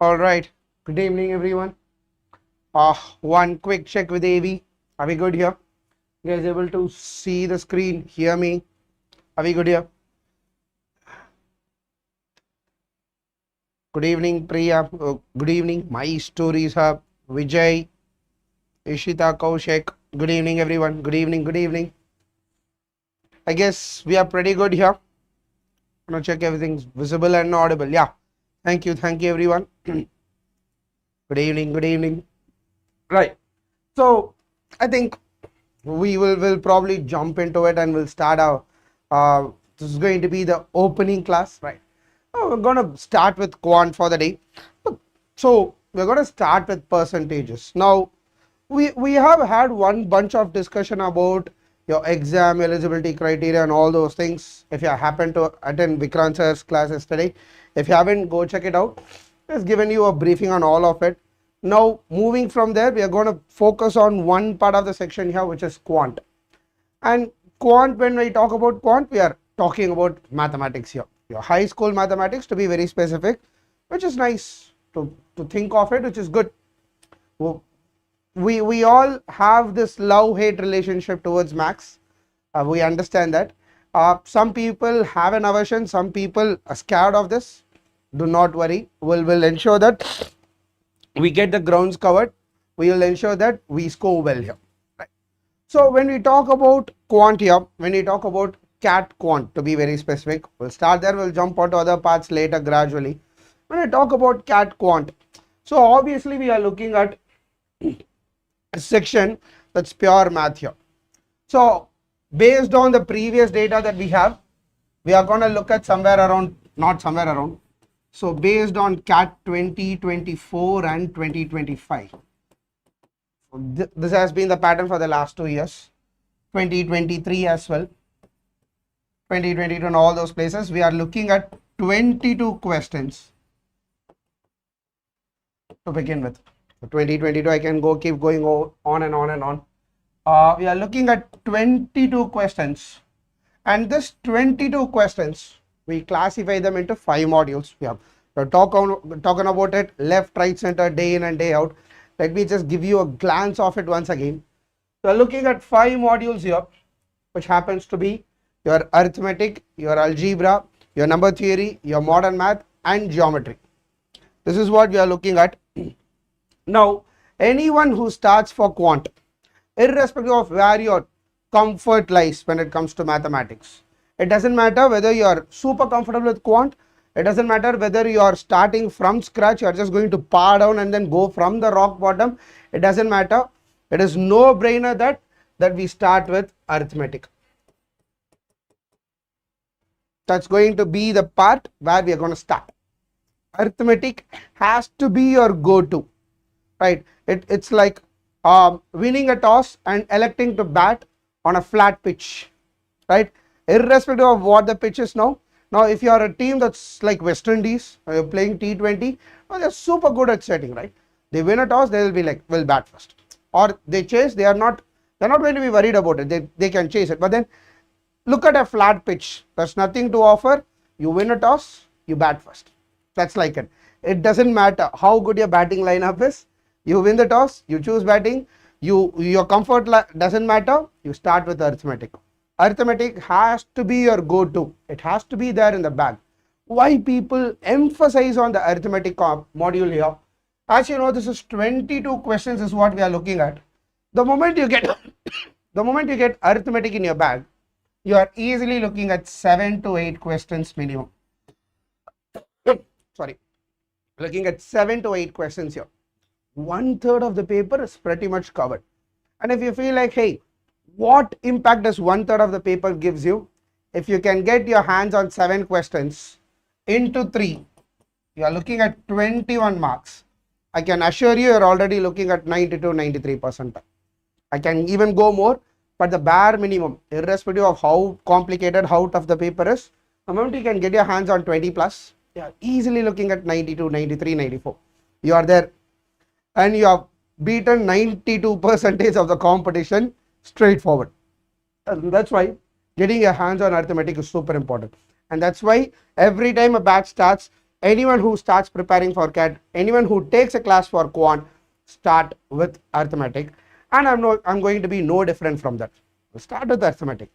All right. Good evening, everyone. One quick check with AV. Are we good here? You guys able to see the screen? Hear me? Are we good here? Good evening, Priya. Good evening. My stories are Vijay, Ishita, Kaushik. Good evening, everyone. Good evening. Good evening. I guess we are pretty good here. I'm gonna check everything's visible and audible. Yeah. Thank you. Thank you, everyone. Good evening. Good evening. Right. So I think we will probably jump into it and we'll start our this is going to be the opening class, right? We're going to start with quant for the day. So we're going to start with percentages. Now we have had one bunch of discussion about your exam eligibility criteria and all those things. If you happen to attend Vikrant sir's class yesterday, if you haven't, go check it out. He's given you a briefing on all of it. Now moving from there, we are going to focus on one part of the section here, which is quant. And quant, when we talk about quant, we are talking about mathematics here, your high school mathematics, to be very specific, which is nice to think of it, which is good. We all have this love-hate relationship towards maths. We understand that. Some people have an aversion, some people are scared of this. Do not worry, we'll ensure that we get the grounds covered. We will ensure that we score well here. Right. So when we talk about quant here, when we talk about cat quant, to be very specific, we'll start there, we'll jump onto other parts later gradually. When I talk about cat quant, so obviously we are looking at a section that's pure math here. So based on the previous data that we have, we are going to look at somewhere around, not somewhere around, so based on CAT 2024 and 2025, this has been the pattern for the last 2 years, 2023 as well, 2022 and all those places. We are looking at 22 questions to begin with. So 2022, I can keep going on and on and on. We are looking at 22 questions, and this 22 questions, we classify them into 5 modules. We're talking about it left, right, center, day in and day out. Let me just give you a glance of it once again. We're looking at 5 modules here, which happens to be your arithmetic, your algebra, your number theory, your modern math, and geometry. This is what we are looking at. Now, anyone who starts for quant, irrespective of where your comfort lies when it comes to mathematics, it doesn't matter whether you are super comfortable with quant, it doesn't matter whether you are starting from scratch, you are just going to power down and then go from the rock bottom, it doesn't matter. It is no brainer that we start with arithmetic. That's going to be the part where we are going to start. Arithmetic has to be your go-to, right? It's like winning a toss and electing to bat on a flat pitch, right? Irrespective of what the pitch is now. Now, if you are a team that's like West Indies, or you're playing T20, well, they're super good at setting, right? They win a toss, they will be like, we'll bat first. Or they chase, they're not going to be worried about it. They can chase it. But then look at a flat pitch. There's nothing to offer. You win a toss, you bat first. That's like it. It doesn't matter how good your batting lineup is. You win the toss, you choose batting. Your comfort doesn't matter. You start with arithmetic. Arithmetic has to be your go-to. It has to be there in the bag. Why people emphasize on the arithmetic module here? As you know, this is 22 questions is what we are looking at. The moment you get arithmetic in your bag, you are easily looking at 7 to 8 questions minimum. Sorry, looking at 7 to 8 questions here. 1/3 of the paper is pretty much covered. And if you feel like, hey, what impact does 1/3 of the paper gives you? If you can get your hands on 7 questions into 3, you are looking at 21 marks. I can assure you, you're already looking at 92-93%. I can even go more, but the bare minimum, irrespective of how complicated, how tough the paper is, the moment you can get your hands on 20 plus, you are easily looking at 92, 93, 94. You are there, and you have beaten 92% of the competition straightforward. And that's why getting your hands on arithmetic is super important. And that's why every time a batch starts, anyone who starts preparing for CAT, anyone who takes a class for quant, start with arithmetic, and I'm going to be no different from that. Start with arithmetic.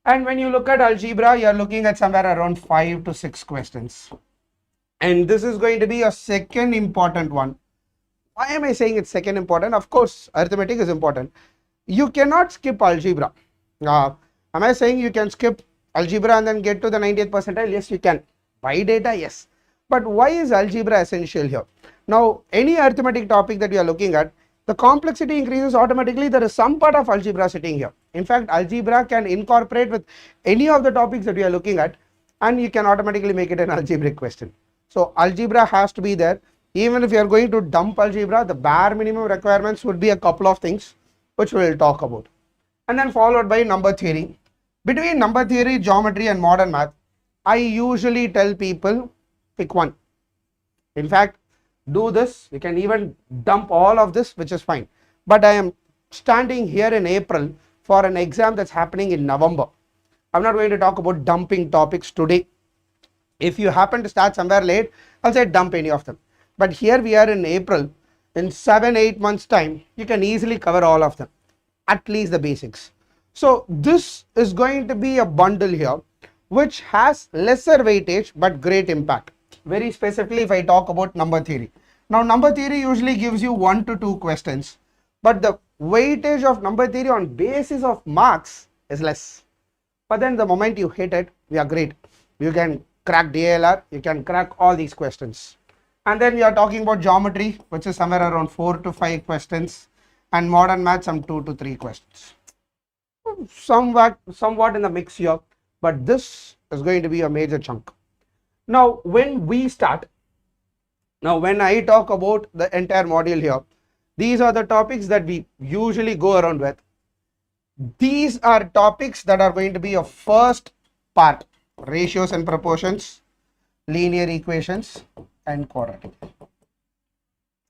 And when you look at algebra, you're looking at somewhere around 5 to 6 questions. And this is going to be a second important one. Why am I saying it's second important? Of course, arithmetic is important. You cannot skip algebra. Am I saying you can skip algebra and then get to the 90th percentile? Yes, you can. By data, yes. But why is algebra essential here? Now, any arithmetic topic that you are looking at, the complexity increases automatically. There is some part of algebra sitting here. In fact, algebra can incorporate with any of the topics that we are looking at, and you can automatically make it an algebraic question. So algebra has to be there. Even if you are going to dump algebra, the bare minimum requirements would be a couple of things which we will talk about. And then followed by number theory. Between number theory, geometry and modern math, I usually tell people pick one. In fact, do this. You can even dump all of this, which is fine. But I am standing here in April for an exam that's happening in November. I'm not going to talk about dumping topics today. If you happen to start somewhere late, I'll say dump any of them. But here we are in April. In 7-8 months time, you can easily cover all of them, at least the basics. So this is going to be a bundle here which has lesser weightage but great impact. Very specifically, if I talk about number theory. Now, number theory usually gives you 1 to 2 questions, but the weightage of number theory on basis of marks is less. But then the moment you hit it, we are great. You can crack DLR, you can crack all these questions. And then we are talking about geometry, which is somewhere around 4 to 5 questions, and modern math some 2 to 3 questions. Somewhat in the mix here, but this is going to be a major chunk. Now, when I talk about the entire module here, these are the topics that we usually go around with. These are topics that are going to be a first part: ratios and proportions, linear equations, and quadratic.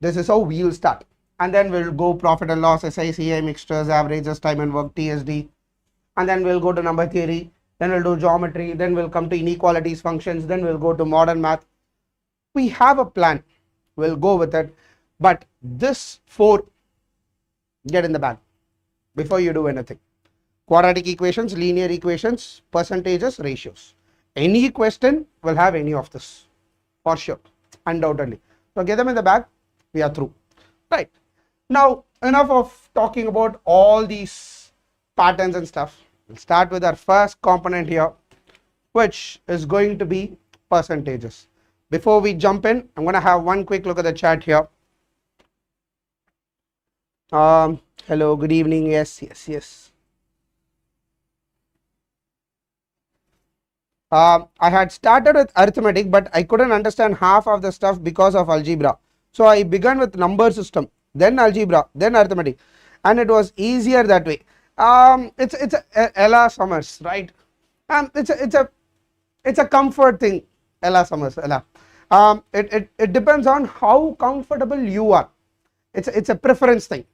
This is how we will start, and then we'll go profit and loss, SI, CI, mixtures, averages, time and work, TSD, and then we'll go to number theory, then we'll do geometry, then we'll come to inequalities, functions, then we'll go to modern math. We have a plan, we'll go with it, but this 4 get in the bag before you do anything. Quadratic equations, linear equations, percentages, ratios. Any question will have any of this for sure, undoubtedly. So get them in the bag, we are through. Right. Now, enough of talking about all these patterns and stuff. We'll start with our first component here, which is going to be percentages. Before we jump in, I'm going to have one quick look at the chat here. Hello, good evening. Yes. I had started with arithmetic, but I couldn't understand half of the stuff because of algebra. So I began with number system, then algebra, then arithmetic, and it was easier that way. It's a Ella Summers, right? It's a comfort thing, Ella Summers. Ella. It depends on how comfortable you are. It's a preference thing.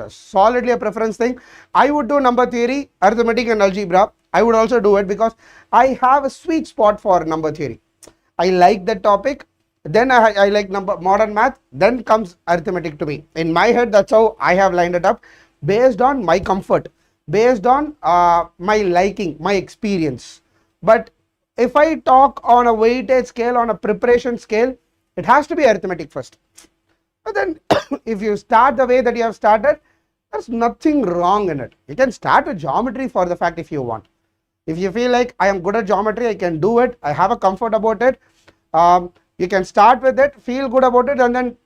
Solidly a preference thing. I would do number theory, arithmetic, and algebra. I would also do it because I have a sweet spot for number theory. I like that topic. Then I like modern math. Then comes arithmetic to me. In my head, that's how I have lined it up, based on my comfort, based on my liking, my experience. But if I talk on a weighted scale, on a preparation scale, it has to be arithmetic first. But then if you start the way that you have started, there's nothing wrong in it. You can start with geometry for the fact if you want. If you feel like I am good at geometry, I can do it, I have a comfort about it, you can start with it, feel good about it, and then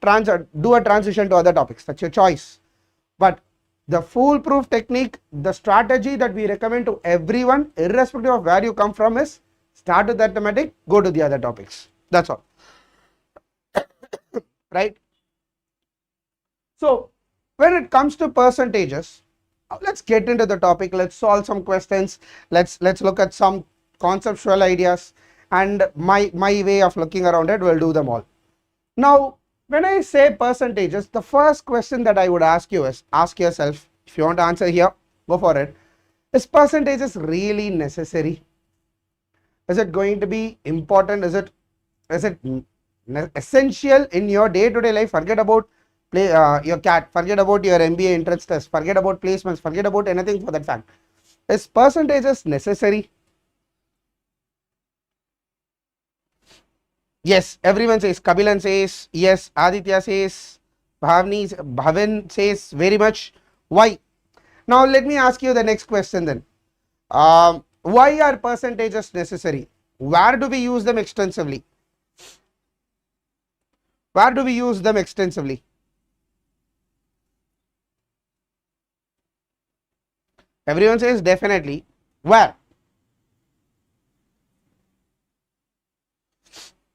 do a transition to other topics. That's your choice. But the foolproof technique, the strategy that we recommend to everyone, irrespective of where you come from, is start with arithmetic, go to the other topics. That's all. Right? So when it comes to percentages, let's get into the topic. Let's solve some questions. Let's look at some conceptual ideas, and my way of looking around it, we'll do them all. Now, when I say percentages, the first question that I would ask you is, ask yourself, if you want to answer here, go for it. Is percentages really necessary? Is it going to be important? Is it essential in your day-to-day life. Forget about your cat, forget about your MBA entrance test, forget about placements, forget about anything for that fact. Is percentages necessary? Yes, everyone says. Kabilan says yes. Aditya says. Bhavin says very much. Why? Now let me ask you the next question then. Why are percentages necessary? Where do we use them extensively? Where do we use them extensively? Everyone says definitely. Where?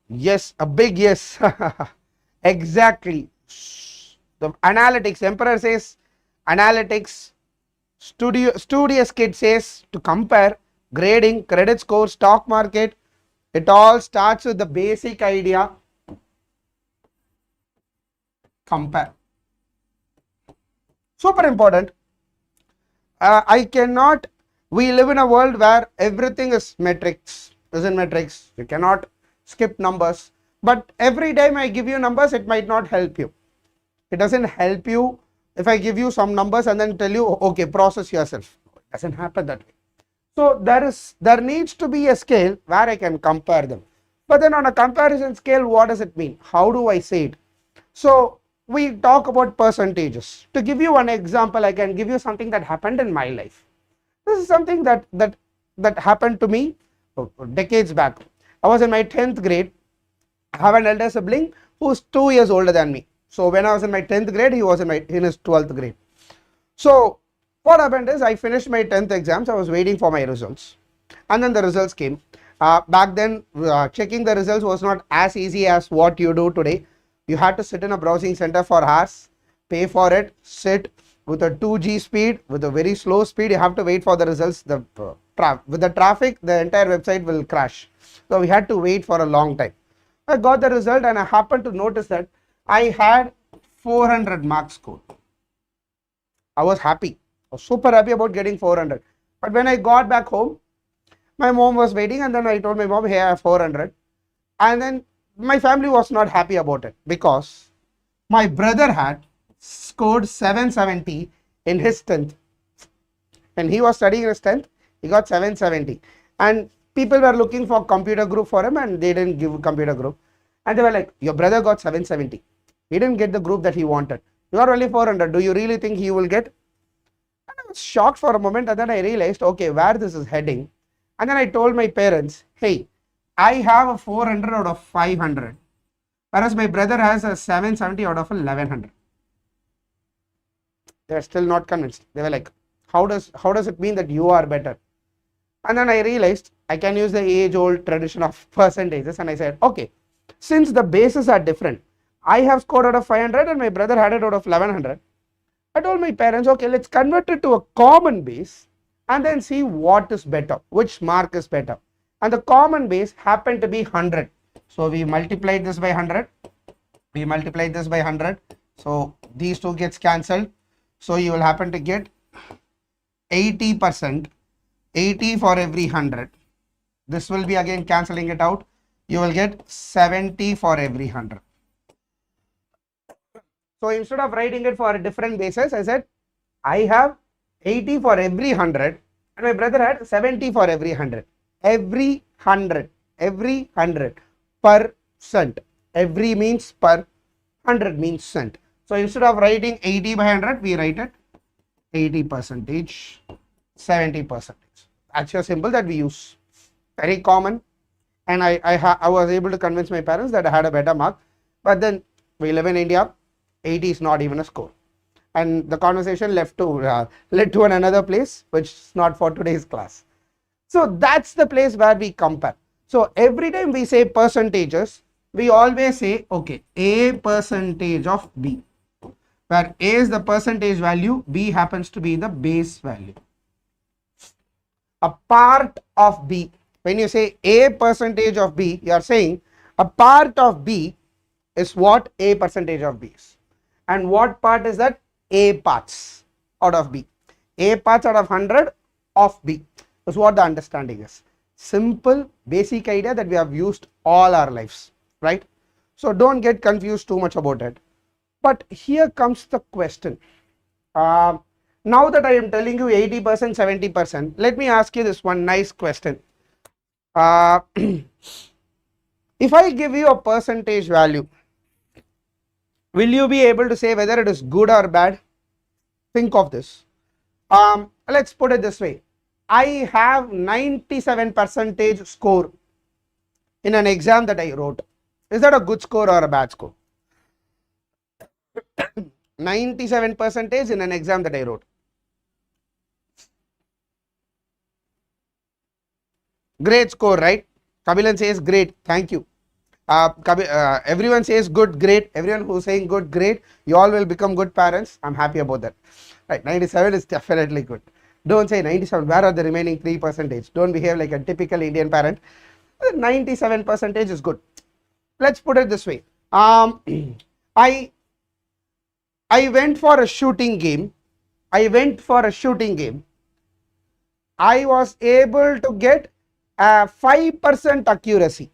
Yes, a big yes. Exactly. The analytics, Emperor says analytics. Studious kid says to compare grading, credit score, stock market. It all starts with the basic idea. Compare. Super important. We live in a world where everything is metrics, isn't metrics. You cannot skip numbers. But every time I give you numbers, it might not help you. It doesn't help you if I give you some numbers and then tell you, okay, process yourself. It doesn't happen that way. So there needs to be a scale where I can compare them. But then on a comparison scale, what does it mean? How do I say it? So we talk about percentages. To give you one example, I can give you something that happened in my life. This is something that happened to me decades back. I was in my 10th grade. I have an elder sibling who is 2 years older than me. So when I was in my 10th grade, he was in his 12th grade. So what happened is I finished my 10th exams. I was waiting for my results, and then the results came. Back then, checking the results was not as easy as what you do today. You had to sit in a browsing center for hours, pay for it, sit with a 2G speed, with a very slow speed. You have to wait for the results. With the traffic, the entire website will crash. So we had to wait for a long time. I got the result and I happened to notice that I had 400 marks scored. I was happy. I was super happy about getting 400. But when I got back home, my mom was waiting, and then I told my mom, hey, I have 400. And then my family was not happy about it because my brother had scored 770 in his 10th. When he was studying his 10th, he got 770. And people were looking for computer group for him, and they didn't give computer group. And they were like, your brother got 770. He didn't get the group that he wanted. You are only 400. Do you really think he will get? And I was shocked for a moment, and then I realized, okay, where this is heading. And then I told my parents, hey, I have a 400 out of 500, whereas my brother has a 770 out of 1100. They were still not convinced. They were like, how does it mean that you are better? And then I realized I can use the age-old tradition of percentages, and I said, okay, since the bases are different, I have scored out of 500 and my brother had it out of 1100. I told my parents, okay, let's convert it to a common base and then see what is better, which mark is better. And the common base happened to be 100. So we multiplied this by 100. We multiplied this by 100. So these two gets cancelled. So you will happen to get 80%, 80 for every 100. This will be again cancelling it out. You will get 70 for every 100. So instead of writing it for a different basis, I said I have 80 for every 100 and my brother had 70 for every 100. Every 100, every 100, percent. Every means per, 100 means cent. So instead of writing 80 by 100, we write it 80 percentage, 70 percentage. That's a symbol that we use. Very common. And I was able to convince my parents that I had a better mark. But then we live in India. 80 is not even a score, and the conversation led to another place, which is not for today's class. So that's the place where we compare. So every time we say percentages, we always say, okay, a percentage of B, where A is the percentage value, B happens to be the base value. A part of B, when you say a percentage of B, you are saying a part of B is what a percentage of B is. And what part is that? A parts out of B. A parts out of 100 of B is what the understanding is. Simple basic idea that we have used all our lives, right? So don't get confused too much about it. But here comes the question. Now that I am telling you 80%, 70%, let me ask you this one nice question. If I give you a percentage value, will you be able to say whether it is good or bad? Think of this. Let's put it this way. I have 97% score in an exam that I wrote. Is that a good score or a bad score? 97% in an exam that I wrote. Great score, right? Kabilan says great, thank you. Everyone says good, great. Everyone who's saying good, great, you all will become good parents. I'm happy about that. Right, 97 is definitely good. Don't say 97. Where are the remaining 3%? Don't behave like a typical Indian parent. 97% is good. Let's put it this way. I went for a shooting game. I was able to get a 5% accuracy.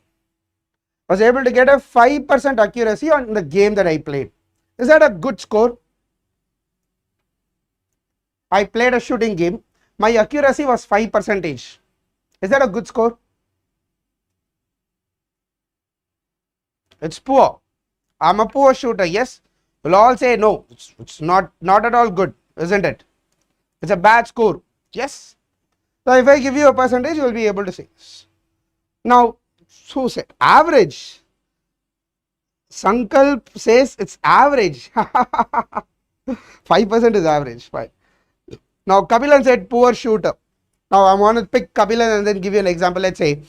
Was able to get a 5% accuracy on the game that I played. Is that a good score? I played a shooting game. My accuracy was 5%. Is that a good score? It's poor. I'm a poor shooter. Yes. You'll all say no. It's not at all good, isn't it? It's a bad score. Yes. So if I give you a percentage, you will be able to say this. Now, who said average? Sankalp says it's average. 5% is average. Fine. Now Kabilan said poor shooter. Now I want to pick Kabilan and then give you an example. Let's say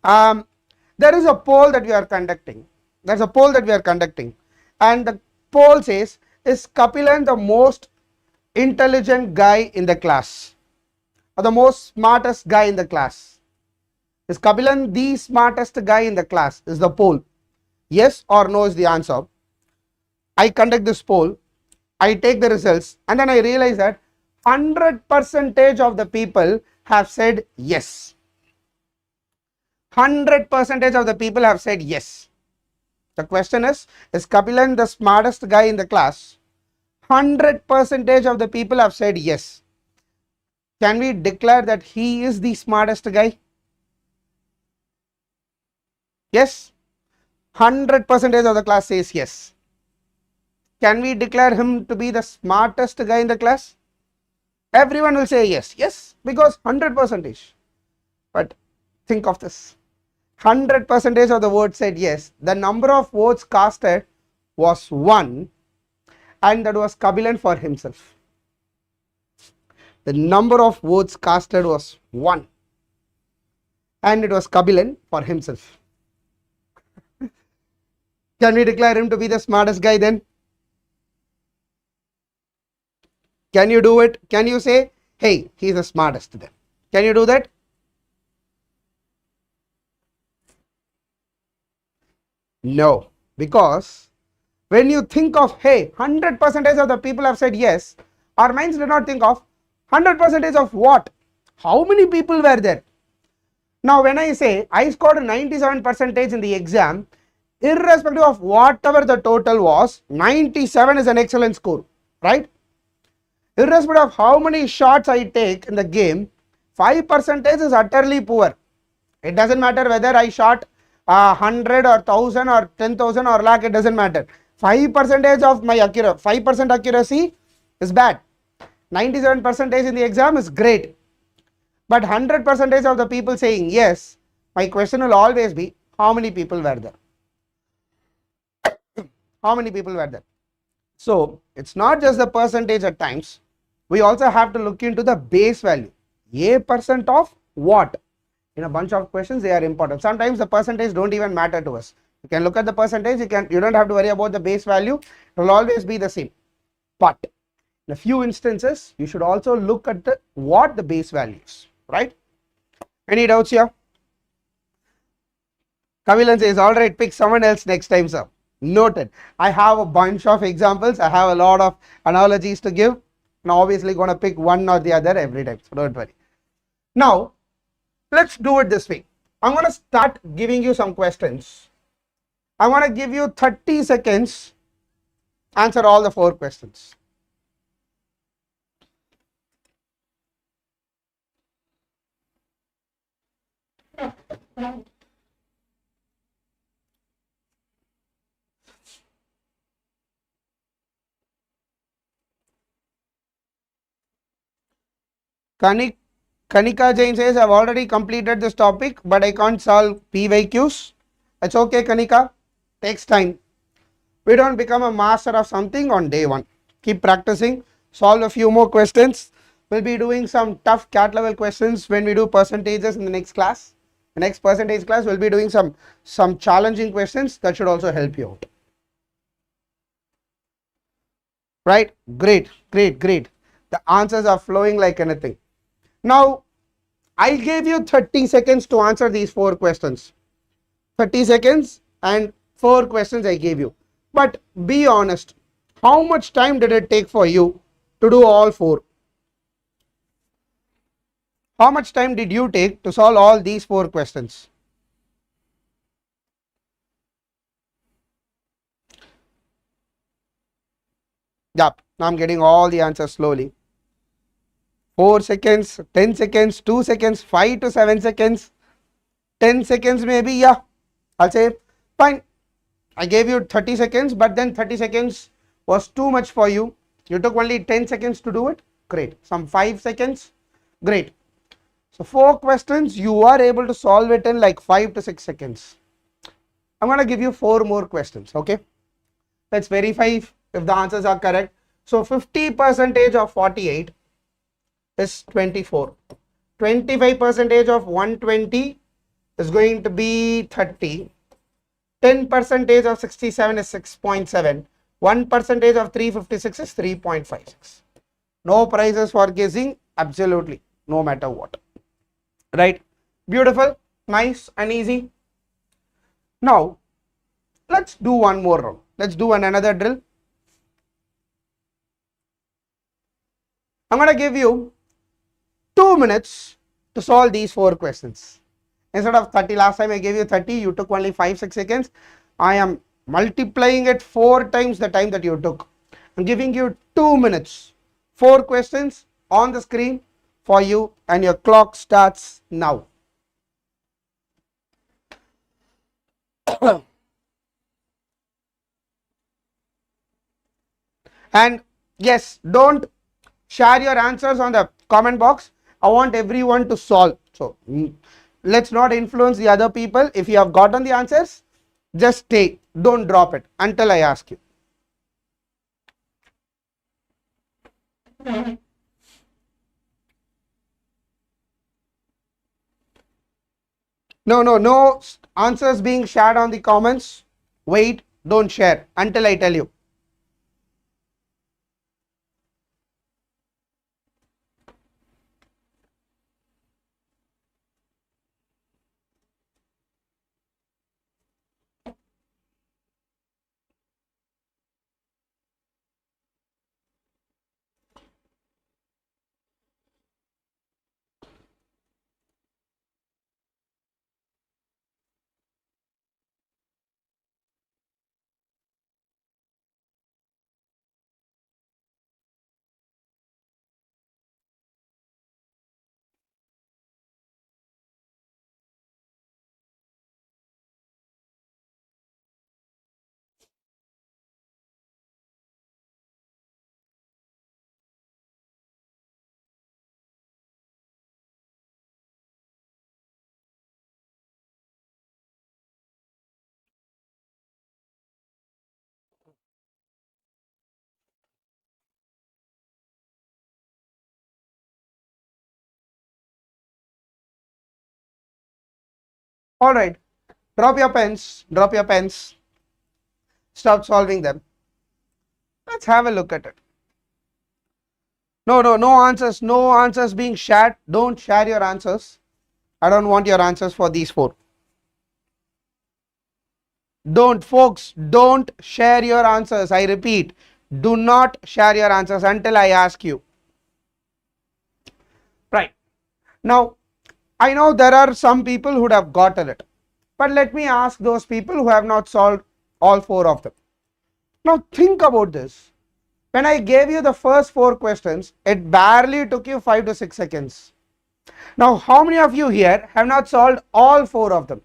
there is a poll that we are conducting. There's a poll that we are conducting, and the poll says, is Kabilan the most intelligent guy in the class, or the most smartest guy in the class? Is Kabilan the smartest guy in the class? Is the poll. Yes or no is the answer. I conduct this poll, I take the results, and then I realize that 100% of the people have said yes. 100% of the people have said yes. The question is Kabilan the smartest guy in the class? 100% of the people have said yes. Can we declare that he is the smartest guy? Yes. 100% of the class says yes. Can we declare him to be the smartest guy in the class? Everyone will say yes. Yes, because 100%. But think of this. 100% of the votes said yes. The number of votes casted was 1, and that was Kabilan for himself. The number of votes casted was 1, and it was Kabilan for himself. Can we declare him to be the smartest guy then? Can you do it? Can you say, hey, he's the smartest then? Can you do that? No, because when you think of, hey, 100% of the people have said yes, our minds do not think of 100% of what? How many people were there? Now, when I say I scored 97% in the exam, irrespective of whatever the total was, 97 is an excellent score, right? Irrespective of how many shots I take in the game, 5% is utterly poor. It doesn't matter whether I shot 100 or 1000 or 10,000 or lakh, it doesn't matter. 5% of my 5% accuracy is bad. 97% in the exam is great. But 100% of the people saying yes, my question will always be, how many people were there? How many people were there? So it's not just the percentage at times. We also have to look into the base value. A% of what? In a bunch of questions, they are important. Sometimes the percentage don't even matter to us. You can look at the percentage. You don't have to worry about the base value. It will always be the same. But in a few instances, you should also look at what the base value is, right? Any doubts here? Kabilan says, all right, pick someone else next time, sir. Noted. I have a bunch of examples. I have a lot of analogies to give. I'm obviously going to pick one or the other every time, so don't worry. Now, let's do it this way. I'm going to start giving you some questions. I want to give you 30 seconds. Answer all the 4 questions. Kanika Jain says, I've already completed this topic, but I can't solve PYQs. It's okay, Kanika. Takes time. We don't become a master of something on day one. Keep practicing. Solve a few more questions. We'll be doing some tough cat level questions when we do percentages in the next class. The next percentage class, we'll be doing some challenging questions that should also help you out. Right? Great, great, great. The answers are flowing like anything. Now, I gave you 30 seconds to answer these 4 questions. 30 seconds and 4 questions I gave you. But be honest, how much time did it take for you to do all 4? How much time did you take to solve all these 4 questions? Yep, now I'm getting all the answers slowly. 4 seconds, 10 seconds, 2 seconds, 5 to 7 seconds, 10 seconds maybe. Yeah, I'll say fine. I gave you 30 seconds, but then 30 seconds was too much for you. You took only 10 seconds to do it. Great. Some 5 seconds. Great. So 4 questions, you are able to solve it in like 5 to 6 seconds. I'm going to give you 4 more questions. Okay. Let's verify if the answers are correct. So 50% of 48 is 24. 25% of 120 is going to be 30. 10% of 67 is 6.7. 1% of 356 is 3.56. No prizes for guessing, absolutely, no matter what. Right? Beautiful, nice and easy. Now, let's do one more round. Let's do another drill. I'm going to give you 2 minutes to solve these 4 questions. Instead of 30, last time I gave you 30, you took only 5-6 seconds. I am multiplying it 4 times the time that you took. I'm giving you 2 minutes. 4 questions on the screen for you, and your clock starts now. And yes, don't share your answers on the comment box. I want everyone to solve. So let's not influence the other people. If you have gotten the answers, just stay. Don't drop it until I ask you. No answers being shared on the comments. Wait, don't share until I tell you. All right, drop your pens, stop solving them. Let's have a look at it. No answers being shared. Don't share your answers. I don't want your answers for these 4. Folks, don't share your answers. I repeat, do not share your answers until I ask you. Right. Now, I know there are some people who would have gotten it. But let me ask those people who have not solved all 4 of them. Now think about this. When I gave you the first 4 questions, it barely took you 5 to 6 seconds. Now how many of you here have not solved all 4 of them?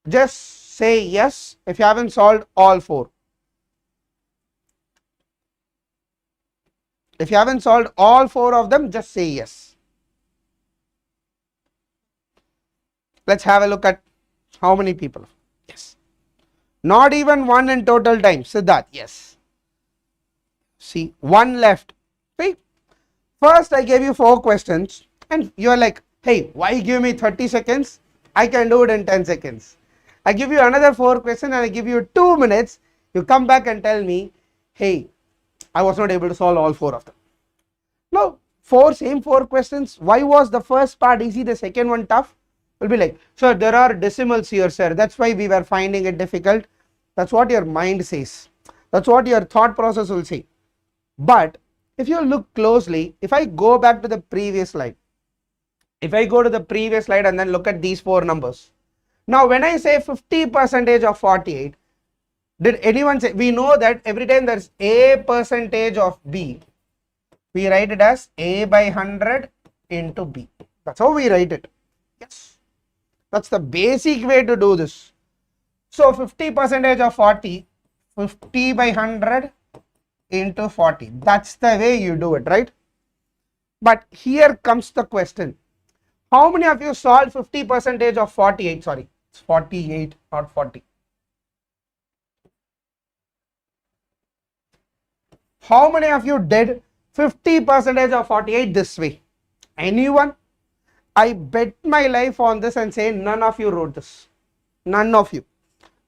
Just say yes if you haven't solved all 4. If you haven't solved all 4 of them, just say yes. Let's have a look at how many people. Yes. Not even 1 in total time. Siddharth, yes. See, 1 left. See, first I gave you 4 questions and you are like, hey, why give me 30 seconds? I can do it in 10 seconds. I give you another 4 questions and I give you 2 minutes. You come back and tell me, hey, I was not able to solve all 4 of them. Now, same 4 questions. Why was the first part easy, the second one tough? Will be like, sir, there are decimals here, sir. That's why we were finding it difficult. That's what your mind says. That's what your thought process will say. But if you look closely, if I go back to the previous slide, if I go to the previous slide and then look at these 4 numbers. Now, when I say 50% of 48, did anyone say, we know that every time there's a percentage of B, we write it as A by 100 into B. That's how we write it. Yes. That's the basic way to do this. So 50% of 40, 50 by 100 into 40. That's the way you do it, right? But here comes the question. How many of you solved 50% of 48? Sorry, it's 48, not 40. How many of you did 50% of 48 this way? Anyone? I bet my life on this and say none of you wrote this. None of you.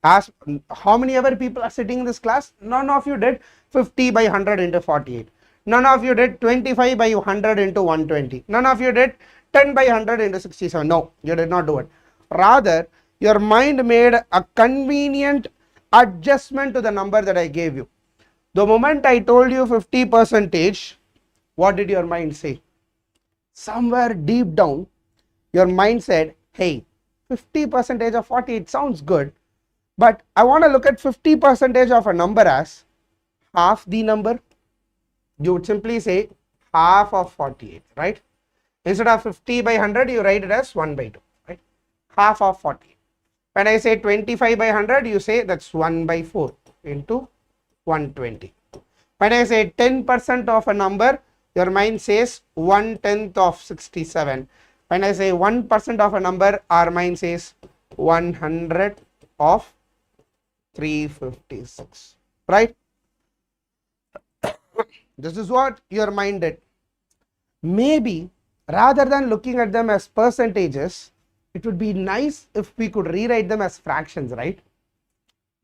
Ask how many other people are sitting in this class? None of you did 50 by 100 into 48. None of you did 25 by 100 into 120. None of you did 10 by 100 into 67. No, you did not do it. Rather, your mind made a convenient adjustment to the number that I gave you. The moment I told you 50%, what did your mind say? Somewhere deep down, your mind said, hey, 50% of 48 sounds good, but I want to look at 50% of a number as half the number. You would simply say half of 48, right? Instead of 50 by 100, you write it as 1 by 2, right? Half of 48. When I say 25 by 100, you say that's 1 by 4 into 120. When I say 10% of a number, your mind says 1/10 of 67. When I say 1% of a number, our mind says 100 of 356, right? This is what your mind did. Maybe rather than looking at them as percentages, it would be nice if we could rewrite them as fractions, right?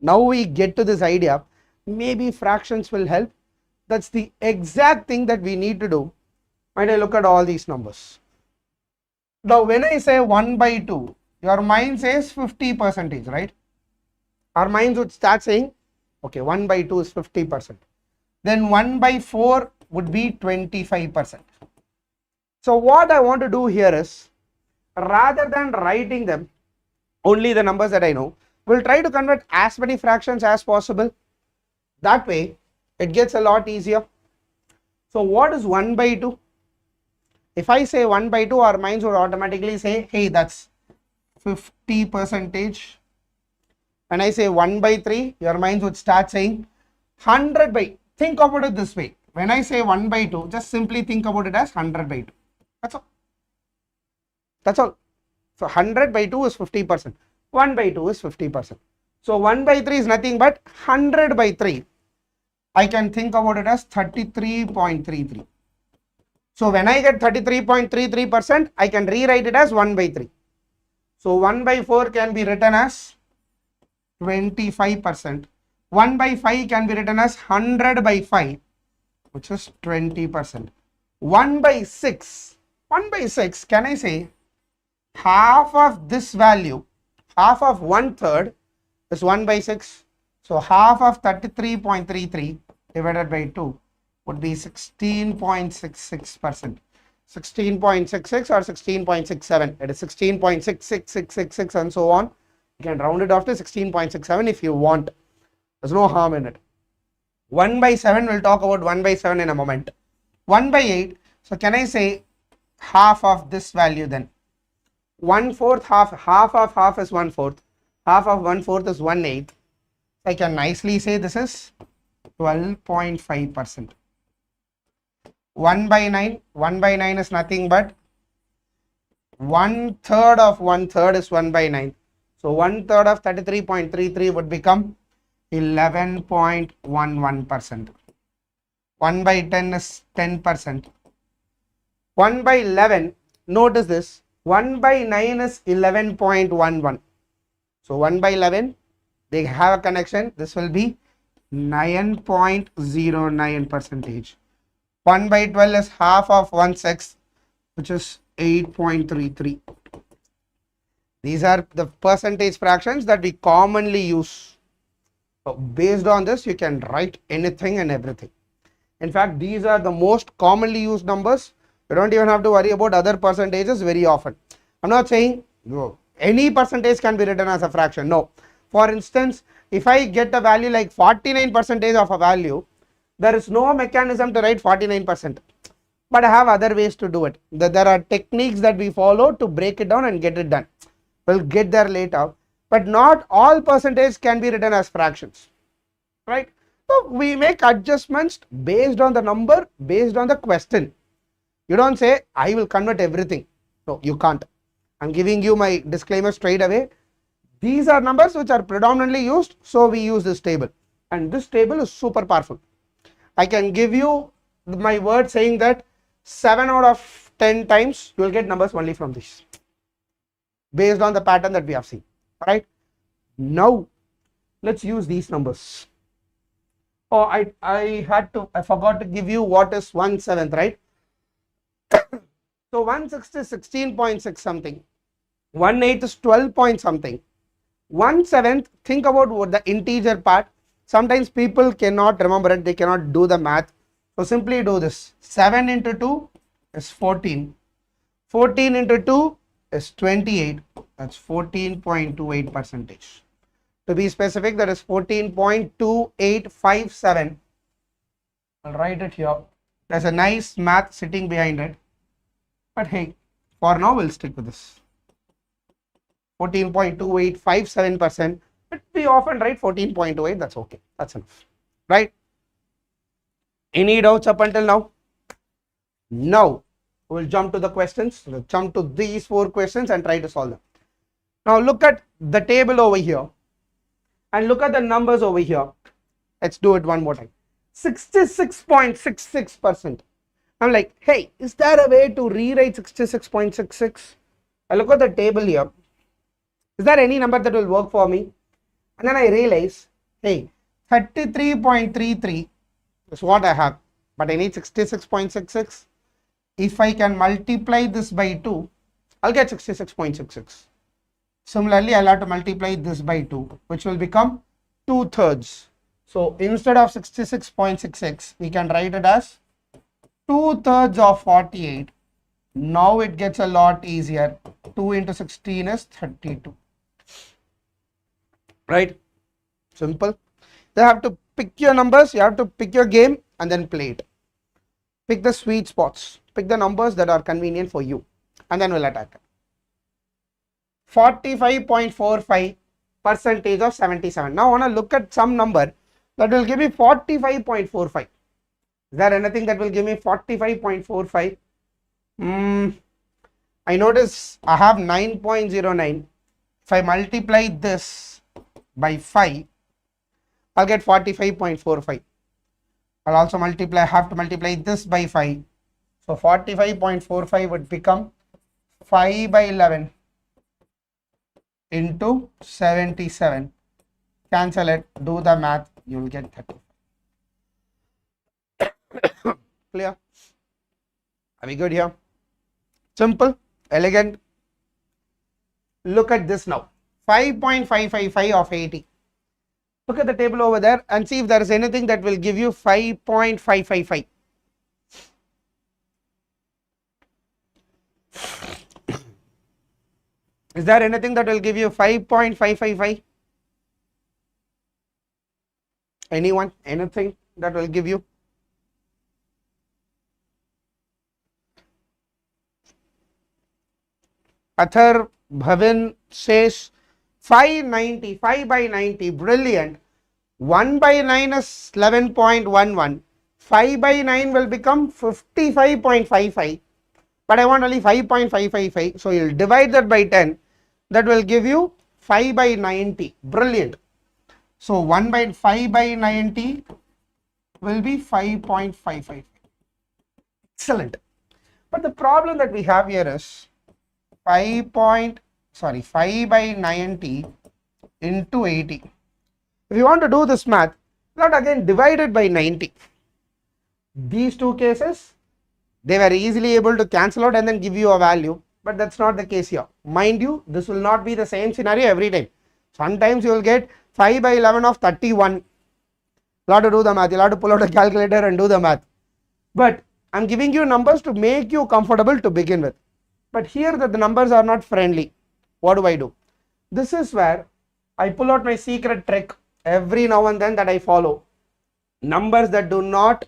Now we get to this idea, maybe fractions will help. That's the exact thing that we need to do when I look at all these numbers. Now when I say 1 by 2, your mind says 50%, right? Our minds would start saying, okay, 1 by 2 is 50%. Then 1 by 4 would be 25%. So what I want to do here is, rather than writing them, only the numbers that I know, we'll try to convert as many fractions as possible. That way, it gets a lot easier. So what is 1 by 2? If I say 1 by 2, our minds would automatically say, hey, that's 50%. When I say 1 by 3, your minds would start saying 100 by, think about it this way. When I say 1 by 2, just simply think about it as 100 by 2. That's all. That's all. So 100 by 2 is 50%. 1 by 2 is 50%. So 1 by 3 is nothing but 100 by 3. I can think about it as 33.33. So when I get 33.33%, I can rewrite it as 1 by 3. So 1 by 4 can be written as 25%. 1 by 5 can be written as 100 by 5, which is 20%. 1 by 6, can I say half of this value, half of 1/3 is 1 by 6. So half of 33.33 divided by 2 would be 16.66%. 16.66 or 16.67. It is 16.66666 and so on. You can round it off to 16.67 if you want. There's no harm in it. 1 by 7, we'll talk about 1 by 7 in a moment. 1 by 8, so can I say half of this value then? 1/4, half of half is 1/4. Half of 1/4 is 1/8. I can nicely say this is 12.5%. 1 by 9, 1 by 9 is nothing but 1/3 of 1/3 is 1 by 9. So 1/3 of 33.33 would become 11.11%. 1 by 10 is 10%. 1 by 11, notice this, 1 by 9 is 11.11. So 1 by 11, they have a connection. This will be 9.09%. 1 by 12 is half of 1/6, which is 8.33. These are the percentage fractions that we commonly use. So based on this, you can write anything and everything. In fact, these are the most commonly used numbers. You don't even have to worry about other percentages very often. I'm not saying any percentage can be written as a fraction. No. For instance, if I get a value like 49% of a value, there is no mechanism to write 49%. But I have other ways to do it. There are techniques that we follow to break it down and get it done. We'll get there later. But not all percentage can be written as fractions. Right? So we make adjustments based on the number, based on the question. You don't say, I will convert everything. No, you can't. I'm giving you my disclaimer straight away. These are numbers which are predominantly used, so we use this table. And this table is super powerful. I can give you my word saying that 7 out of 10 times you will get numbers only from this, based on the pattern that we have seen. Right? Now, let's use these numbers. Oh, I forgot to give you what is 1/7, right? So 1/6 is 16.6 something. 1/8 is 12 point something. 1/7, think about what the integer part. Sometimes people cannot remember it, they cannot do the math. So simply do this. 7 into 2 is 14. 14 into 2 is 28. That's 14.28%. To be specific, that is 14.2857. I'll write it here. There's a nice math sitting behind it. But hey, for now we'll stick with this. 14.2857%. But we often write 14.28. That's okay. That's enough. Right? Any doubts up until now? Now we'll jump to the questions. We'll jump to these 4 questions and try to solve them. Now look at the table over here and look at the numbers over here. Let's do it one more time. 66.66%. I'm like, hey, is there a way to rewrite 66.66? I look at the table here. Is there any number that will work for me? And then I realize, hey, 33.33 is what I have, but I need 66.66. If I can multiply this by 2, I'll get 66.66. Similarly, I'll have to multiply this by 2, which will become 2/3. So instead of 66.66, we can write it as 2/3 of 48. Now it gets a lot easier. 2 into 16 is 32. Right? Simple. You have to pick your numbers, you have to pick your game and then play it. Pick the sweet spots. Pick the numbers that are convenient for you and then we'll attack it. 45.45% of 77. Now I want to look at some number that will give me 45.45. Is there anything that will give me 45.45? I notice I have 9.09. If I multiply this by 5, I'll get 45.45. I'll also have to multiply this by 5. So 45.45 would become 5 by 11 into 77. Cancel it, do the math, you will get 30. Clear? Are we good here? Simple, elegant. Look at this now. 5.555 of 80. Look at the table over there and see if there is anything that will give you 5.555. Is there anything that will give you 5.555? Anyone? Anything that will give you? Athar Bhavin says 590, 5 by 90, brilliant. 1 by 9 is 11.11. 5 by 9 will become 55.55. But I want only 5.555. So you'll divide that by 10. That will give you 5 by 90. Brilliant. So 1 by 5 by 90 will be 5.55. Excellent. But the problem that we have here is 5 by 90 into 80. If you want to do this math, not again divided by 90. These two cases, they were easily able to cancel out and then give you a value, but that's not the case here. Mind you, this will not be the same scenario every time. Sometimes you will get 5 by 11 of 31. You'll have to do the math, you'll have to pull out a calculator and do the math. But I'm giving you numbers to make you comfortable to begin with. But here that the numbers are not friendly. What do? This is where I pull out my secret trick every now and then that I follow. Numbers that do not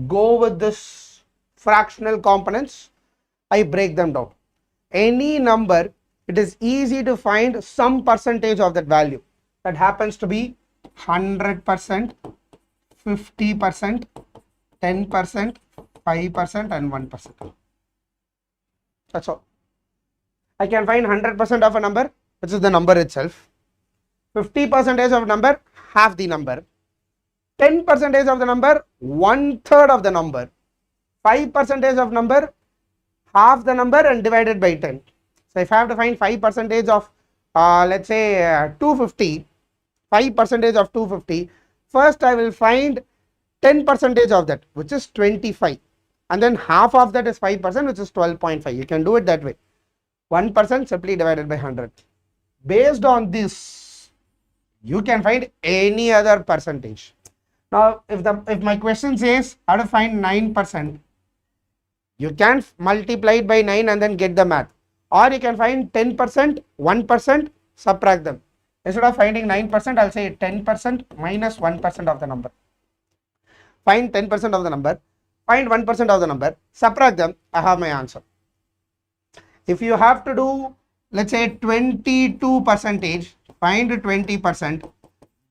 go with this fractional components, I break them down. Any number, it is easy to find some percentage of that value. That happens to be 100%, 50%, 10%, 5% and 1%. That's all. I can find 100% of a number, which is the number itself. 50% of number, half the number. 10% of the number, 1/3 of the number. 5% of number, half the number and divided by 10. So if I have to find 5% of let's say 250, 5% of 250, first I will find 10% of that, which is 25, and then half of that is 5%, which is 12.5. You can do it that way. 1% simply divided by 100. Based on this, you can find any other percentage. Now if my question says how to find 9%, you can multiply it by 9 and then get the math, or you can find 10%, 1%, subtract them. Instead of finding 9%, I'll say 10% minus 1% of the number. Find 10% of the number, find 1% of the number, subtract them, I have my answer. If you have to do, let's say 22%, find 20%,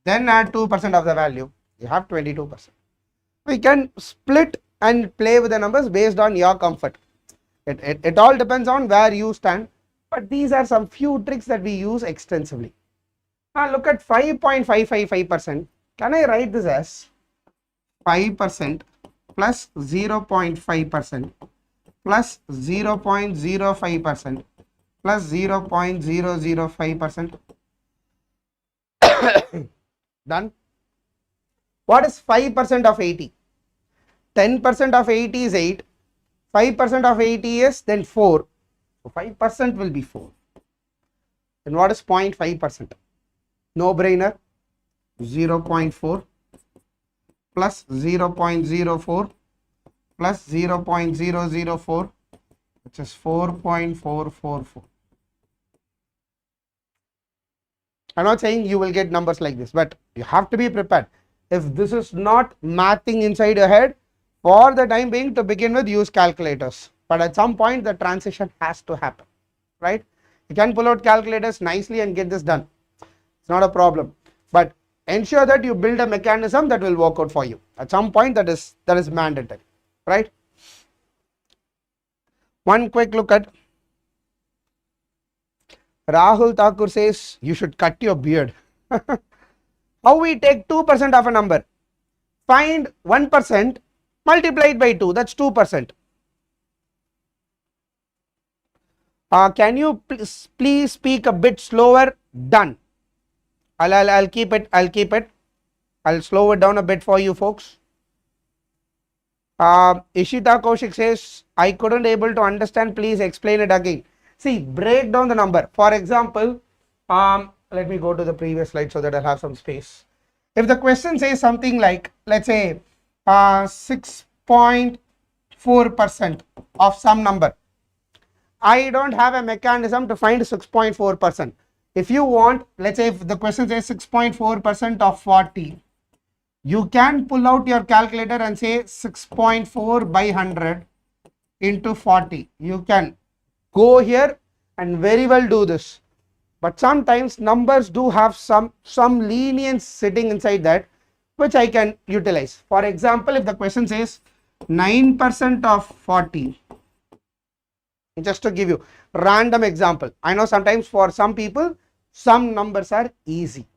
then add 2% of the value, you have 22%. We can split and play with the numbers based on your comfort. It all depends on where you stand, but these are some few tricks that we use extensively. Now look at 5.555%. Can I write this as 5% plus 0.5% plus 0.05% plus 0.005%? Done. What is 5% of 80? 10% of 80 is 8. 5% of 80 is then 4. So 5% will be 4. Then what is 0.5%? No brainer. 0.4 plus 0.04 plus 0.004, which is 4.444. I'm not saying you will get numbers like this, but you have to be prepared. If this is not mathing inside your head, for the time being, to begin with, use calculators. But at some point, the transition has to happen, right? You can pull out calculators nicely and get this done. It's not a problem. But ensure that you build a mechanism that will work out for you. At some point, that is mandatory, right? One quick look at Rahul Thakur says you should cut your beard. How we take 2% of a number? Find 1%, multiply it by 2, that's 2%. Can you please speak a bit slower? Done. I'll keep it. I'll slow it down a bit for you folks. Ishita Kaushik says, I couldn't able to understand, please explain it again. See, break down the number. For example, let me go to the previous slide so that I'll have some space. If the question says something like, let's say 6.4% of some number, I don't have a mechanism to find 6.4%. If you want, let's say if the question says 6.4% of 40, you can pull out your calculator and say 6.4 by 100 into 40. You can go here and very well do this. But sometimes numbers do have some lenience sitting inside that, which I can utilize. For example, if the question says 9% of 40, just to give you random example, I know sometimes for some people some numbers are easy,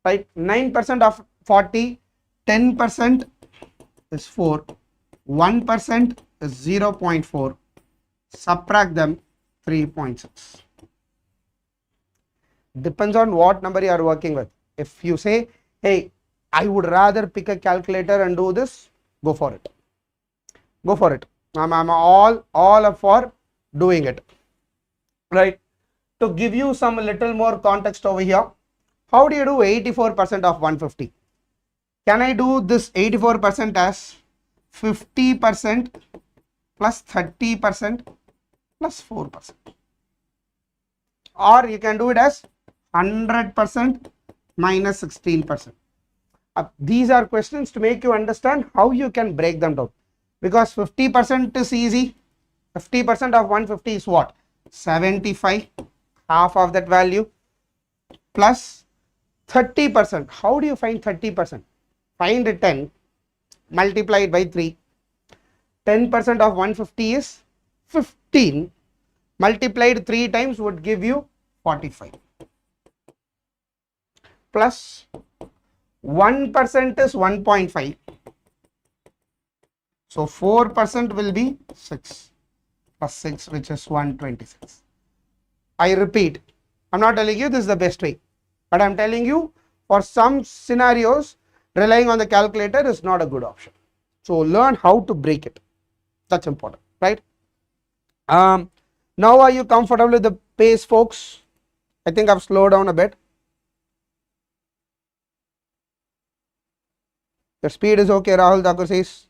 right? 9% of 40, 10% is 4, 1% is 0.4, subtract them 3.6. Depends on what number you are working with. If you say, hey, I would rather pick a calculator and do this, go for it. Go for it. I'm all up for doing it, right? To give you some little more context over here, how do you do 84% of 150? Can I do this 84% as 50% plus 30% plus 4%? Or you can do it as 100% minus 16%. These are questions to make you understand how you can break them down. Because 50% is easy. 50% of 150 is what? 75, half of that value, plus 30%. How do you find 30%? Find 10, multiply it by 3. 10% of 150 is 15, multiplied 3 times would give you 45. Plus 1% is 1.5. So 4% will be 6 plus 6, which is 126. I repeat, I'm not telling you this is the best way, but I'm telling you for some scenarios, relying on the calculator is not a good option. So learn how to break it. That's important, right? Now are you comfortable with the pace, folks? I think I've slowed down a bit. The speed is okay, Rahul Thakur says.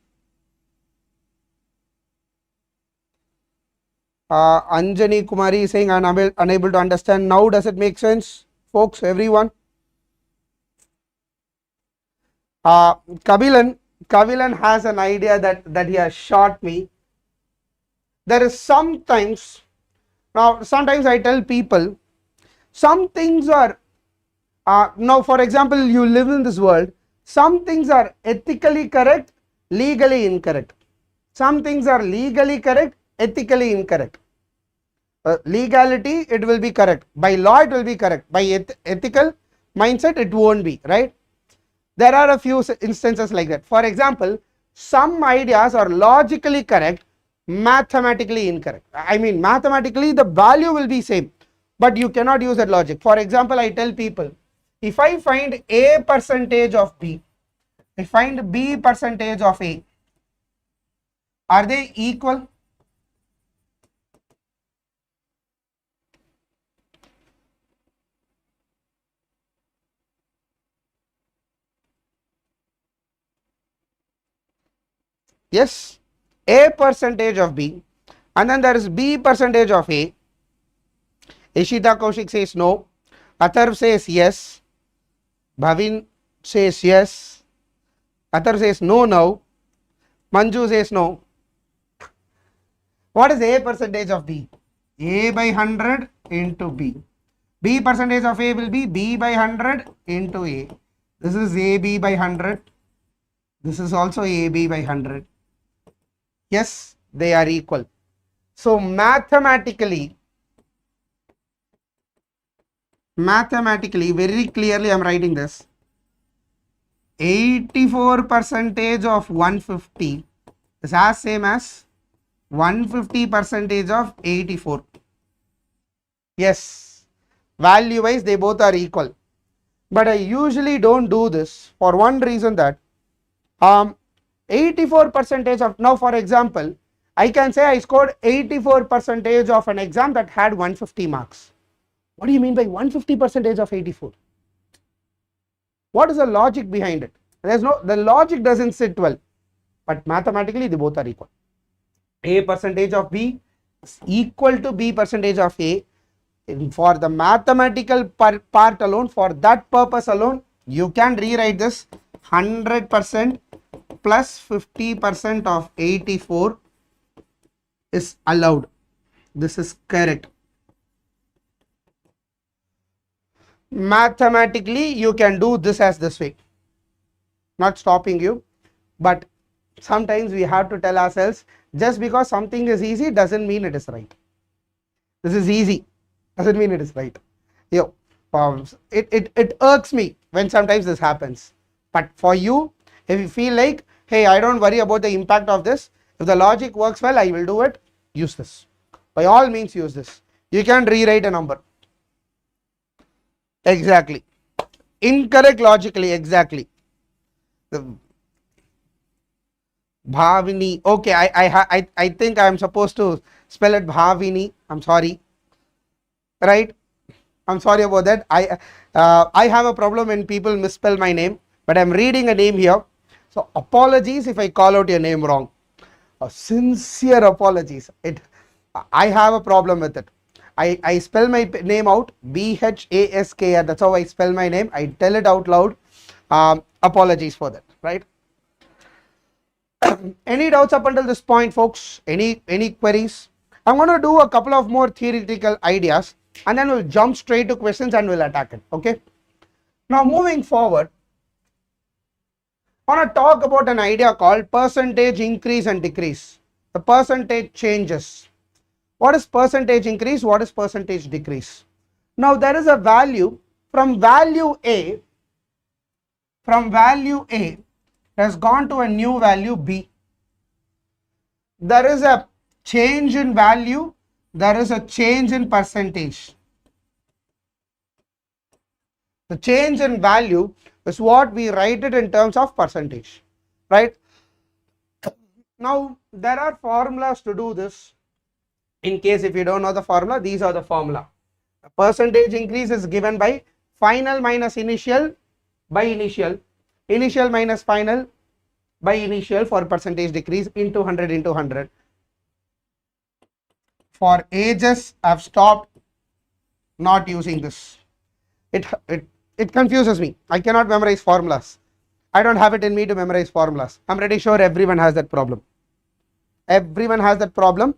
Anjani Kumari is saying I'm unable to understand. Now does it make sense, folks, everyone? Kabilan has an idea that he has shot me. There is sometimes I tell people some things are now, for example, you live in this world, some things are ethically correct, legally incorrect. Some things are legally correct, ethically incorrect. Legality, it will be correct. By law, it will be correct. By ethical mindset, it won't be, right? There are a few instances like that. For example, some ideas are logically correct, mathematically incorrect. I mean, mathematically the value will be same, but you cannot use that logic. For example, I tell people, if I find A percentage of B, I find B percentage of A, are they equal? Yes, A percentage of B, and then there is B percentage of A. Ishita Kaushik says no, Atharv says yes, Bhavin says yes, Atharv says no now, Manju says no. What is A percentage of B? A by 100 into B. B percentage of A will be B by 100 into A. This is AB by 100. This is also AB by 100. Yes, they are equal. So mathematically, very clearly I am writing this. 84% of 150 is as same as 150% of 84. Yes, value wise they both are equal. But I usually don't do this for one reason, that 84% of, now for example, I can say I scored 84% of an exam that had 150 marks. What do you mean by 150% of 84? What is the logic behind it? The logic doesn't sit well, but mathematically they both are equal. A percentage of B is equal to B percentage of A. For the mathematical part alone, for that purpose alone, you can rewrite this 100% plus 50% of 84 is allowed. This is correct. Mathematically, you can do this as this way. Not stopping you, but sometimes we have to tell ourselves, just because something is easy doesn't mean it is right. This is easy, doesn't mean it is right. It irks me when sometimes this happens. But for you, if you feel like, hey, I don't worry about the impact of this, if the logic works well, I will do it, use this. By all means, use this. You can rewrite a number. Exactly. Incorrect logically, exactly. Bhavini. Okay, I think I am supposed to spell it Bhavini. I'm sorry. Right? I'm sorry about that. I have a problem when people misspell my name, but I'm reading a name here. So apologies if I call out your name wrong. Sincere apologies. I have a problem with it. I spell my name out BHASK. That's how I spell my name. I tell it out loud. Apologies for that. Right? Any doubts up until this point, folks? Any queries? I'm going to do a couple of more theoretical ideas, and then we'll jump straight to questions and we'll attack it. Okay. Now moving forward, I want to talk about an idea called percentage increase and decrease. The percentage changes. What is percentage increase? What is percentage decrease? Now there is a value from value A. From value A has gone to a new value B. There is a change in value. There is a change in percentage. The change in value is what we write it in terms of percentage, right? Now there are formulas to do this. In case if you don't know the formula, these are the formula. The percentage increase is given by final minus initial by initial, initial minus final by initial for percentage decrease into 100 into 100. For ages, I've stopped not using this. It confuses me. I cannot memorize formulas. I don't have it in me to memorize formulas. I'm pretty sure everyone has that problem. Everyone has that problem,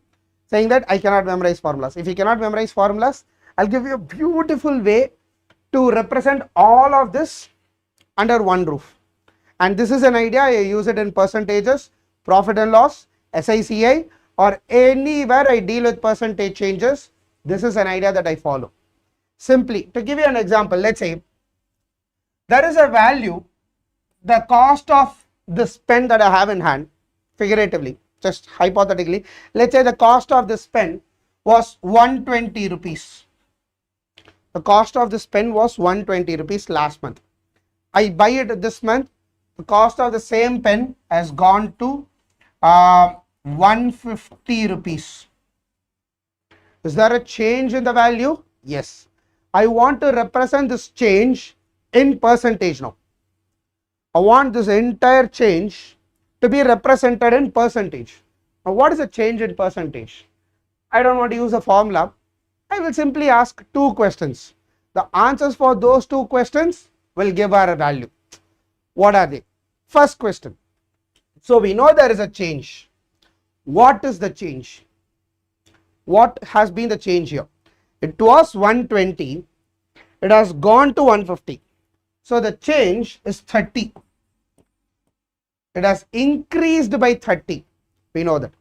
saying that I cannot memorize formulas. If you cannot memorize formulas, I'll give you a beautiful way to represent all of this under one roof. And this is an idea. I use it in percentages, profit and loss, SICI, or anywhere I deal with percentage changes. This is an idea that I follow. Simply, to give you an example, let's say there is a value, the cost of this pen that I have in hand, figuratively, just hypothetically, let's say the cost of this pen was 120 rupees. The cost of this pen was 120 rupees last month. I buy it this month. The cost of the same pen has gone to 150 rupees. Is there a change in the value? Yes. I want to represent this change in percentage now. I want this entire change to be represented in percentage. Now what is a change in percentage? I don't want to use a formula. I will simply ask two questions. The answers for those two questions will give our value. What are they? First question. So we know there is a change. What is the change? What has been the change here? It was 120. It has gone to 150. So the change is 30. It has increased by 30. We know that.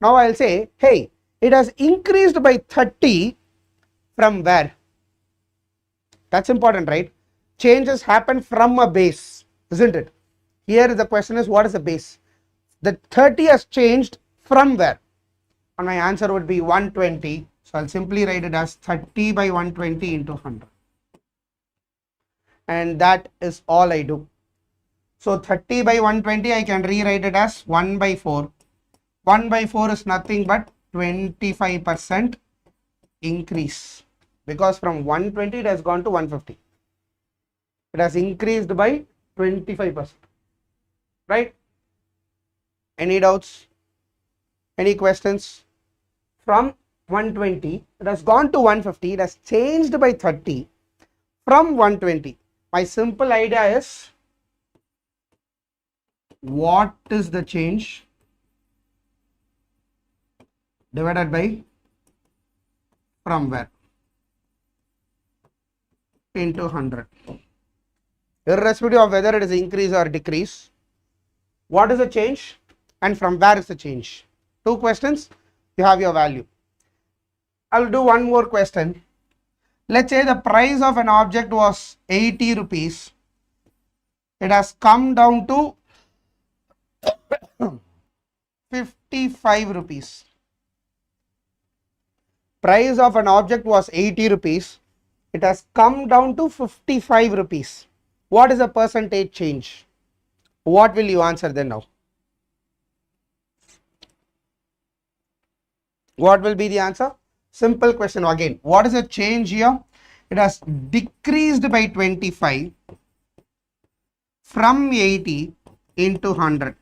Now I'll say, hey, it has increased by 30 from where? That's important, right? Changes happen from a base, isn't it? Here the question is, what is the base? The 30 has changed from where? And my answer would be 120. So I'll simply write it as 30 by 120 into 100. And that is all I do. So 30 by 120, I can rewrite it as 1 by 4. 1 by 4 is nothing but 25% increase. Because from 120 it has gone to 150. It has increased by 25%. Right? Any doubts? Any questions? from 120, it has gone to 150, it has changed by 30 from 120. My simple idea is, what is the change divided by from where into 100. Irrespective of whether it is increase or decrease, what is the change and from where is the change? Two questions, you have your value. I'll do one more question. Let's say the price of an object was 80 rupees. It has come down to 55 rupees. Price of an object was 80 rupees. It has come down to 55 rupees. What is the percentage change? What will you answer then now? What will be the answer? Simple question again. What is the change here? It has decreased by 25 from 80 into 100.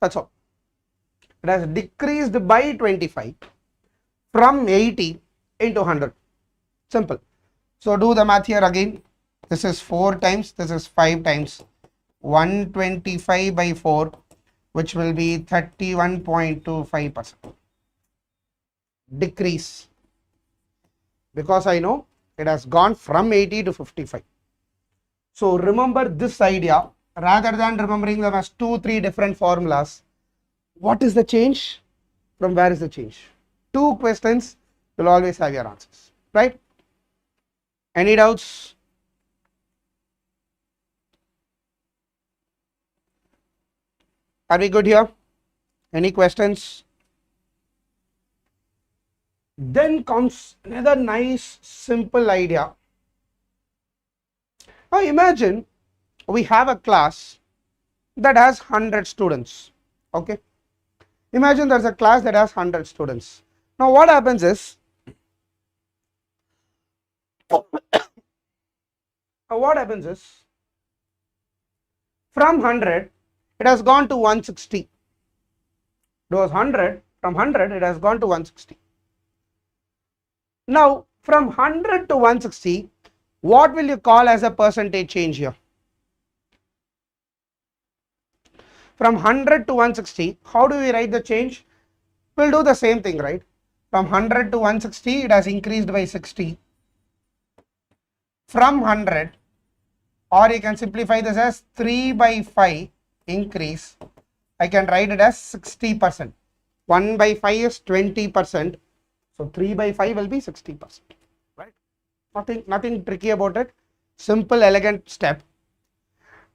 That's all. It has decreased by 25 from 80 into 100. Simple. So do the math here again. This is 4 times, this is 5 times. 125 by 4, which will be 31.25%. Decrease. Because I know it has gone from 80 to 55. So remember this idea, rather than remembering them as 2-3 different formulas. What is the change? From where is the change? 2 questions, you'll always have your answers, right? Any doubts? Are we good here? Any questions? Then comes another nice simple idea. Now imagine we have a class that has 100 students. Okay. Imagine there's a class that has 100 students. Now what happens is, from 100 it has gone to 160. It was 100, from 100 it has gone to 160. Now from 100 to 160, what will you call as a percentage change here? From 100 to 160, how do we write the change? We'll do the same thing, right? From 100 to 160, it has increased by 60. From 100, or you can simplify this as 3 by 5 increase. I can write it as 60%. 1 by 5 is 20%. So 3 by 5 will be 60%. Right? Nothing tricky about it. Simple, elegant step.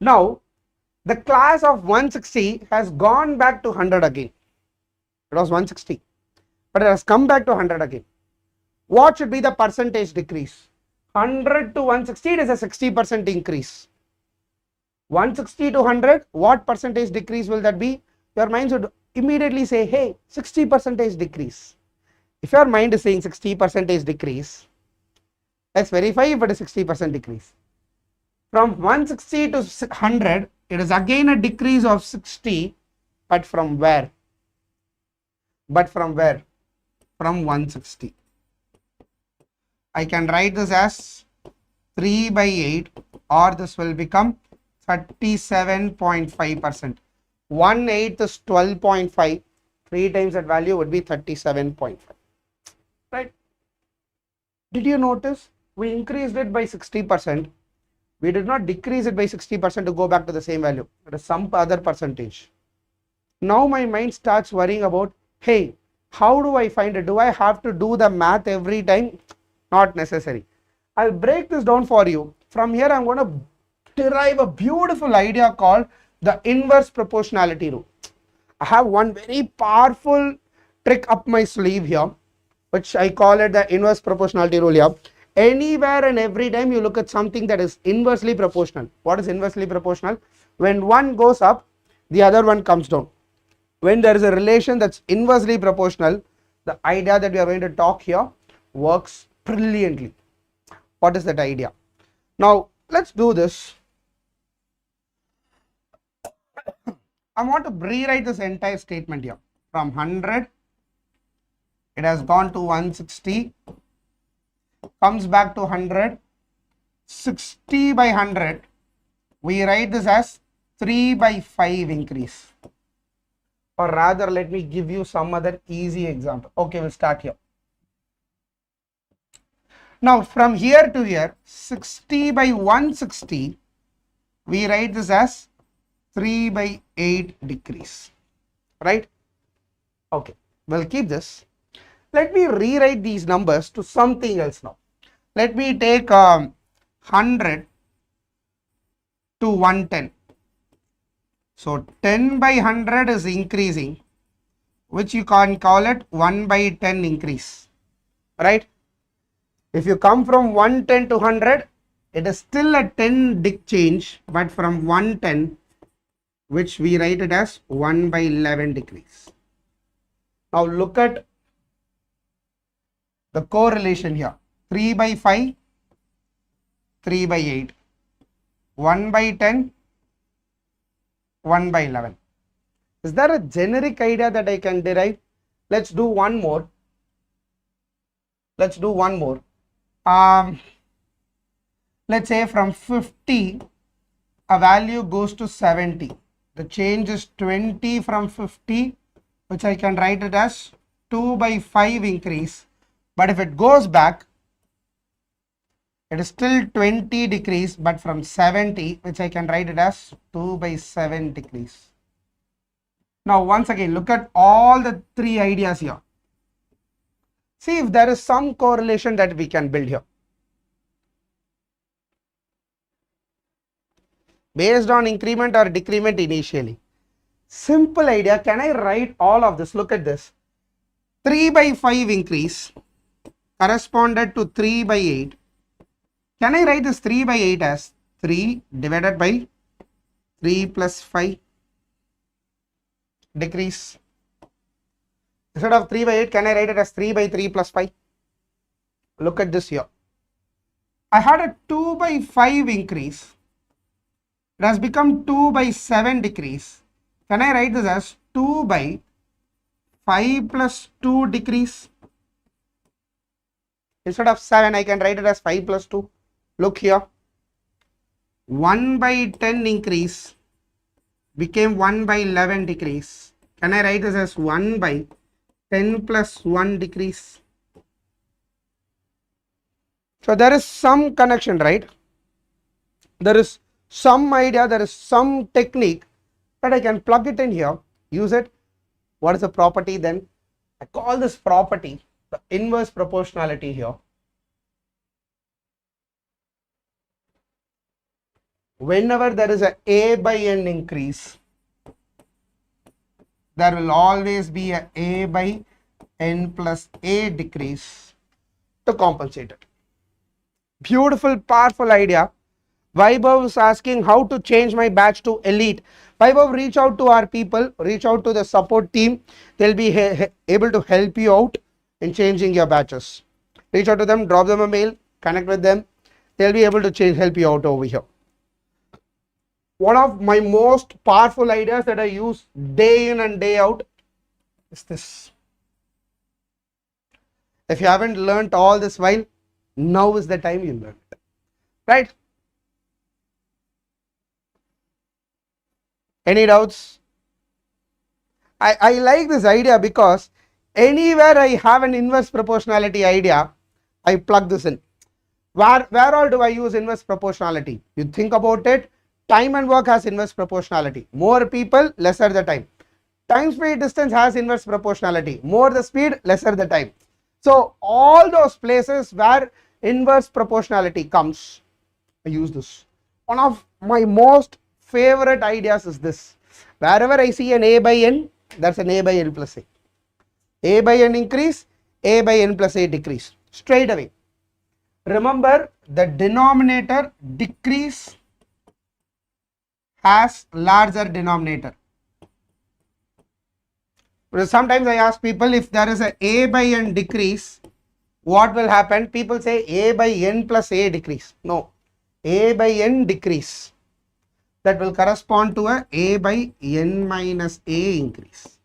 Now, the class of 160 has gone back to 100 again. It was 160, but it has come back to 100 again. What should be the percentage decrease? 100 to 160, it is a 60% increase. 160 to 100, what percentage decrease will that be? Your mind should immediately say, hey, 60% decrease. If your mind is saying 60% decrease, let's verify if it is 60% decrease. From 160 to 100, it is again a decrease of 60, but from where? From 160. I can write this as 3 by 8, or this will become 37.5%. 1/8 is 12.5. 3 times that value would be 37.5. Right? Did you notice we increased it by 60%? We did not decrease it by 60% to go back to the same value. It is some other percentage. Now my mind starts worrying about, hey, how do I find it? Do I have to do the math every time? Not necessary. I'll break this down for you. From here I'm going to derive a beautiful idea called the inverse proportionality rule. I have one very powerful trick up my sleeve here, which I call it the inverse proportionality rule here. Anywhere and every time you look at something that is inversely proportional. What is inversely proportional? When one goes up, the other one comes down. When there is a relation that's inversely proportional, the idea that we are going to talk here works brilliantly. What is that idea? Now let's do this. I want to rewrite this entire statement here. From 100 It has gone to 160, comes back to 100, 60 by 100. We write this as 3 by 5 increase. Or rather, let me give you some other easy example. Okay, we'll start here. Now, from here to here, 60 by 160, we write this as 3 by 8 decrease, right? Okay, we'll keep this. Let me rewrite these numbers to something else now. Let me take 100 to 110. So 10 by 100 is increasing, which you can call it 1 by 10 increase, right? If you come from 110 to 100, it is still a 10 change, but from 110, which we write it as 1 by 11 decrease. Now look at the correlation here. 3 by 5, 3 by 8, 1 by 10, 1 by 11. Is there a generic idea that I can derive? Let's do one more. Let's say from 50, a value goes to 70. The change is 20 from 50, which I can write it as 2 by 5 increase. But if it goes back, it is still 20 decrease, but from 70, which I can write it as 2 by 7 decrease. Now, once again, look at all the three ideas here. See if there is some correlation that we can build here. Based on increment or decrement initially. Simple idea. Can I write all of this? Look at this. 3 by 5 increase corresponded to 3 by 8. Can I write this 3 by 8 as 3 divided by 3 plus 5 decrease? Instead of 3 by 8, can I write it as 3 by 3 plus 5? Look at this here. I had a 2 by 5 increase. It has become 2 by 7 decrease. Can I write this as 2 by 5 plus 2 decrease? Instead of 7, I can write it as 5 plus 2. Look here. 1 by 10 increase became 1 by 11 decrease. Can I write this as 1 by 10 plus 1 decrease? So there is some connection, right? There is some idea, there is some technique that I can plug it in here, use it. What is the property then? I call this property the inverse proportionality here. Whenever there is a by n increase, there will always be a by n plus a decrease to compensate it. Beautiful, powerful idea. Vaibhav is asking how to change my batch to elite. Vaibhav, reach out to our people, reach out to the support team. They'll be able to help you out in changing your batches. Reach out to them, drop them a mail, connect with them. They'll be able to help you out over here. One of my most powerful ideas that I use day in and day out is this. If you haven't learnt all this while, now is the time you learn it, right? Any doubts? I like this idea because anywhere I have an inverse proportionality idea, I plug this in. Where all do I use inverse proportionality? You think about it. Time and work has inverse proportionality. More people, lesser the time. Time, speed, distance has inverse proportionality. More the speed, lesser the time. So all those places where inverse proportionality comes, I use this. One of my most favorite ideas is this. Wherever I see an a by n, that's an a by n plus a. A by n increase, a by n plus a decrease. Straight away. Remember, the denominator decrease has larger denominator. Sometimes I ask people, if there is a by n decrease, what will happen? People say a by n plus a decrease. No, a by n decrease. That will correspond to a by n minus a increase.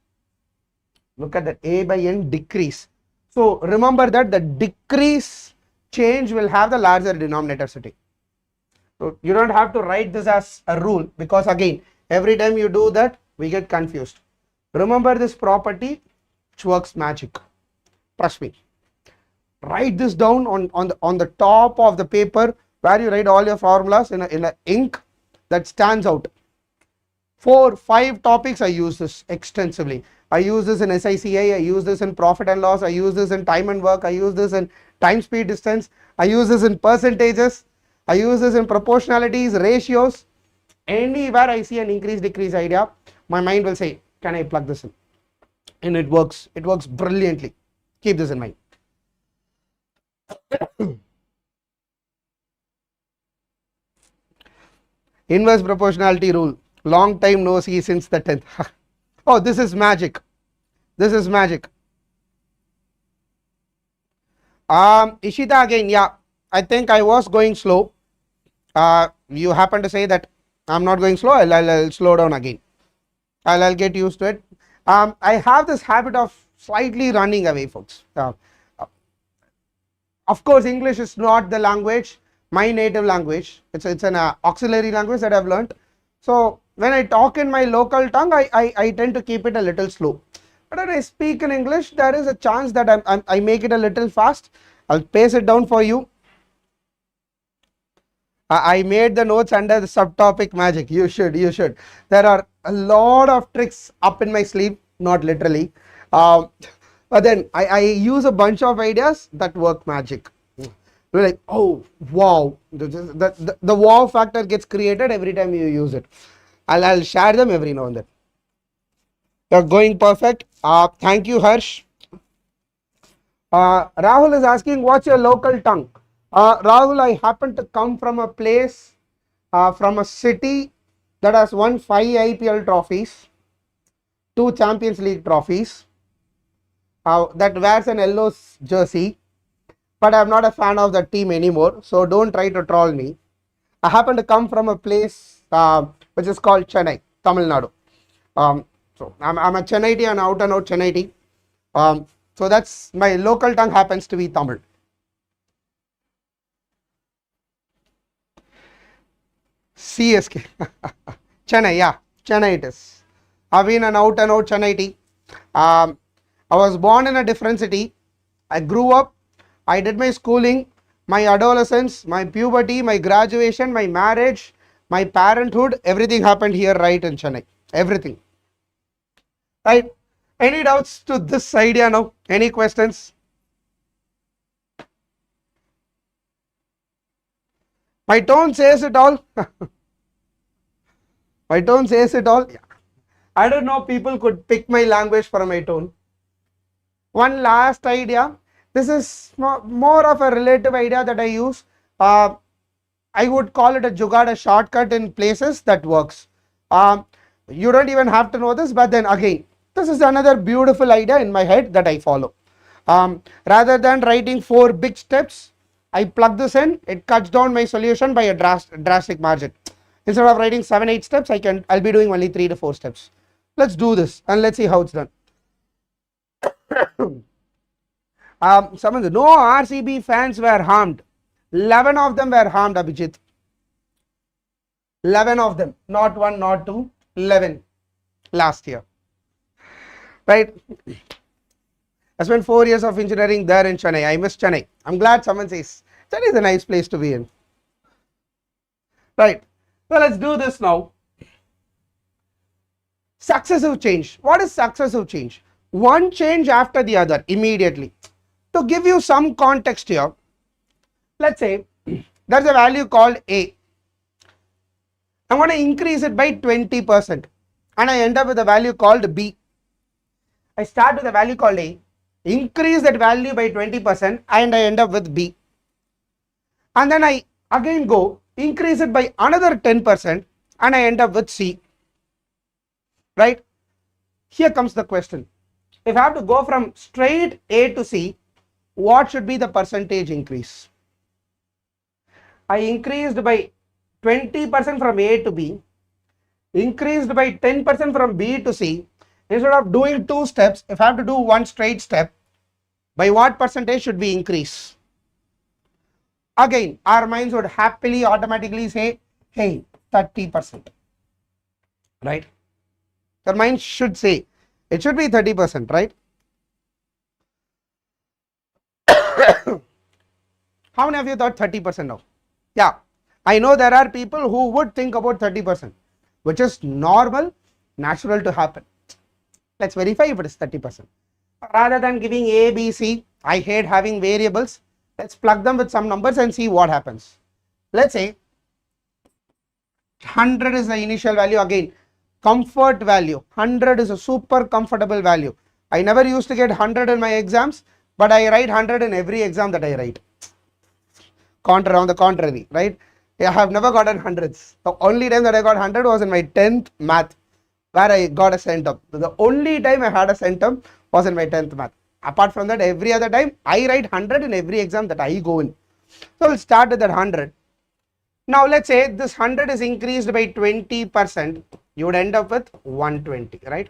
Look at that, a by n decrease. So remember that the decrease change will have the larger denominator sitting. So you don't have to write this as a rule, because again, every time you do that, we get confused. Remember this property, which works magic. Trust me. Write this down on the top of the paper, where you write all your formulas in a ink that stands out. 4-5 topics I use this extensively. I use this in SICI, I use this in profit and loss, I use this in time and work, I use this in time speed distance, I use this in percentages, I use this in proportionalities, ratios. Anywhere I see an increase decrease idea, my mind will say, can I plug this in? And it works brilliantly. Keep this in mind. Inverse proportionality rule. Long time no see since the 10th. Oh, this is magic. This is magic. Ishita again, yeah. I think I was going slow. You happen to say that I'm not going slow. I'll slow down again. I'll get used to it. I have this habit of slightly running away, folks. Of course, English is not the language, my native language. It's an auxiliary language that I've learned. So when I talk in my local tongue, I tend to keep it a little slow. But when I speak in English, there is a chance that I make it a little fast. I'll pace it down for you. I made the notes under the subtopic magic. You should. There are a lot of tricks up in my sleeve, not literally. But then I use a bunch of ideas that work magic. You're like, oh, wow. The wow factor gets created every time you use it. I'll share them every now and then. You're going perfect. Thank you, Harsh. Rahul is asking, what's your local tongue? Rahul, I happen to come from a place, from a city that has won 5 IPL trophies, 2 Champions League trophies, that wears an yellow jersey, but I'm not a fan of that team anymore, so don't try to troll me. I happen to come from a place which is called Chennai, Tamil Nadu. So I'm a Chennai, an out and out Chennai. So that's my local tongue, happens to be Tamil. CSK. Chennai, yeah, Chennai it is. I've been an out and out Chennai. I was born in a different city. I grew up, I did my schooling, my adolescence, my puberty, my graduation, my marriage, my parenthood, everything happened here right in Chennai. Everything. Right? Any doubts to this idea now? Any questions? My tone says it all. My tone says it all. I don't know, people could pick my language from my tone. One last idea. This is more of a relative idea that I use. I would call it a jugaad, a shortcut in places that works. You don't even have to know this, but then again, this is another beautiful idea in my head that I follow. Rather than writing 4 big steps, I plug this in, it cuts down my solution by a drastic margin. Instead of writing 7-8 steps, I'll be doing only 3 to 4 steps. Let's do this and let's see how it's done. Someone said, no RCB fans were harmed. 11 of them were harmed, Abhijit. 11 of them, not 1, not 2, 11 last year. Right? I spent 4 years of engineering there in Chennai. I miss Chennai. I'm glad someone says Chennai is a nice place to be in. Right. Well, let's do this now. Successive change. What is successive change? One change after the other immediately. To give you some context here, let's say there's a value called A. I'm going to increase it by 20% and I end up with a value called B. I start with a value called A, increase that value by 20% and I end up with B. And then I again go increase it by another 10% and I end up with C. Right? Here comes the question. If I have to go from straight A to C, what should be the percentage increase? I increased by 20% from A to B, increased by 10% from B to C. Instead of doing 2 steps, if I have to do 1 straight step, By what percentage should we increase? Again, our minds would happily automatically say, hey, 30%. Right? Your mind should say, it should be 30%, right? How many of you thought 30% now? Yeah, I know there are people who would think about 30%, which is normal, natural to happen. Let's verify if it is 30%. Rather than giving A, B, C, I hate having variables. Let's plug them with some numbers and see what happens. Let's say 100 is the initial value. Again, comfort value. 100 is a super comfortable value. I never used to get 100 in my exams, but I write 100 in every exam that I write. On the contrary, right? I have never gotten hundreds. The only time that I got 100 was in my 10th math, where I got a centum. The only time I had a centum was in my 10th math. Apart from that, every other time I write 100 in every exam that I go in. So we'll start with that 100. Now let's say this 100 is increased by 20%. You would end up with 120, right?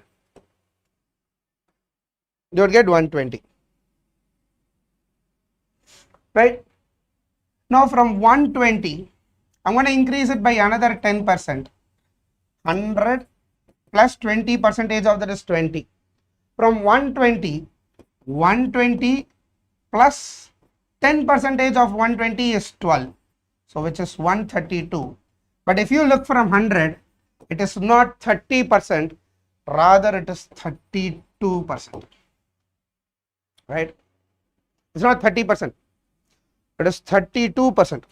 You would get 120, right? Now from 120, I'm going to increase it by another 10%. 100 plus 20% of that is 20. From 120, 120 plus 10% of 120 is 12. So which is 132. But if you look from 100, it is not 30%, rather it is 32%. Right? It's not 30%. It is 32%.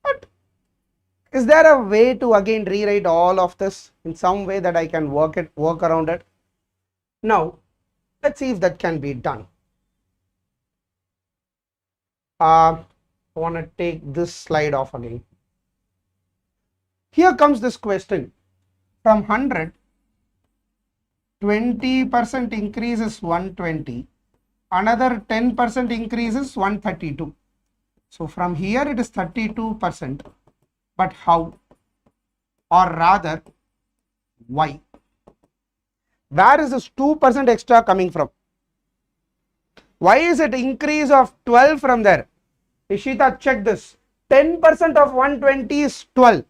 But is there a way to again rewrite all of this in some way that I can work around it? Now, let's see if that can be done. I want to take this slide off again. Here comes this question. From 100, 20% increase is 120. Another 10% increase is 132. So from here it is 32%. But how? Or rather, why? Where is this 2% extra coming from? Why is it increase of 12 from there? Ishita, check this. 10% of 120 is 12. You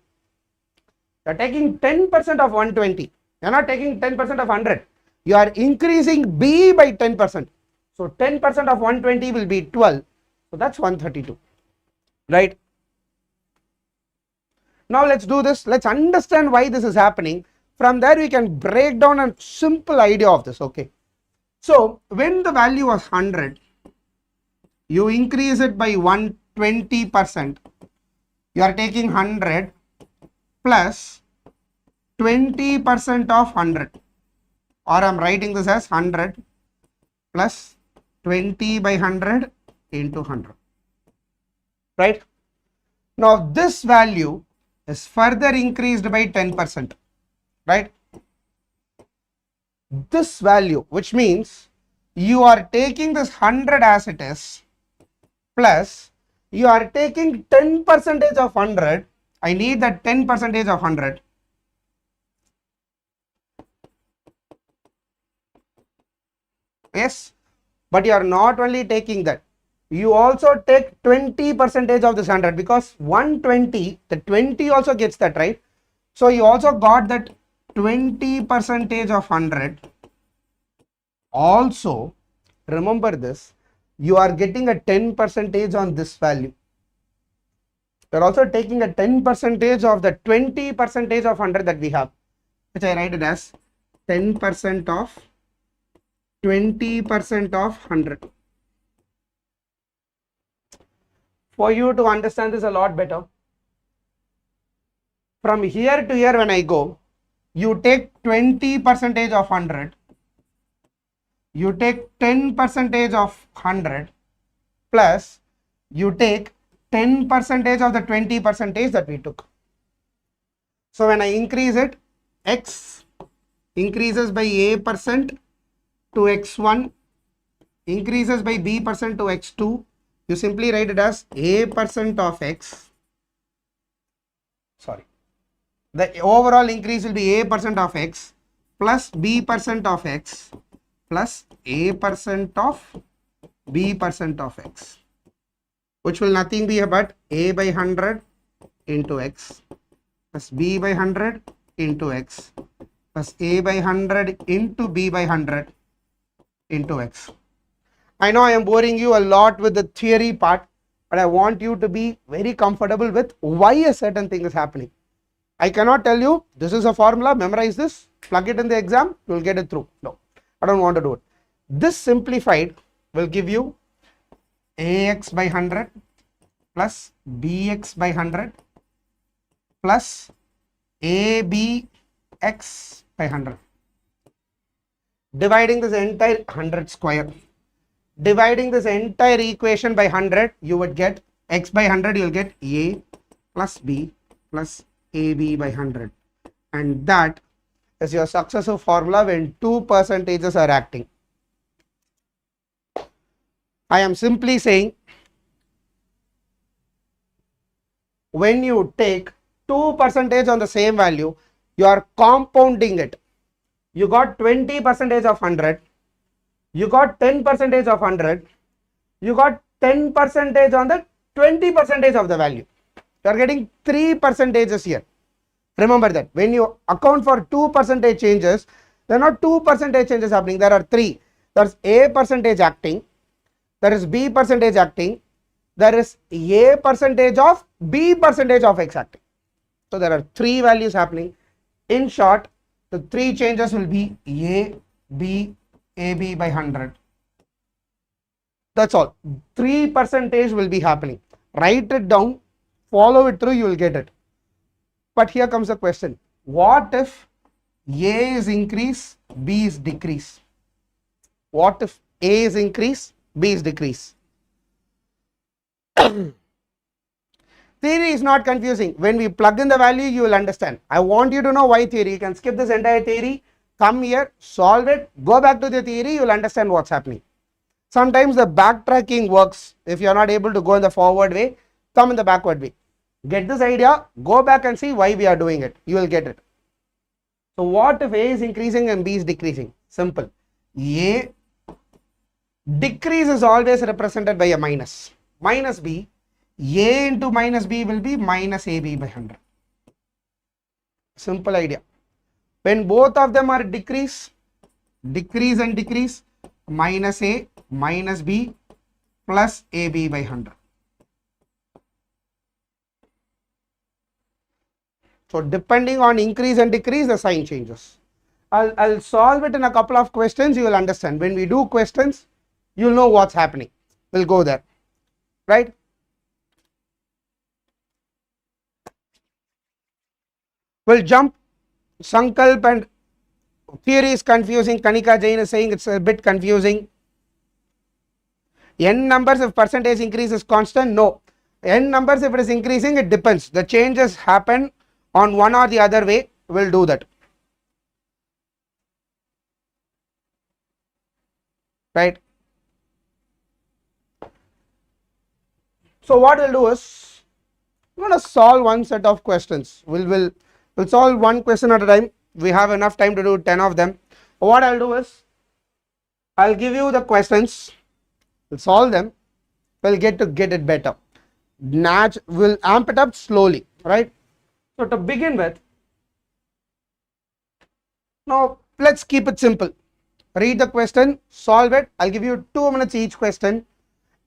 are taking 10% of 120. You are not taking 10% of 100. You are increasing B by 10%. So 10% of 120 will be 12. So that's 132. Right? Now let's do this. Let's understand why this is happening. From there we can break down a simple idea of this. Okay. So when the value was 100, you increase it by 120%. You are taking 100 plus 20% of 100. Or I am writing this as 100 plus 20 by 100 into 100. Right? Now this value is further increased by 10%. Right? This value, which means you are taking this 100 as it is, plus you are taking 10% of 100. I need that 10% of 100. Yes, but you are not only taking that, you also take 20% of this 100, because 120, the 20 also gets that, right? So you also got that 20% of 100. Also, remember this, you are getting a 10% on this value. You are also taking a 10% of the 20% of 100 that we have, which I write it as 10% of 20% of 100. For you to understand this a lot better, from here to here when I go, you take 20% of 100, you take 10% of 100, plus you take 10% of the 20% that we took. So when I increase it, x increases by a% to x1, increases by b% to x2. You simply write it as a% of x. Sorry. The overall increase will be a% of x plus b% of x plus a% of B percent of X, which will nothing be but A by 100 into X plus B by 100 into X plus A by 100 into B by 100 into X. I know I am boring you a lot with the theory part, but I want you to be very comfortable with why a certain thing is happening. I cannot tell you this is a formula, memorize this, plug it in the exam, you will get it through. No, I don't want to do it. This simplified will give you AX by 100 plus BX by 100 plus ABX by 100. Dividing this entire 100 square. Dividing this entire equation by 100, you would get X by 100, you will get A plus B plus AB by 100. And that is your successive formula when two percentages are acting. I am simply saying when you take 2% on the same value, you are compounding it. You got 20% of 100, you got 10% of 100, you got 10% on the 20% of the value. You are getting 3 percentages here. Remember that when you account for 2% changes, there are not 2% changes happening, there are 3. There is A percentage acting, there is B percentage acting, there is A percentage of B percentage of X acting. So there are 3 values happening. In short, the 3 changes will be A, B, AB by 100. That's all. 3% will be happening. Write it down, follow it through, you will get it. But here comes the question. What if A is increase, B is decrease? What if A is increase, B is decrease? Theory is not confusing. When we plug in the value, you will understand. I want you to know why theory. You can skip this entire theory, come here, solve it, go back to the theory, you will understand what's happening. Sometimes the backtracking works. If you are not able to go in the forward way, come in the backward way. Get this idea, go back and see why we are doing it. You will get it. So what if A is increasing and B is decreasing? Simple. A decrease is always represented by a minus. Minus B, A into minus B will be minus AB by 100. Simple idea. When both of them are decrease and decrease, minus A minus B plus AB by 100. So depending on increase and decrease, the sign changes. I'll solve it in a couple of questions, you will understand. When we do questions, you'll know what's happening. We'll go there, right? We'll jump. Sankalp and theory is confusing. Kanika Jain is saying it's a bit confusing. N numbers if percentage increase is constant? No. N numbers if it is increasing, it depends. The changes happen on one or the other way. We'll do that. Right. So what we'll do is we're going to solve one set of questions. We'll solve one question at a time. We have enough time to do 10 of them. What I'll do is I'll give you the questions, we'll solve them, we'll get it better. We'll amp it up slowly, right? So to begin with, now let's keep it simple. Read the question, solve it. I'll give you 2 minutes each question.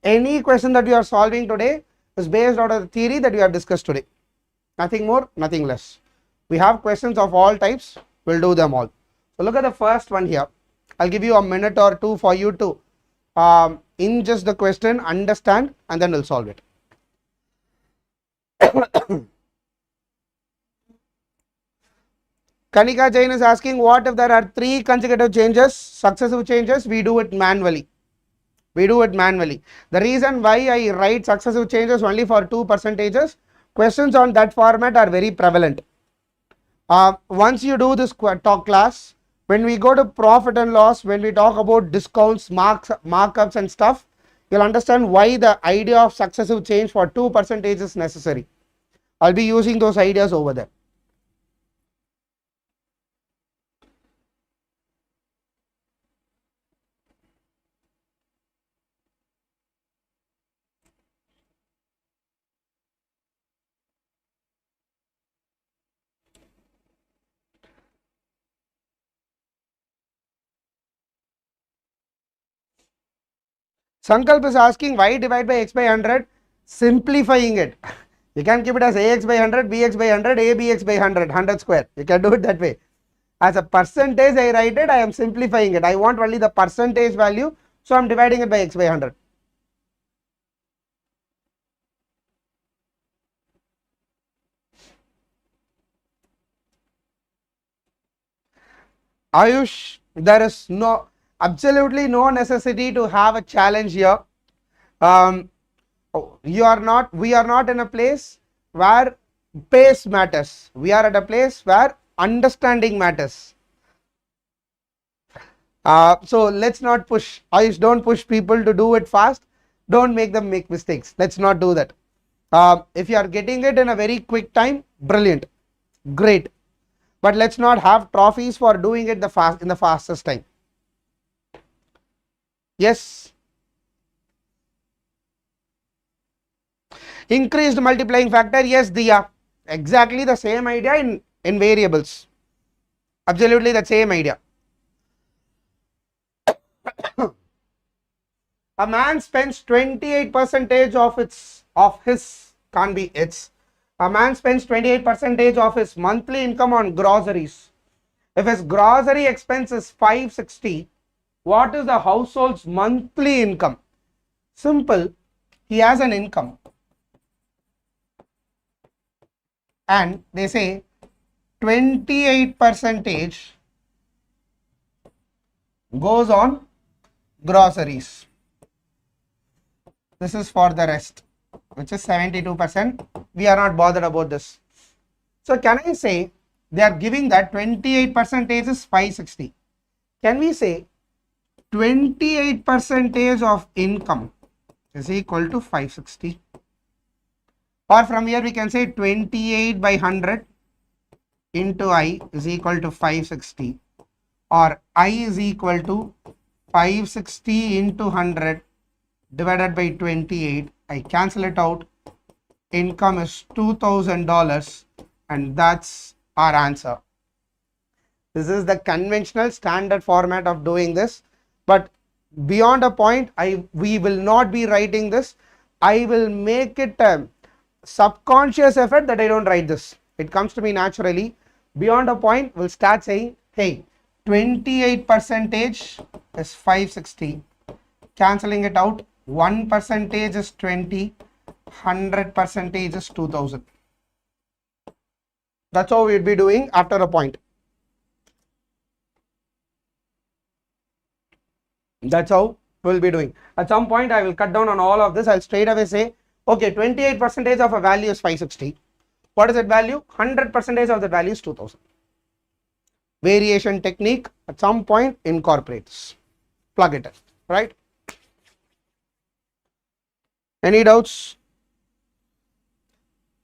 Any question that we are solving today is based out of the theory that we have discussed today. Nothing more, nothing less. We have questions of all types, we'll do them all. So look at the first one here. I'll give you a minute or 2 for you to ingest the question, understand, and then we'll solve it. Kanika Jain is asking, what if there are 3 consecutive changes, successive changes? We do it manually. The reason why I write successive changes only for 2 percentages, questions on that format are very prevalent. Once you do this talk class, when we go to profit and loss, when we talk about discounts, markups and stuff, you'll understand why the idea of successive change for 2% is necessary. I'll be using those ideas over there. Sankalp is asking why divide by x by 100? Simplifying it. You can keep it as ax by 100, bx by 100, abx by 100, 100 square. You can do it that way. As a percentage I write it, I am simplifying it. I want only the percentage value, so I am dividing it by x by 100. Ayush, there is absolutely no necessity to have a challenge here. We are not in a place where pace matters. We are at a place where understanding matters. So let's not push. Ayush, don't push people to do it fast. Don't make them make mistakes. Let's not do that. If you are getting it in a very quick time, brilliant, great. But let's not have trophies for doing it in the fastest time. Yes. Increased multiplying factor, yes, Diya. Exactly the same idea in variables. Absolutely the same idea. A man spends 28% of his, can't be its. A man spends 28% of his monthly income on groceries. If his grocery expense is 560, what is the household's monthly income? Simple. He has an income. And they say 28% goes on groceries. This is for the rest, which is 72%. We are not bothered about this. So can I say they are giving that 28% is 560. Can we say 28% of income is equal to 560? Or from here we can say 28 by 100 into I is equal to 560, or I is equal to 560 into 100 divided by 28. I cancel it out. Income is $2,000, and that's our answer. This is the conventional standard format of doing this, but beyond a point we will not be writing this. I will make it a subconscious effort that I don't write this. It comes to me naturally. Beyond a point, we'll start saying, hey, 28% is 560. Cancelling it out, 1% is 20, 100% is 2000. That's how we'll be doing after a point. That's how we'll be doing. At some point, I will cut down on all of this. I'll straight away say, okay, 28% of a value is 560. What is that value? 100% of the value is 2000. Variation technique at some point incorporates. Plug it in, right? Any doubts?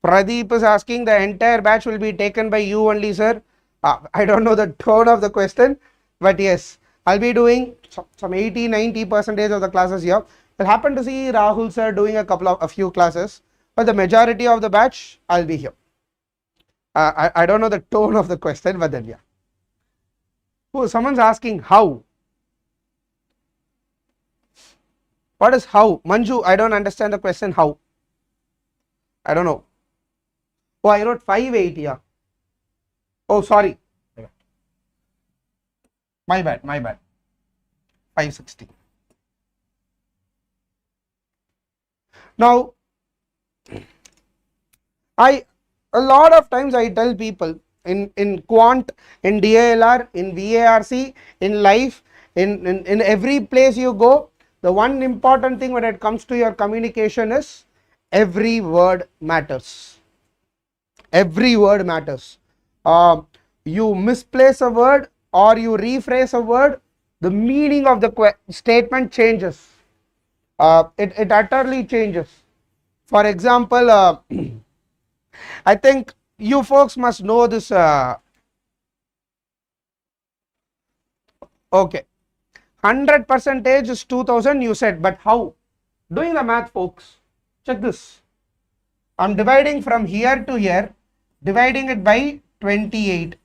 Pradeep is asking, the entire batch will be taken by you only, sir. I don't know the tone of the question, but yes, I'll be doing some 80-90% of the classes here. I'll happen to see Rahul sir doing a few classes, but the majority of the batch I'll be here. I don't know the tone of the question, but then yeah. Oh, someone's asking how. What is how? Manju, I don't understand the question how. I don't know. Oh, I wrote 580. Yeah. Oh, sorry. My bad. 560. Now, a lot of times I tell people in quant, in DALR, in VARC, in life, in every place you go, the one important thing when it comes to your communication is every word matters. Every word matters. You misplace a word or you rephrase a word, the meaning of the statement changes. It utterly changes. For example, I think you folks must know this. Okay, 100% is 2000, you said, but how? Doing the math, folks. Check this. I'm dividing from here to here, dividing it by 28.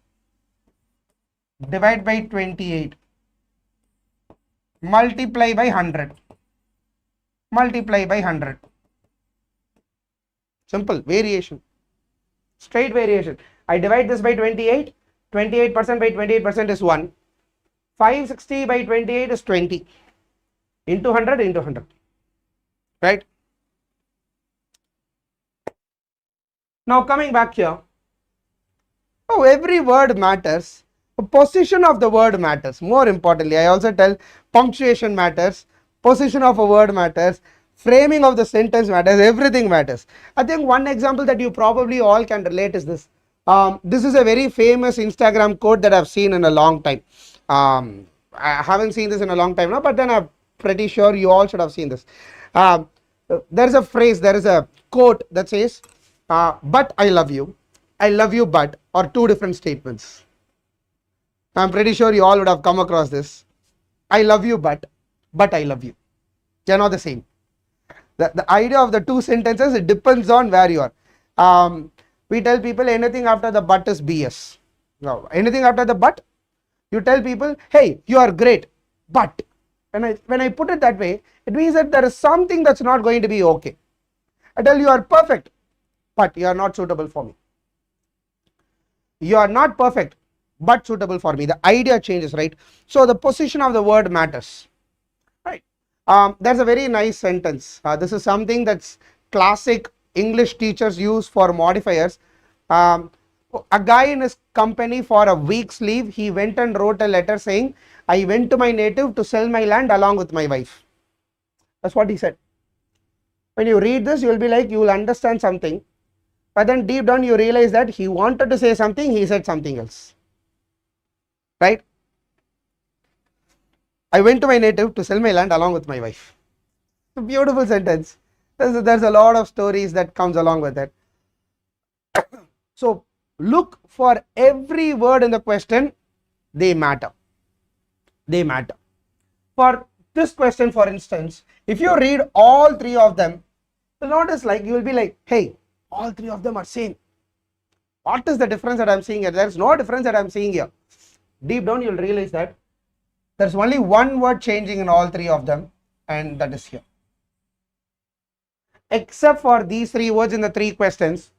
Divide by 28. Multiply by 100. multiply by 100. Simple variation, straight variation. I divide this by 28, 28% by 28% is 1, 560 by 28 is 20, into 100 into 100, right? Now coming back here, oh, every word matters. The position of the word matters. More importantly, I also tell punctuation matters, position of a word matters, framing of the sentence matters, everything matters. I think one example that you probably all can relate is this. This is a very famous Instagram quote that I've seen in a long time. I haven't seen this in a long time now, but then I'm pretty sure you all should have seen this. There is a phrase, there is a quote that says, but I love you, but, or two different statements. I'm pretty sure you all would have come across this. I love you, but I love you. They're not the same. The idea of the two sentences, it depends on where you are. We tell people anything after the but is BS. Now, anything after the but, you tell people, hey, you are great, but. When I put it that way, it means that there is something that's not going to be okay. I tell you are perfect, but you are not suitable for me. You are not perfect, but suitable for me. The idea changes, right? So the position of the word matters, right? There's a very nice sentence. This is something that's classic English teachers use for modifiers. A guy in his company for a week's leave, he went and wrote a letter saying, I went to my native to sell my land along with my wife. That's what he said. When you read this, you will be like, you will understand something. But then deep down you realize that he wanted to say something, he said something else, right? I went to my native to sell my land along with my wife. It's a beautiful sentence. There's a lot of stories that comes along with it. So look for every word in the question, they matter. They matter. For this question, for instance, if you read all three of them, you'll notice like you will be like, hey, all three of them are same. What is the difference that I'm seeing here? There's no difference that I'm seeing here. Deep down you'll realize that there's only one word changing in all three of them, and that is here. Except for these three words in the three questions,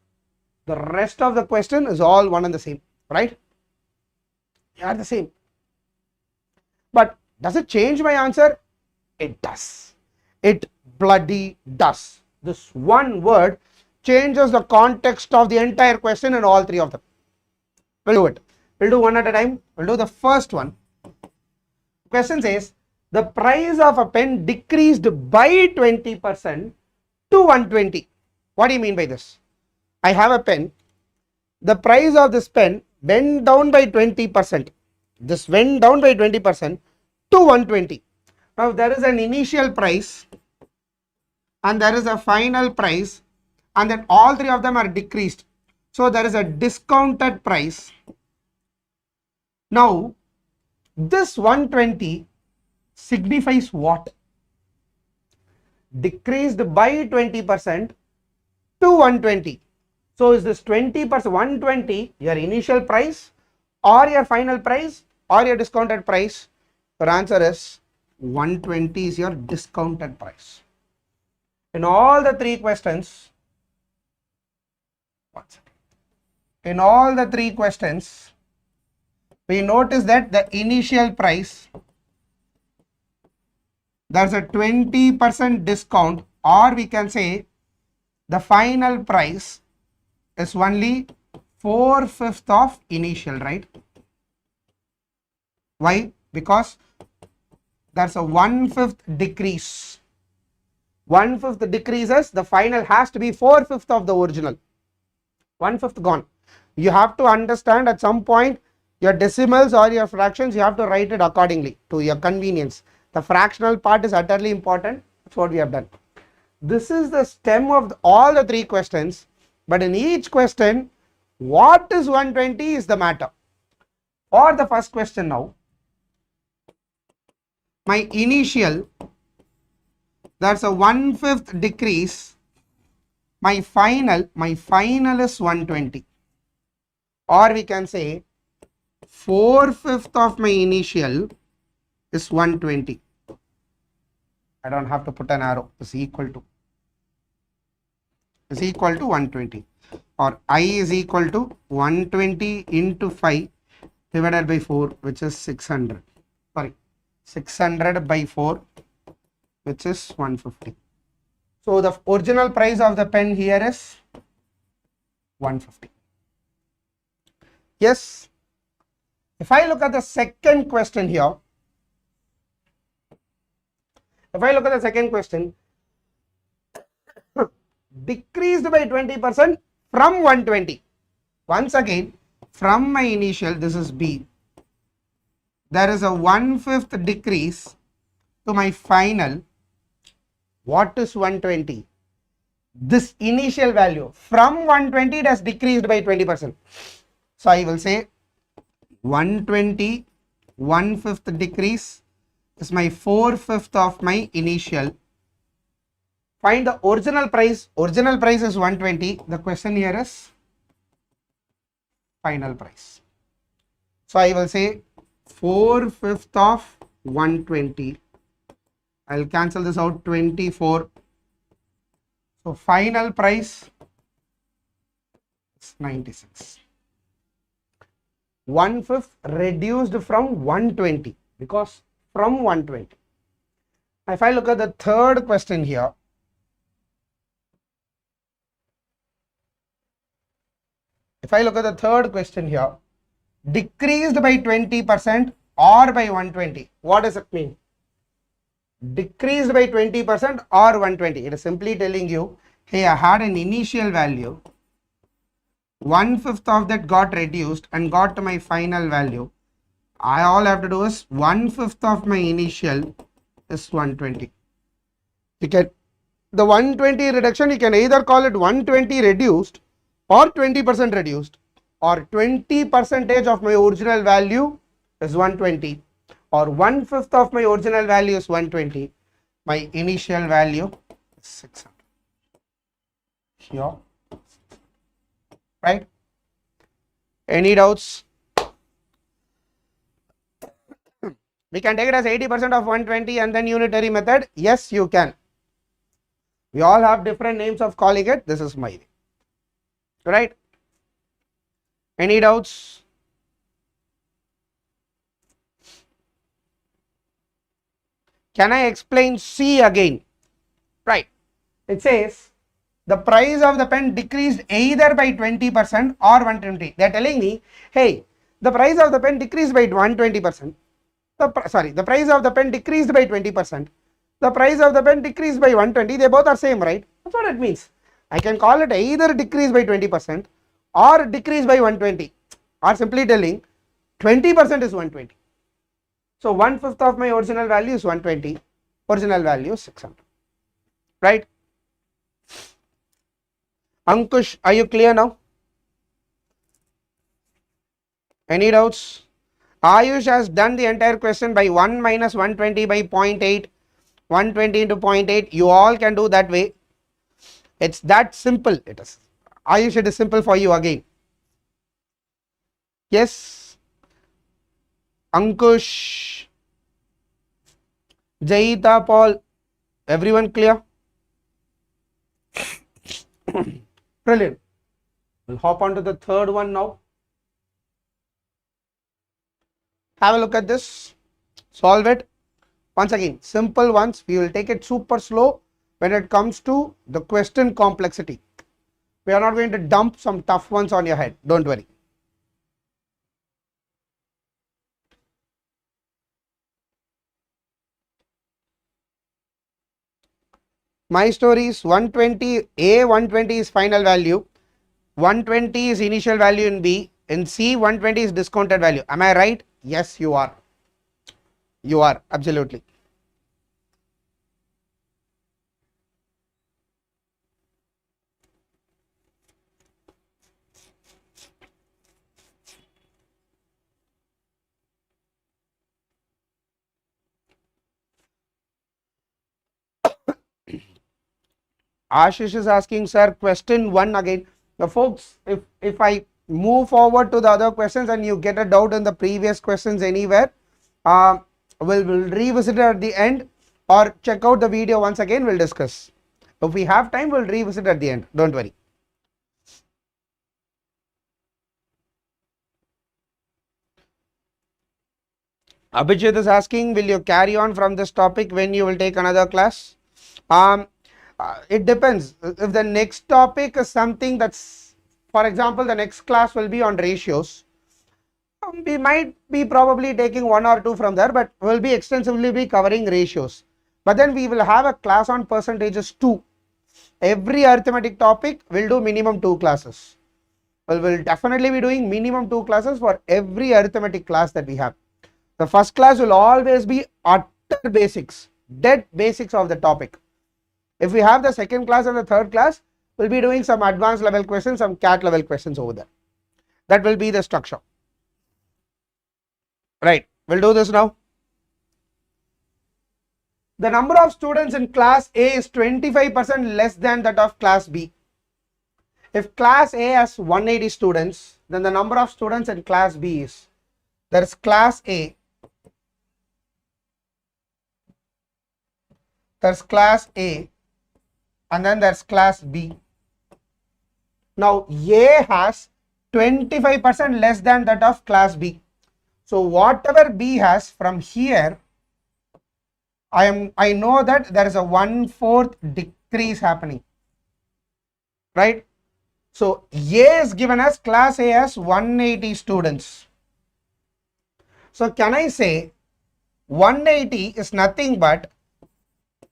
the rest of the question is all one and the same, right? They are the same. But does it change my answer? It does. It bloody does. This one word changes the context of the entire question in all three of them. We'll do it. We'll do one at a time. We'll do the first one. Question says, the price of a pen decreased by 20% to 120. What do you mean by this? I have a pen. The price of this pen went down by 20%. This went down by 20% to 120. Now there is an initial price and there is a final price, and then all three of them are decreased. So there is a discounted price. Now this 120 signifies what? Decreased by 20% to 120. So is this 20%, 120 your initial price or your final price or your discounted price? Your answer is 120 is your discounted price. In all the three questions, we notice that the initial price, there's a 20% discount, or we can say the final price is only 4/5 of initial, right? Why? Because there's a 1/5 decrease. 1/5 decreases, the final has to be 4/5 of the original. 1/5 gone. You have to understand at some point your decimals or your fractions, you have to write it accordingly to your convenience. The fractional part is utterly important. That's what we have done. This is the stem of all the three questions, but in each question, what is 120 is the matter. For the first question now, my initial, that's a 1/5 decrease. My final is 120, or we can say 4/5 of my initial is 120. I don't have to put an arrow, is equal to 120, or I is equal to 120 into 5 divided by 4, which is 600. Sorry, 600 by 4, which is 150. So the original price of the pen here is 150. Yes. If I look at the second question here, decreased by 20% from 120. Once again, from my initial, this is B, there is a 1/5 decrease to my final. What is 120? This initial value from 120, it has decreased by 20%. So I will say 120, 1/5 decrease is my 4/5 of my initial. Find the original price. Original price is 120. The question here is final price. So I will say 4/5 of 120. I'll cancel this out, 24. So final price is 96. 1/5 reduced from 120, because from 120. If I look at the third question here, decreased by 20% or by 120, what does it mean? Decreased by 20% or 120, it is simply telling you, hey, I had an initial value, 1/5 of that got reduced and got to my final value. All I have to do is 1/5 of my initial is 120. You can, the 120 reduction, you can either call it 120 reduced or 20% reduced, or 20% of my original value is 120, or 1/5 of my original value is 120. My initial value is 600. Here, right? Any doubts? We can take it as 80% of 120 and then unitary method. Yes, you can. We all have different names of calling it. This is my way. Right? Any doubts? Can I explain C again? Right. It says the price of the pen decreased either by 20% or 120. They are telling me, hey, the price of the pen decreased by 120%. The price of the pen decreased by 20%. The price of the pen decreased by 120. They both are same, right? That's what it means. I can call it either decrease by 20% or decrease by 120, or simply telling 20% is 120. So 1/5 of my original value is 120, original value is 600, right? Ankush, are you clear now? Any doubts? Ayush has done the entire question by 1 minus 120 by 0.8, 120 into 0.8. You all can do that way. It's that simple. It is. Ayush, it is simple for you again. Yes. Ankush, Jaita, Paul, everyone clear? Brilliant. We'll hop on to the third one now. Have a look at this. Solve it. Once again, simple ones. We will take it super slow when it comes to the question complexity. We are not going to dump some tough ones on your head. Don't worry. My story is 120, A 120 is final value, 120 is initial value in B, in C 120 is discounted value. Am I right? Yes, you are. You are, absolutely. Ashish is asking, sir, question 1 again. Now folks, if I move forward to the other questions and you get a doubt in the previous questions anywhere, we'll revisit it at the end, or check out the video once again, we'll discuss. If we have time, we'll revisit at the end. Don't worry. Abhijit is asking, will you carry on from this topic when you will take another class? It depends. If the next topic is something that's, for example, the next class will be on ratios, we might be probably taking 1 or 2 from there, but we'll be extensively be covering ratios. But then we will have a class on percentages too. Every arithmetic topic will do minimum 2 classes. Well, we'll definitely be doing minimum 2 classes for every arithmetic class that we have. The first class will always be utter basics, dead basics of the topic. If we have the second class and the third class, we'll be doing some advanced level questions, some CAT level questions over there. That will be the structure. Right, we'll do this now. The number of students in class A is 25% less than that of class B. If class A has 180 students, then the number of students in class B is, there is class A, there's class A, and then there's class B. Now A has 25% less than that of class B. So whatever B has from here, I know that there is a 1/4 decrease happening, right? So A is given as class A has 180 students. So can I say 180 is nothing but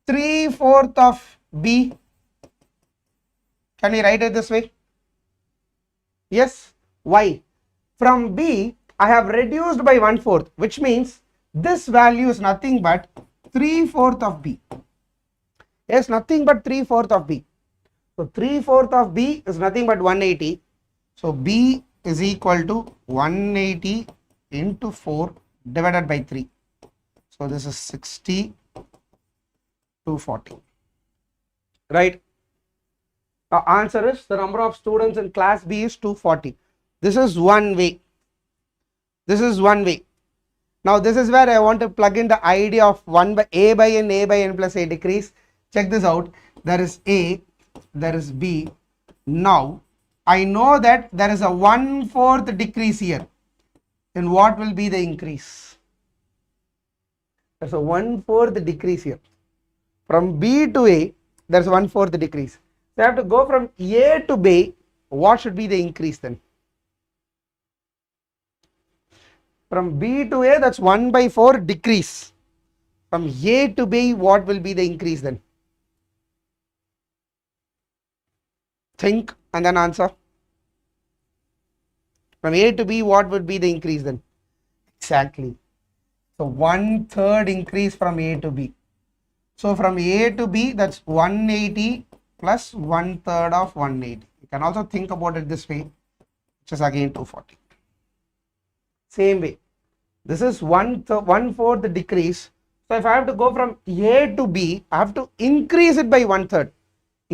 3/4 of B? Can we write it this way? Yes. Why? From B I have reduced by 1/4, which means this value is nothing but 3/4 of B. Yes, nothing but 3/4 of B. So 3/4 of B is nothing but 180. So B is equal to 180 into 4 divided by 3. So this is 60 to 40. Right? The answer is the number of students in class B is 240. This is one way. This is one way. Now this is where I want to plug in the idea of A by n plus a decrease. Check this out. There is A, there is B. Now I know that there is a 1/4 decrease here. Then what will be the increase? There's a 1/4 decrease here. From B to A, there's 1/4 decrease. So I have to go from A to B. What should be the increase then? From B to A, that's 1/4 decrease. From A to B, what will be the increase then? Think and then answer. From A to B, what would be the increase then? Exactly. So 1/3 increase from A to B. So from A to B, that's 180 plus 1/3 of 180. You can also think about it this way, which is again 240. Same way. This is 1/4 decrease. So if I have to go from A to B, I have to increase it by 1/3.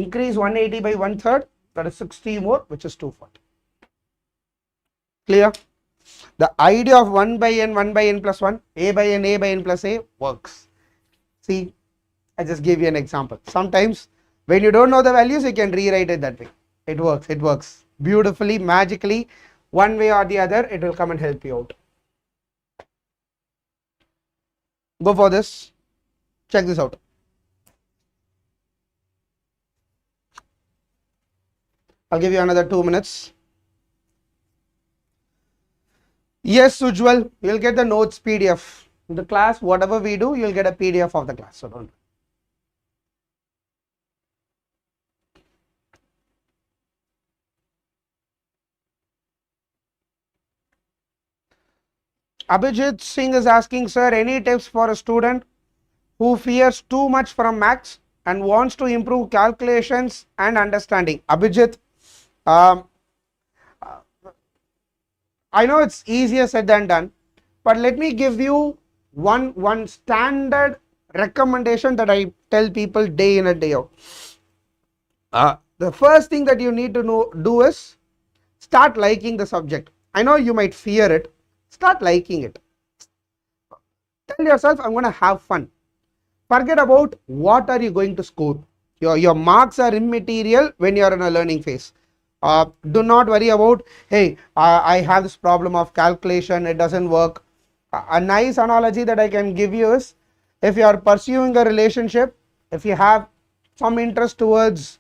Increase 180 by 1/3, that is 60 more, which is 240. Clear? The idea of 1 by n plus 1, A by n plus a works. See, I just gave you an example. Sometimes when you don't know the values, you can rewrite it that way. It works. It works beautifully, magically. One way or the other, it will come and help you out. Go for this. Check this out. I'll give you another 2 minutes. Yes, Ujjwal, you'll get the notes PDF. In the class, whatever we do, you'll get a PDF of the class. So don't. Abhijit Singh is asking, sir, any tips for a student who fears too much from maths and wants to improve calculations and understanding? Abhijit, I know it's easier said than done, but let me give you one standard recommendation that I tell people day in and day out. The first thing that you need to do is start liking the subject. I know you might fear it. Start liking it. Tell yourself, I'm going to have fun. Forget about what are you going to score. Your marks are immaterial when you are in a learning phase. Do not worry about, hey, I have this problem of calculation, it doesn't work. A nice analogy that I can give you is, if you are pursuing a relationship, if you have some interest towards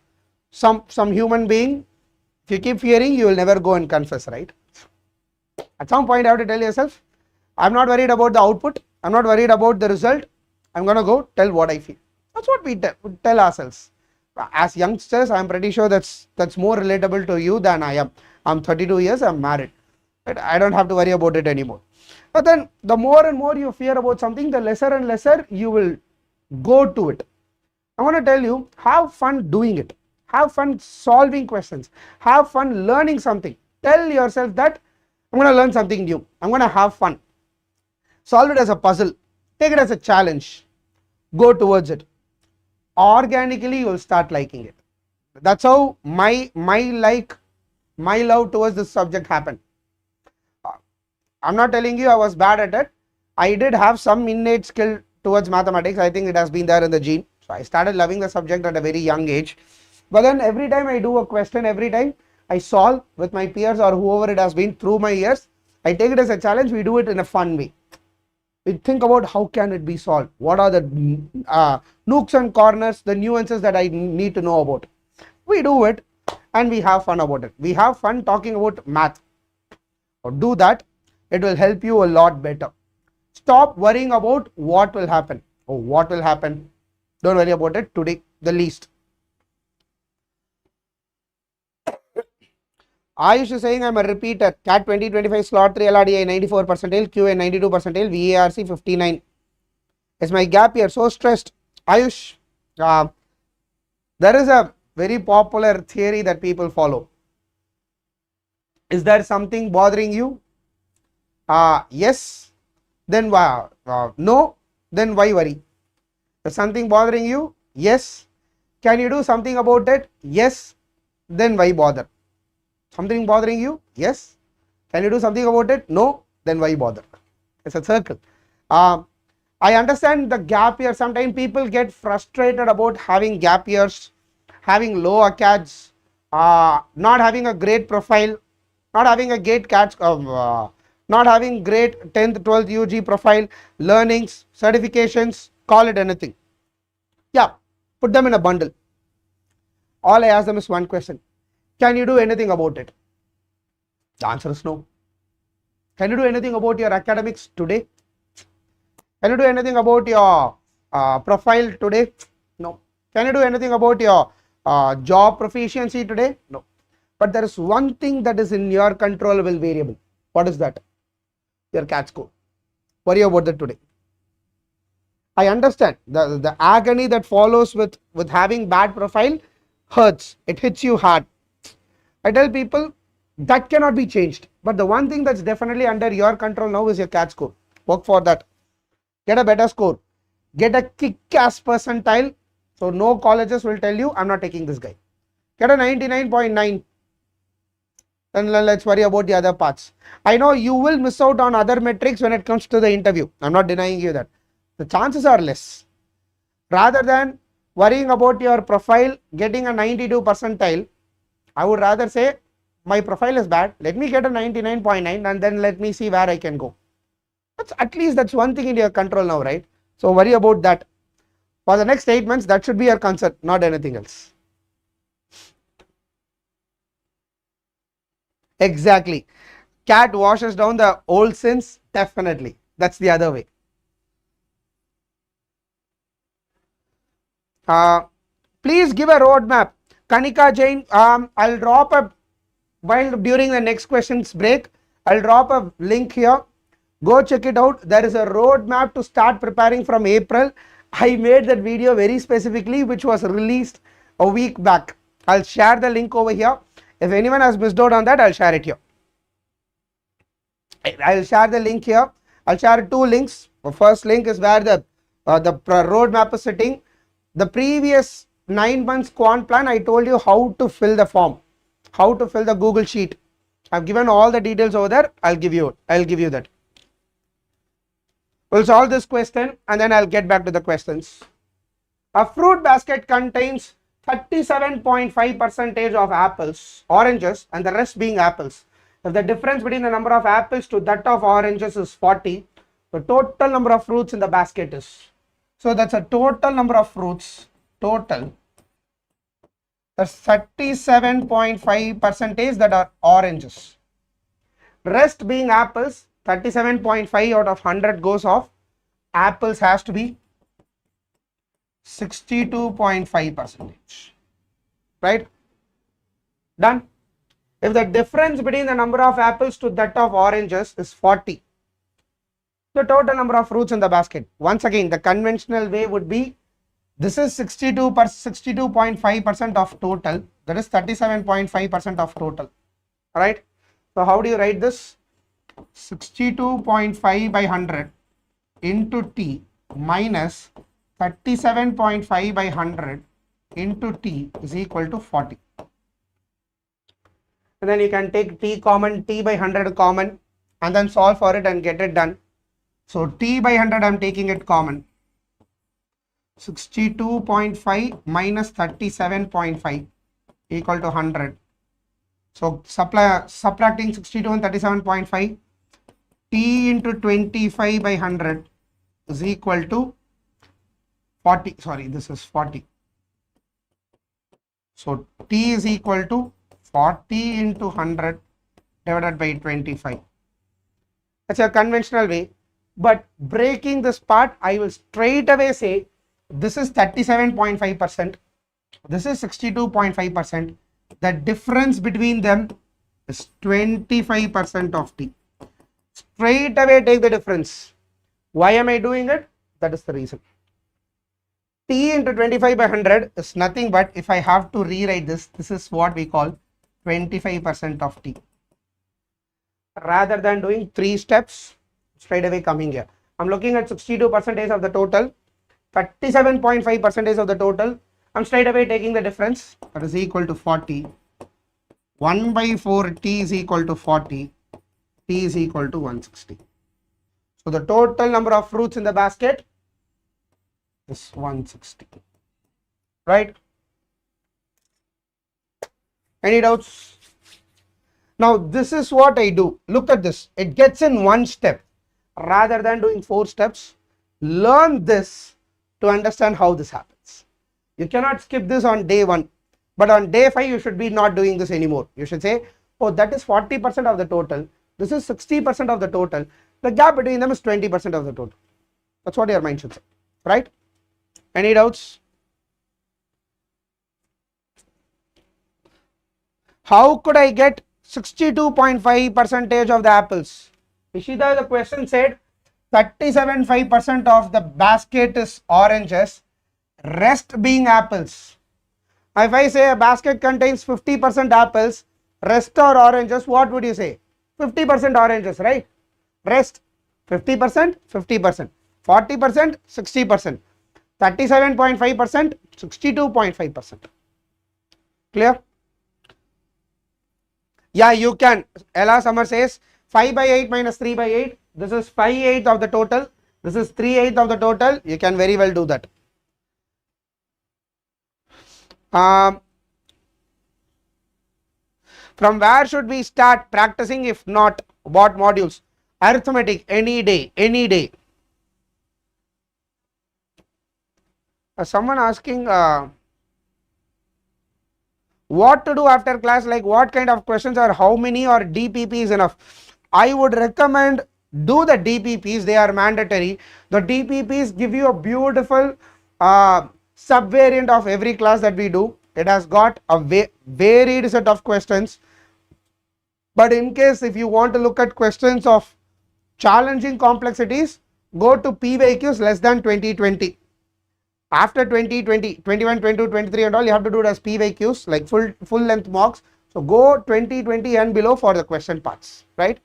some human being, if you keep fearing, you will never go and confess, right? At some point you have to tell yourself, I'm not worried about the output, I'm not worried about the result, I'm going to go tell what I feel. That's what we tell ourselves. As youngsters, I'm pretty sure that's more relatable to you than I am. I'm 32 years, I'm married. I don't have to worry about it anymore. But then the more and more you fear about something, the lesser and lesser you will go to it. I want to tell you, have fun doing it. Have fun solving questions. Have fun learning something. Tell yourself that I'm going to learn something new. I'm going to have fun. Solve it as a puzzle. Take it as a challenge. Go towards it. Organically, you will start liking it. That's how my love towards this subject happened. I'm not telling you I was bad at it. I did have some innate skill towards mathematics. I think it has been there in the gene. So I started loving the subject at a very young age. But then every time I do a question, every time I solve with my peers or whoever it has been through my years, I take it as a challenge. We do it in a fun way. We think about how can it be solved, what are the nooks and corners, the nuances that I need to know about. We do it and we have fun about it. We have fun talking about math. Or do that, it will help you a lot better. Stop worrying about what will happen. Oh, what will happen? Don't worry about it today, the least. Ayush is saying I'm a repeater. CAT 2025 slot 3 LRDI 94 percentile, QA 92 percentile, VARC 59. It's my gap year. So stressed. Ayush, there is a very popular theory that people follow. Is there something bothering you? Yes. Then no. Then why worry? Is something bothering you? Yes. Can you do something about it? Yes. Then why bother? Something bothering you? Yes. Can you do something about it? No. Then why bother? It's a circle. I understand the gap year. Sometimes people get frustrated about having gap years, having low ACADs, not having a great profile, not having a great CATs, not having great 10th, 12th UG profile, learnings, certifications, call it anything. Yeah, put them in a bundle. All I ask them is one question. Can you do anything about it? The answer is no. Can you do anything about your academics today? Can you do anything about your profile today? No. Can you do anything about your job proficiency today? No. But there is one thing that is in your controllable variable. What is that? Your CAT score. Worry about that today. I understand the agony that follows with having bad profile hurts. It hits you hard. I tell people that cannot be changed. But the one thing that's definitely under your control now is your CAT score. Work for that. Get a better score. Get a kick-ass percentile. So no colleges will tell you, I'm not taking this guy. Get a 99.9. Then let's worry about the other parts. I know you will miss out on other metrics when it comes to the interview. I'm not denying you that. The chances are less. Rather than worrying about your profile getting a 92 percentile, I would rather say my profile is bad. Let me get a 99.9 and then let me see where I can go. At least that's one thing in your control now, right? So worry about that. For the next 8 months, that should be your concern, not anything else. Exactly. CAT washes down the old sins, definitely. That's the other way. Please give a roadmap. Kanika Jain, I'll drop a, while during the next questions break, I'll drop a link here. Go check it out. There is a roadmap to start preparing from April. I made that video very specifically, which was released a week back. I'll share the link over here. If anyone has missed out on that, I'll share it here. I'll share the link here. I'll share 2 links. The first link is where the roadmap is sitting. The previous 9 months quant plan, I told you how to fill the form, how to fill the Google sheet. I've given all the details over there. I'll give you that. We'll solve this question and then I'll get back to the questions. A fruit basket contains 37.5% of apples, oranges, and the rest being apples. If the difference between the number of apples to that of oranges is 40, the total number of fruits in the basket is. So that's a total number of fruits, total. That's 37.5% that are oranges. Rest being apples, 37.5 out of 100 goes off. Apples has to be 62.5%. Right? Done. If the difference between the number of apples to that of oranges is 40, the total number of fruits in the basket. Once again, the conventional way would be, this is 62.5% of total, that is 37.5% of total. Alright. So how do you write this? 62.5 by 100 into T minus 37.5 by 100 into T is equal to 40. And then you can take T common, T by 100 common, and then solve for it and get it done. So T by 100 I am taking it common. 62.5 minus 37.5 equal to 100. So subtracting 62 and 37.5, T into 25 by 100 is equal to 40. Sorry, this is 40. So T is equal to 40 into 100 divided by 25. That's a conventional way. But breaking this part, I will straight away say this is 37.5%. This is 62.5%. The difference between them is 25% of T. Straight away take the difference. Why am I doing it? That is the reason. T into 25 by 100 is nothing but, if I have to rewrite this, this is what we call 25% of T. Rather than doing 3 steps, straight away coming here. I'm looking at 62% of the total, 37.5% of the total. I'm straight away taking the difference, that is equal to 40. 1 by 4 T is equal to 40. T is equal to 160. So the total number of fruits in the basket is 160. Right? Any doubts? Now this is what I do. Look at this. It gets in one step. Rather than doing 4 steps, learn this to understand how this happens. You cannot skip this on day 1, but on day 5 you should be not doing this anymore. You should say, oh, that is 40% of the total, this is 60% of the total, the gap between them is 20% of the total. That's what your mind should say, right? Any doubts? How could I get 62.5% of the apples? Ishita, the question said 37.5% of the basket is oranges, rest being apples. If I say a basket contains 50% apples, rest are oranges, what would you say? 50% oranges, right? Rest 50%, 50%, 40%, 60%, 37.5%, 62.5%. Clear? Yeah, you can. Ella Summer says 5 by 8 minus 3 by 8. This is 5/8 of the total. This is 3/8 of the total. You can very well do that. From where should we start practicing? If not, what modules? Arithmetic, any day, any day. Someone asking what to do after class, like what kind of questions or how many or DPP is enough. I would recommend do the DPPs, they are mandatory. The DPPs give you a beautiful subvariant of every class that we do. It has got a varied set of questions. But in case if you want to look at questions of challenging complexities, go to PYQs less than 2020. After 2020, 21, 22, 23 and all, you have to do it as PYQs, like full length mocks. So go 2020 and below for the question parts, right?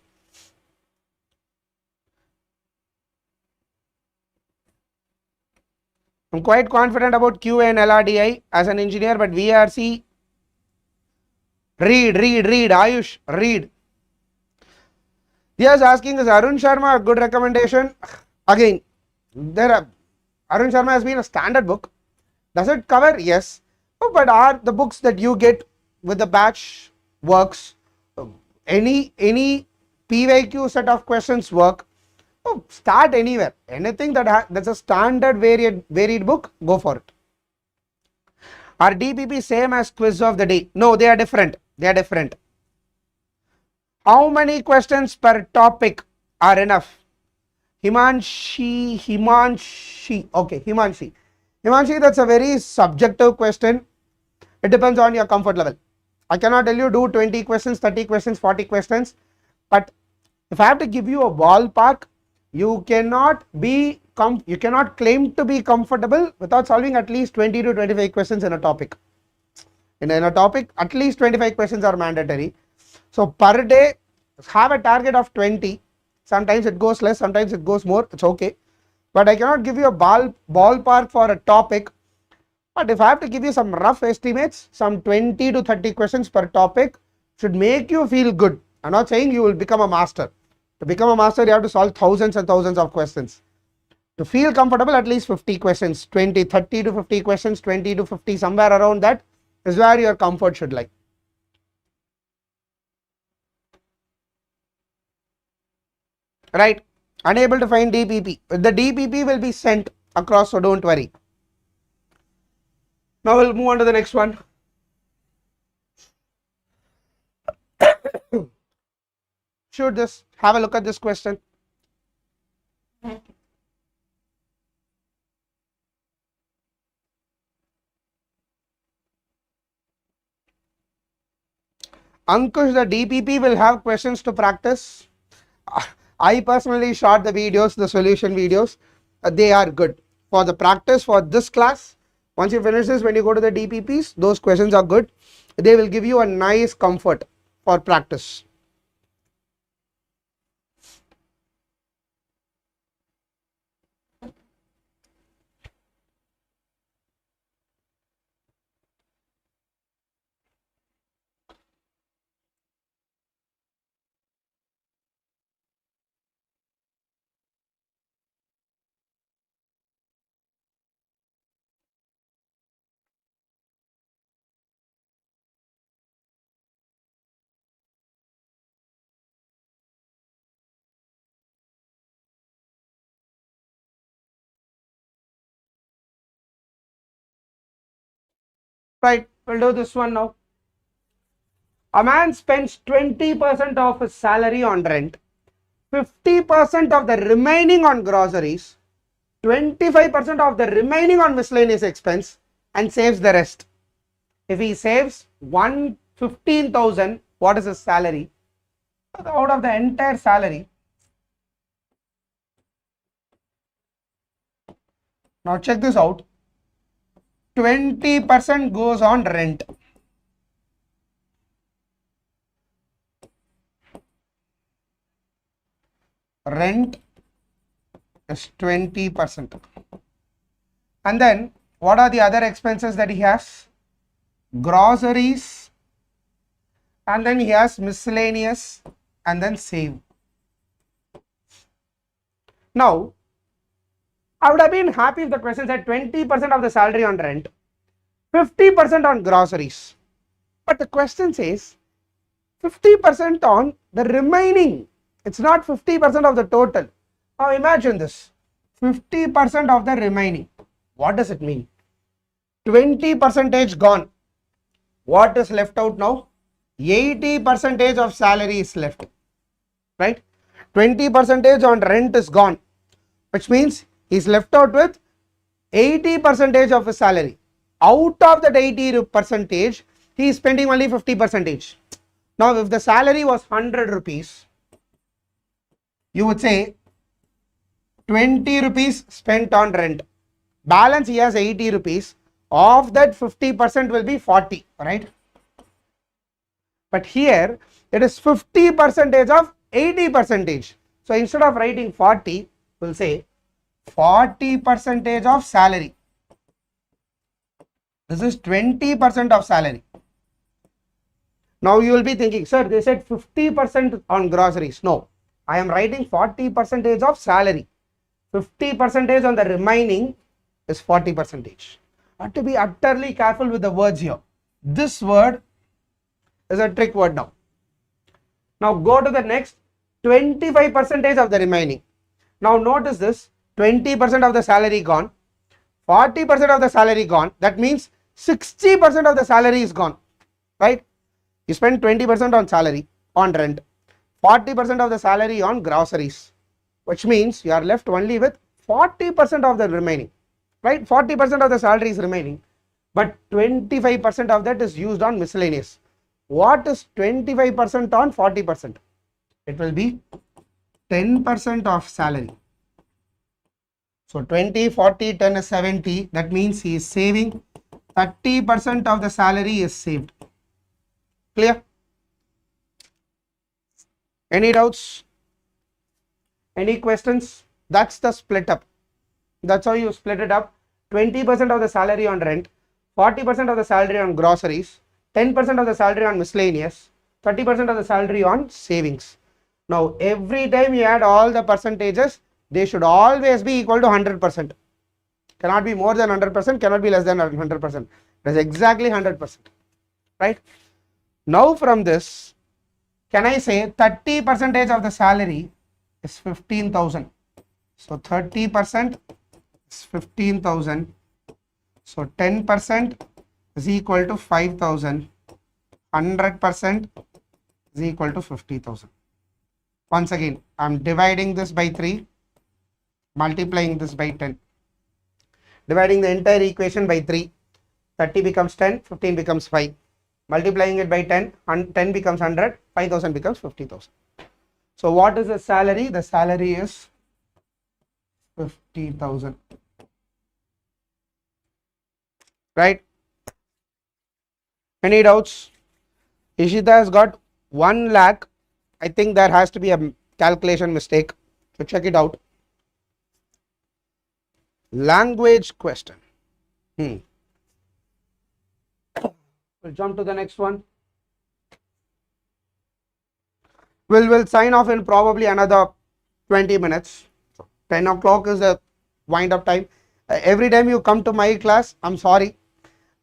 I'm quite confident about QA and LRDI as an engineer, but VRC, read, Ayush, read. Yes, asking, is Arun Sharma a good recommendation? Again, Arun Sharma has been a standard book. Does it cover? Yes. Oh, but are the books that you get with the batch works? Any PYQ set of questions work? Oh, start anywhere. Anything that's a standard varied book, go for it. Are DPP same as quiz of the day? No, they are different. They are different. How many questions per topic are enough? Himanshi, okay, Himanshi, that's a very subjective question. It depends on your comfort level. I cannot tell you do 20 questions, 30 questions, 40 questions, but if I have to give you a ballpark, you cannot claim to be comfortable without solving at least 20 to 25 questions in a topic. In a topic, at least 25 questions are mandatory. So per day, have a target of 20. Sometimes it goes less, sometimes it goes more, it's okay. But I cannot give you a ballpark for a topic. But if I have to give you some rough estimates, some 20 to 30 questions per topic should make you feel good. I'm not saying you will become a master. To become a master, you have to solve thousands and thousands of questions. To feel comfortable, at least 50 questions, 30 to 50 questions, 20 to 50, somewhere around that is where your comfort should lie. Right, unable to find DPP. The DPP will be sent across, so don't worry. Now we'll move on to the next one. Should just have a look at this question. Ankush, the DPP will have questions to practice. I personally shot the videos, the solution videos. They are good for the practice for this class. Once you finish this, when you go to the DPPs, those questions are good. They will give you a nice comfort for practice. Right, we'll do this one now. A man spends 20% of his salary on rent, 50% of the remaining on groceries, 25% of the remaining on miscellaneous expense, and saves the rest. If he saves 15,000, what is his salary? Out of the entire salary. Now check this out. 20% goes on rent. Rent is 20%. And then what are the other expenses that he has? Groceries, and then he has miscellaneous, and then save. Now, I would have been happy if the question said 20% of the salary on rent, 50% on groceries. But the question says 50% on the remaining. It's not 50% of the total. Now imagine this, 50% of the remaining. What does it mean? 20% gone. What is left out now? 80% of salary is left, right? 20% on rent is gone, which means he's left out with 80% of his salary. Out of that 80%, he is spending only 50%. Now, if the salary was 100 rupees, you would say 20 rupees spent on rent. Balance he has 80 rupees. Of that 50% will be 40, right? But here it is 50% of 80%. So instead of writing 40, we'll say 40% of salary. This is 20% of salary. Now you will be thinking, sir, they said 50% on groceries. No, I am writing 40% of salary. 50% on the remaining is 40%. Have to be utterly careful with the words here. This word is a trick word now. Now go to the next 25% of the remaining. Now notice this, 20% of the salary gone, 40% of the salary gone. That means 60% of the salary is gone, right? You spend 20% on salary, on rent, 40% of the salary on groceries, which means you are left only with 40% of the remaining, right? 40% of the salary is remaining, but 25% of that is used on miscellaneous. What is 25% on 40%? It will be 10% of salary. So 20, 40, 10 is 70. That means he is saving 30% of the salary is saved. Clear? Any doubts? Any questions? That's the split up. That's how you split it up. 20% of the salary on rent, 40% of the salary on groceries, 10% of the salary on miscellaneous, 30% of the salary on savings. Now every time you add all the percentages, they should always be equal to 100%. Cannot be more than 100%, cannot be less than 100%. It is exactly 100%, right? Now from this, can I say 30% of the salary is 15,000. So 30% is 15,000. So 10% is equal to 5,000. 100% is equal to 50,000. Once again, I am dividing this by 3, multiplying this by 10. Dividing the entire equation by 3, 30 becomes 10, 15 becomes 5. Multiplying it by 10, 10 becomes 100, 5,000 becomes 50,000. So what is the salary? The salary is 50,000. Right? Any doubts? Ishita has got 1 lakh. I think there has to be a calculation mistake. So check it out. Language question. We'll jump to the next one. We'll sign off in probably another 20 minutes. 10 o'clock is the wind up time. Every time you come to my class, I'm sorry,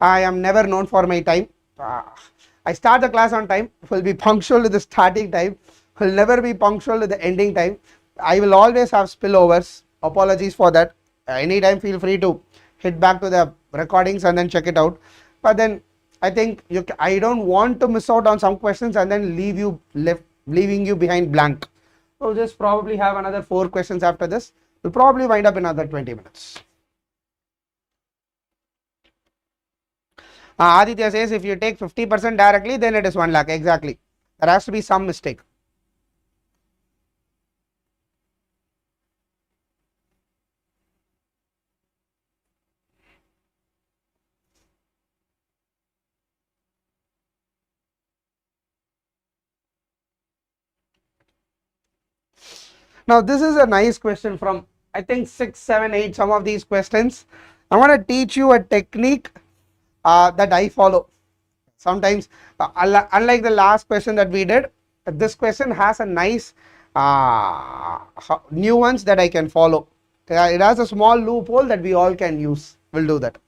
I am never known for my time. I start the class on time, will be punctual to the starting time, will never be punctual to the ending time. I will always have spillovers. Apologies for that. Anytime feel free to hit back to the recordings and then check it out. But then I think I don't want to miss out on some questions and then leaving you behind blank. We'll just probably have another 4 questions after this. We'll probably wind up in another 20 minutes. Aditya says if you take 50% directly, then it is 1 lakh. Exactly. There has to be some mistake. Now this is a nice question from I think 6, 7, 8 some of these questions. I want to teach you a technique that I follow. Sometimes unlike the last question that we did, this question has a nice nuance that I can follow. It has a small loophole that we all can use. We'll do that.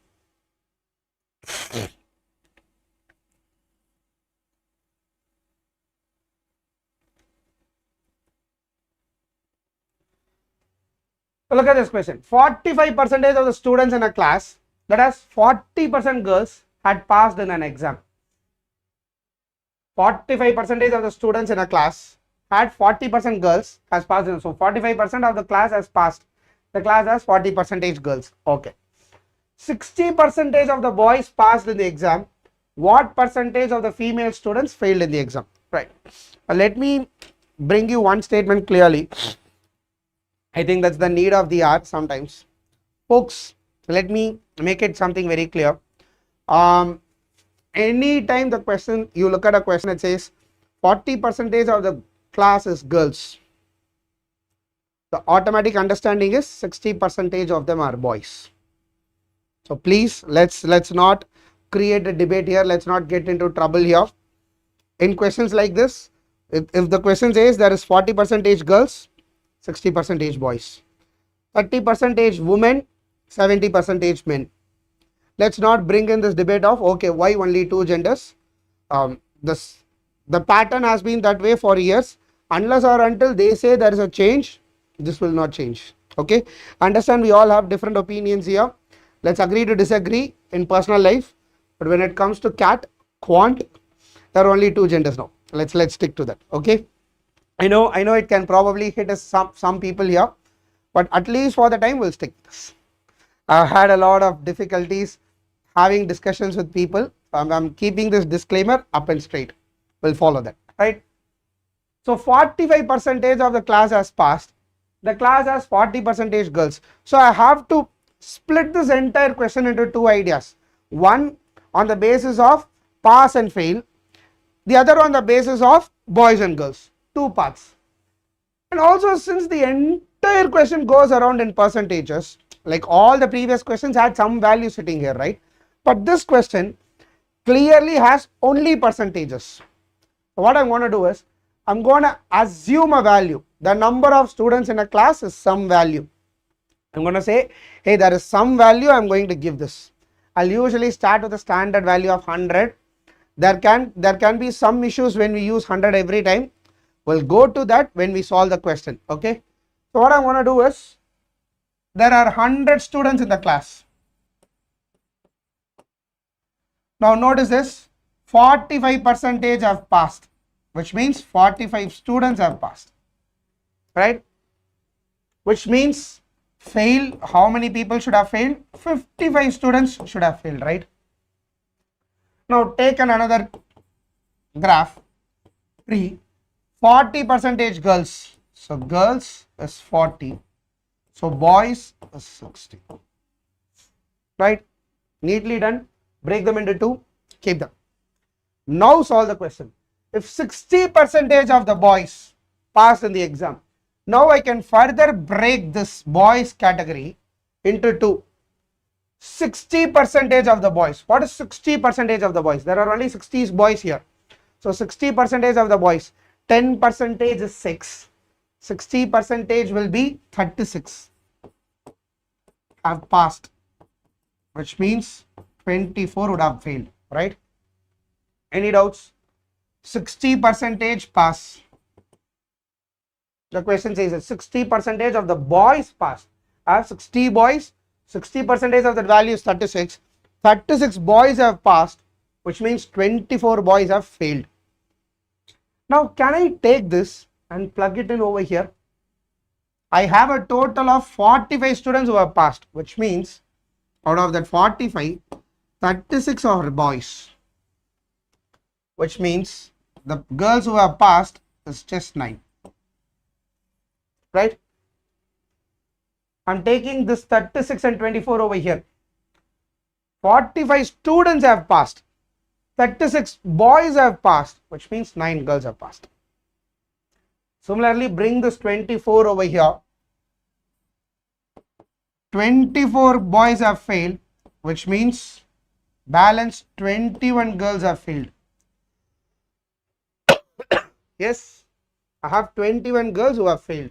Look at this question. 45% of the students in a class, that has 40% girls, had passed in an exam. 45% of the students in a class had 40% girls has passed in. So 45% of the class has passed. The class has 40% girls. Okay. 60% of the boys passed in the exam. What percentage of the female students failed in the exam? Right. Let me bring you one statement clearly. I think that's the need of the hour sometimes. Folks, let me make it something very clear. Anytime the question, you look at a question that says 40% of the class is girls, the automatic understanding is 60% of them are boys. So please, let's not create a debate here. Let's not get into trouble here. In questions like this, if the question says there is 40% girls, 60% boys, 30% women, 70% men. Let's not bring in this debate of, okay, why only two genders. The pattern has been that way for years. Unless or until they say there is a change, this will not change. Okay, understand, we all have different opinions here. Let's agree to disagree in personal life, but when it comes to quant, there are only two genders now. Let's stick to that. Okay, I know it can probably hit us some people here, but at least for the time we'll stick to this. I've had a lot of difficulties having discussions with people. I'm keeping this disclaimer up and straight. We'll follow that, right? So 45% of the class has passed. The class has 40% girls. So I have to split this entire question into two ideas. One on the basis of pass and fail. The other on the basis of boys and girls. Two parts. And also, since the entire question goes around in percentages, like all the previous questions had some value sitting here, right? But this question clearly has only percentages. So what I'm going to do is, I'm going to assume a value. The number of students in a class is some value. I'm going to say, hey, there is some value, I'm going to give this. I'll usually start with a standard value of 100. There can be some issues when we use 100 every time. We'll go to that when we solve the question. Okay. So what I'm going to do is, there are 100 students in the class. Now notice this, 45% have passed, which means 45 students have passed, right? Which means fail, how many people should have failed? 55 students should have failed, right? Now take another graph, 40% girls. So girls is 40. So boys is 60. Right? Neatly done. Break them into two. Keep them. Now solve the question. If 60% of the boys passed in the exam, now I can further break this boys category into two. 60% of the boys. What is 60% of the boys? There are only 60 boys here. So 60% of the boys. 10% is 6. 60% will be 36. Have passed, which means 24 would have failed, right? Any doubts? 60% pass. The question says that 60% of the boys passed. I have 60 boys, 60% of the value is 36. 36 boys have passed, which means 24 boys have failed. Now, can I take this and plug it in over here? I have a total of 45 students who have passed, which means out of that 45, 36 are boys, which means the girls who have passed is just 9, right? I'm taking this 36 and 24 over here. 45 students have passed, 36 boys have passed, which means 9 girls have passed. Similarly, bring this 24 over here. 24 boys have failed, which means balance 21 girls have failed. Yes, I have 21 girls who have failed.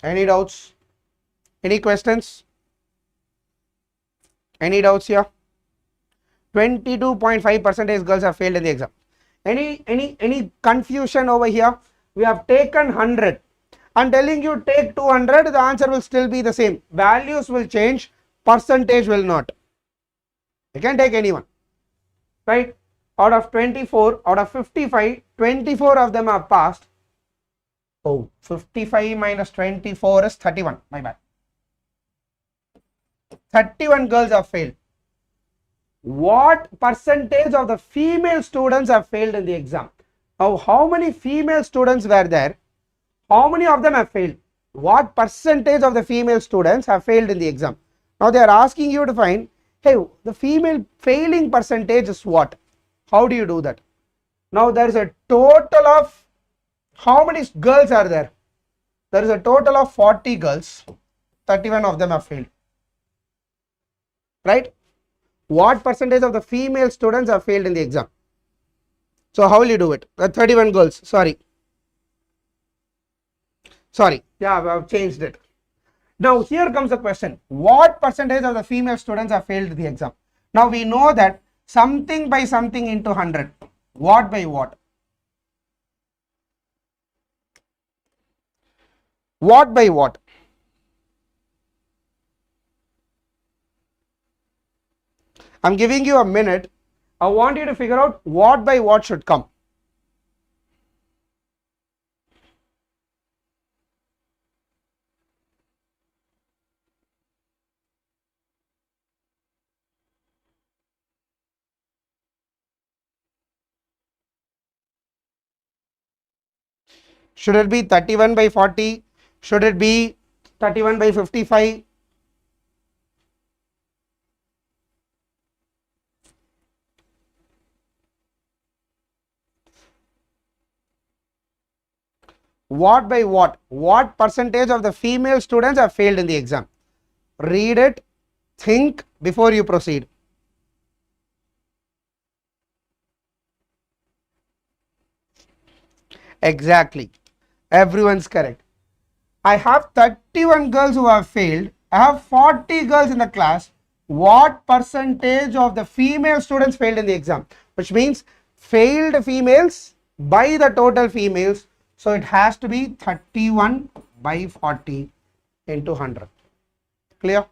Any doubts? Any questions? Any doubts here? 22.5% girls have failed in the exam. Any confusion over here? We have taken 100. I'm telling you, take 200, the answer will still be the same. Values will change, percentage will not. You can take anyone, right? Out of 24, out of 55, 24 of them are passed. Oh, 55 minus 24 is 31, my bad. 31 girls have failed. What percentage of the female students have failed in the exam? Now, how many female students were there? How many of them have failed? What percentage of the female students have failed in the exam? Now they are asking you to find, hey, the female failing percentage is what? How do you do that? Now there is a total of, how many girls are there? There is a total of 40 girls. 31 of them have failed. Right? What percentage of the female students have failed in the exam? So how will you do it? 31 girls, sorry, yeah, I've changed it. Now here comes the question, what percentage of the female students have failed the exam? Now we know that something by something into 100, what by what? What by what? I'm giving you a minute. I want you to figure out what by what should come. Should it be 31 by 40? Should it be 31 by 55? What by what? What percentage of the female students have failed in the exam? Read it, think before you proceed. Exactly. Everyone's correct. I have 31 girls who have failed. I have 40 girls in the class. What percentage of the female students failed in the exam? Which means failed females by the total females. So it has to be 31 by 40 into 100. Clear?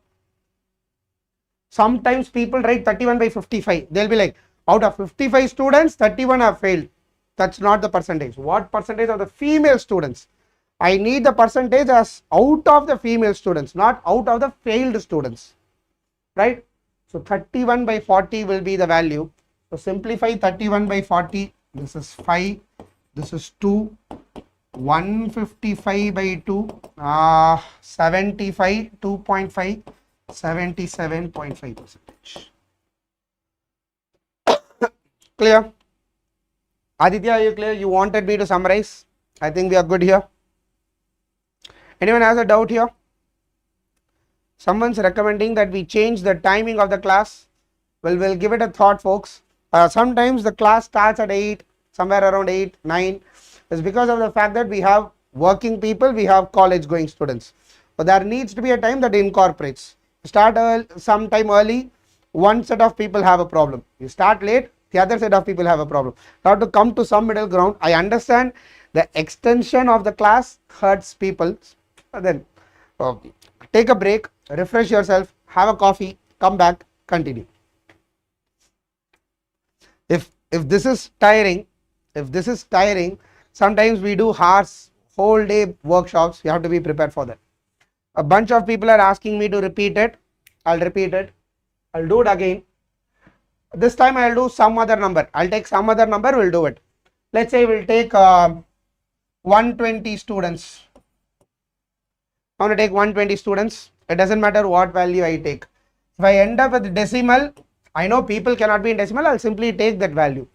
Sometimes people write 31 by 55. They'll be like, out of 55 students, 31 have failed. That's not the percentage. What percentage of the female students? I need the percentage as out of the female students, not out of the failed students. Right? So 31 by 40 will be the value. So simplify 31 by 40. This is 5. This is 2. 155 by 2. 75. 2.5. 77.5%. Clear? Aditya, are you clear? You wanted me to summarize? I think we are good here. Anyone has a doubt here? Someone's recommending that we change the timing of the class. Well, we'll give it a thought, folks. Sometimes the class starts at 8, somewhere around 8, 9. It's because of the fact that we have working people, we have college going students. But there needs to be a time that incorporates. Start sometime early, one set of people have a problem. You start late, the other set of people have a problem. Now to come to some middle ground, I understand the extension of the class hurts people. Then take a break, refresh yourself, have a coffee, come back, continue. If this is tiring, sometimes we do hours, whole day workshops. You have to be prepared for that. A bunch of people are asking me to repeat it. I'll repeat it. I'll do it again. This time I'll do some other number. I'll take some other number, we'll do it. Let's say we'll take 120 students. I'm going to take 120 students. It doesn't matter what value I take. If I end up with decimal, I know people cannot be in decimal, I'll simply take that value.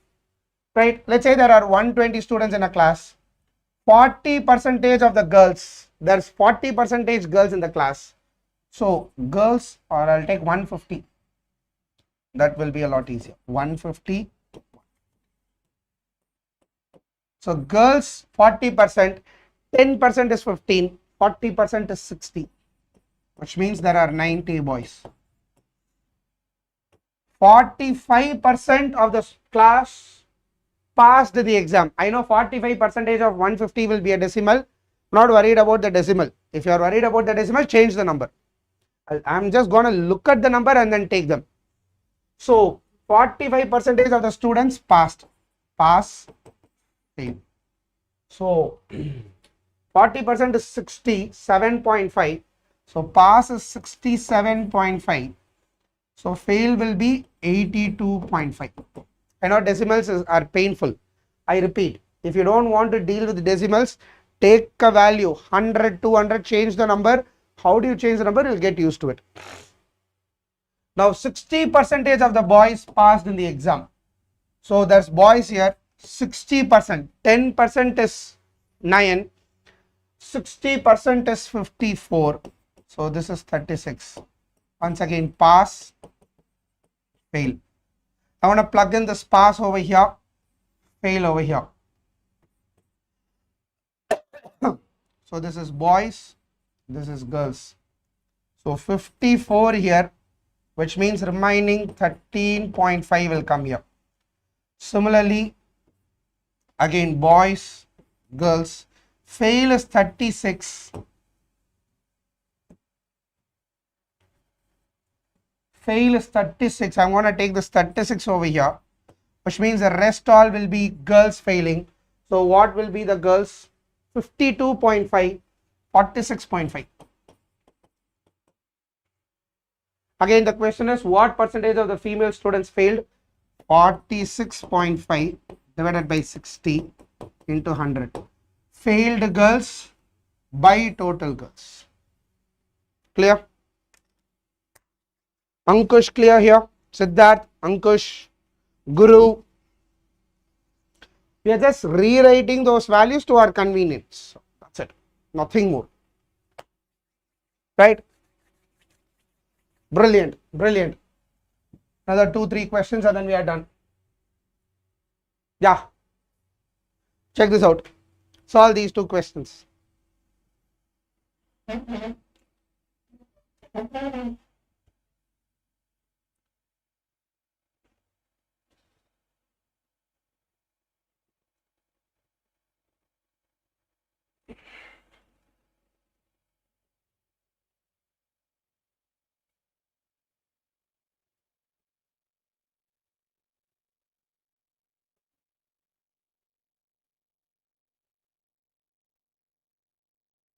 Right? Let's say there are 120 students in a class. 40% of the girls, there's 40% girls in the class. So girls, or I'll take 150. That will be a lot easier. 150. So girls 40%, 10% is 15, 40% is 60, which means there are 90 boys. 45% of the class passed the exam. I know 45% of 150 will be a decimal. Not worried about the decimal. If you are worried about the decimal, change the number. I'm just going to look at the number and then take them. So 45% of the students passed. Pass, fail. So 40% is 67.5. So pass is 67.5. So fail will be 82.5. I know decimals are painful. I repeat, if you don't want to deal with decimals, take a value 100, 200, change the number. How do you change the number? You'll get used to it. Now 60% of the boys passed in the exam. So there's boys here, 60%, 10% is 9, 60% is 54. So this is 36. Once again, pass, fail. I want to plug in this pass over here, fail over here. So this is boys, this is girls. So 54 here, which means remaining 13.5 will come here. Similarly, again boys, girls, fail is 36. Fail is 36. I'm going to take this 36 over here, which means the rest all will be girls failing. So what will be the girls? 52.5, 46.5. Again, the question is what percentage of the female students failed? 46.5 divided by 60 into 100. Failed girls by total girls. Clear? Ankush, clear here? Siddharth, Ankush, Guru. We are just rewriting those values to our convenience. That's it. Nothing more. Right? Brilliant. Brilliant. Another 2-3 questions and then we are done. Yeah. Check this out. Solve these 2 questions.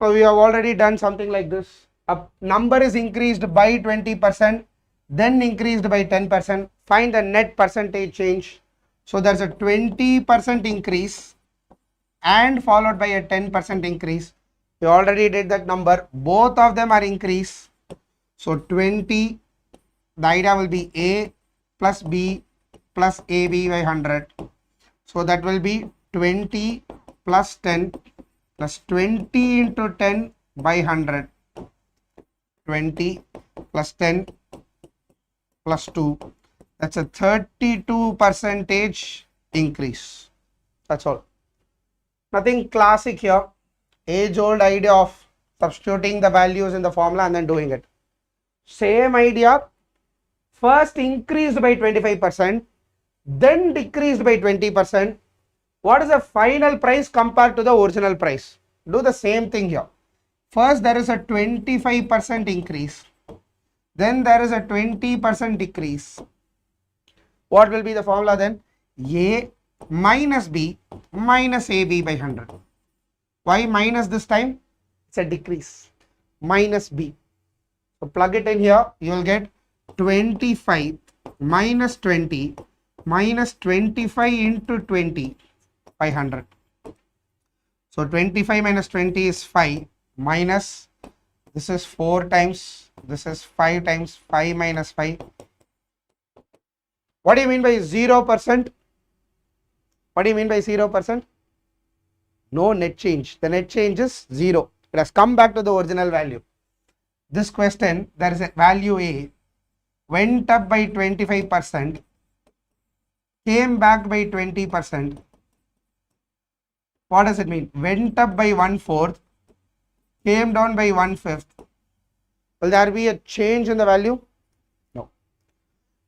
So we have already done something like this. A number is increased by 20%, then increased by 10%. Find the net percentage change. So there's a 20% increase and followed by a 10% increase. We already did that number. Both of them are increase. So 20, the idea will be A plus B plus AB by 100. So that will be 20 plus 10 plus 20 into 10 by 100. 20 plus 10 plus 2. That's a 32% increase. That's all. Nothing classic here. Age-old idea of substituting the values in the formula and then doing it. Same idea. First increased by 25%, then decreased by 20%. What is the final price compared to the original price? Do the same thing here. First there is a 25% increase, then there is a 20% decrease. What will be the formula then? A minus B minus AB by 100. Why minus this time? It's a decrease. Minus B. So plug it in here, you will get 25 minus 20 minus 25 into 20 by 100. So 25 minus 20 is 5 minus, this is 4 times, this is 5 times 5 minus 5. What do you mean by 0%? What do you mean by 0%? No net change. The net change is 0. It has come back to the original value. This question, there is a value A, went up by 25%, came back by 20%. What does it mean? Went up by 1/4, came down by 1/5. Will there be a change in the value? No.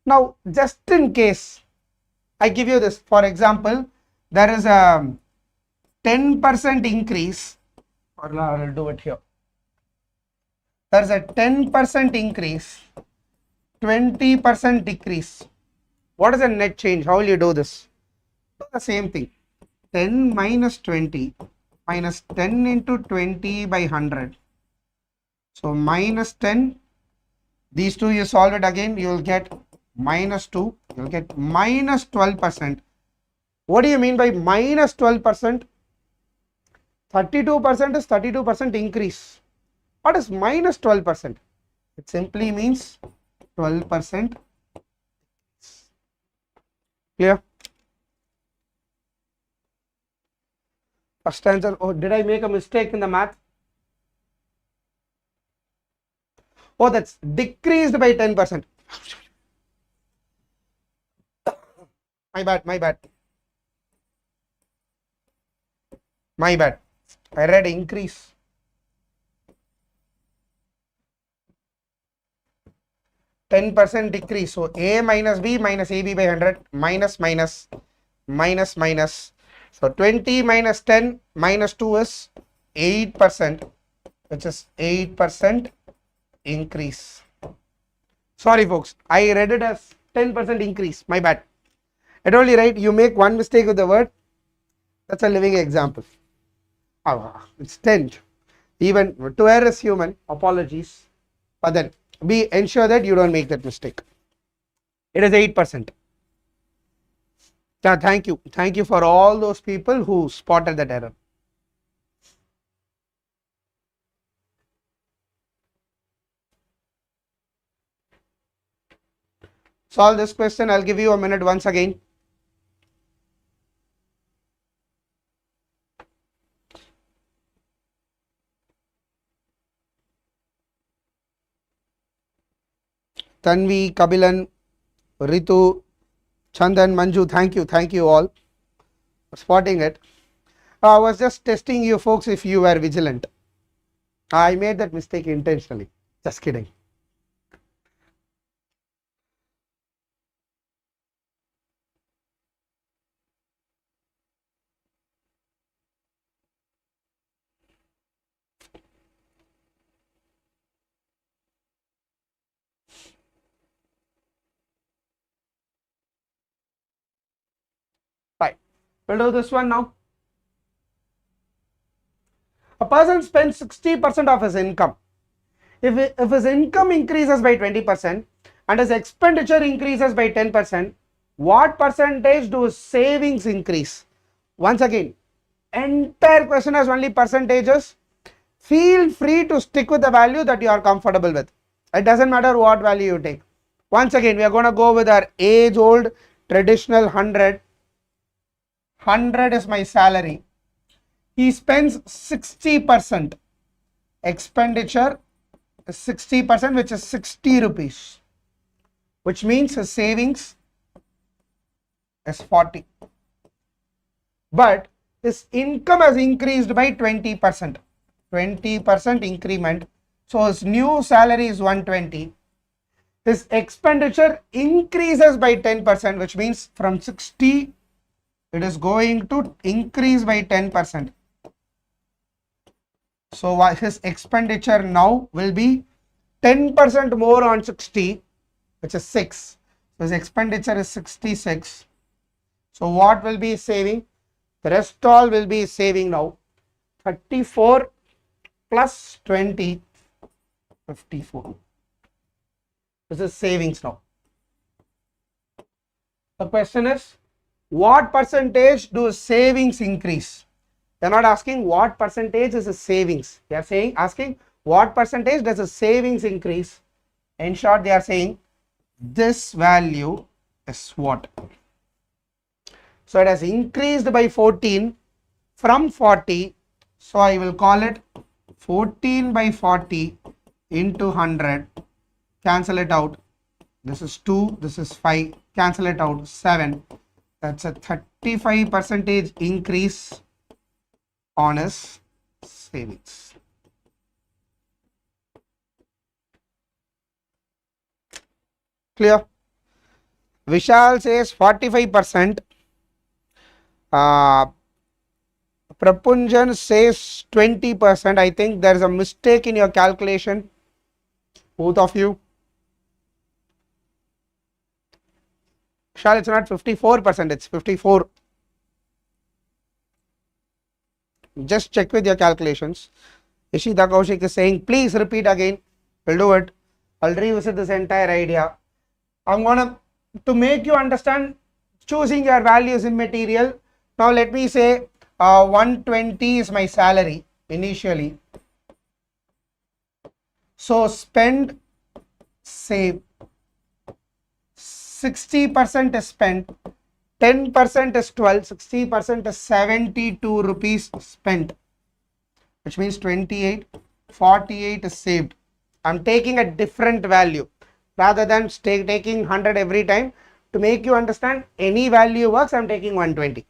Now, just in case, I give you this. For example, there is a 10% increase, or I will do it here. There is a 10% increase, 20% decrease. What is the net change? How will you do this? Do the same thing. 10 minus 20 minus 10 into 20 by 100. So minus 10, these two you solve it again, you will get minus 2, you will get minus 12%. What do you mean by minus 12%? 32% is 32% increase. What is minus 12%? It simply means 12%. Clear? First answer. Oh, did I make a mistake in the math? Oh, that's decreased by 10%. My bad, my bad. My bad. I read increase. 10% decrease. So A minus B minus AB by 100 minus minus minus minus. So 20 minus 10 minus 2 is 8%, which is 8% increase. Sorry folks, I read it as 10% increase, my bad. I told you, right, you make one mistake with the word, that's a living example. It's 10. Even to err is human, apologies, but then ensure that you don't make that mistake. It is 8%. Thank you for all those people who spotted that error. Solve this question. I'll give you a minute once again. Tanvi, Kabilan, Ritu, Chandan, Manju, thank you all for spotting it. I was just testing you folks if you were vigilant. I made that mistake intentionally. Just kidding. Right. We'll do this one now. A person spends 60% of his income. If his income increases by 20% and his expenditure increases by 10%, what percentage do his savings increase? Once again, entire question has only percentages. Feel free to stick with the value that you are comfortable with. It doesn't matter what value you take. Once again, we are going to go with our age old traditional 100. 100 is my salary. He spends 60%. Expenditure is 60%, which is 60 rupees, which means his savings is 40. But his income has increased by 20%. 20% increment. So his new salary is 120. His expenditure increases by 10%, which means from 60 it is going to increase by 10%. So his expenditure now will be 10% more on 60, which is 6. So his expenditure is 66. So what will be saving? The rest all will be saving now. 34 plus 20, 54. This is savings now. The question is, what percentage do savings increase? They are not asking what percentage is a savings. They are asking what percentage does a savings increase. In short, they are saying this value is what. So it has increased by 14 from 40. So I will call it 14 by 40 into 100. Cancel it out. This is 2, this is 5. Cancel it out, 7. That's a 35% increase on his savings. Clear? Vishal says 45%. Prapunjan says 20%. I think there is a mistake in your calculation, both of you. Vishal, it's not 54%, it's 54. Just check with your calculations. 𝐁𝐀𝐄𝐄 is saying, please repeat again. We'll do it. I'll revisit this entire idea. I'm going to make you understand choosing your values immaterial. Now let me say 120 is my salary initially. So spend, save. 60% is spent, 10% is 12, 60% is 72 rupees spent, which means 28, 48 is saved. I'm taking a different value rather than taking 100 every time. To make you understand any value works, I'm taking 120.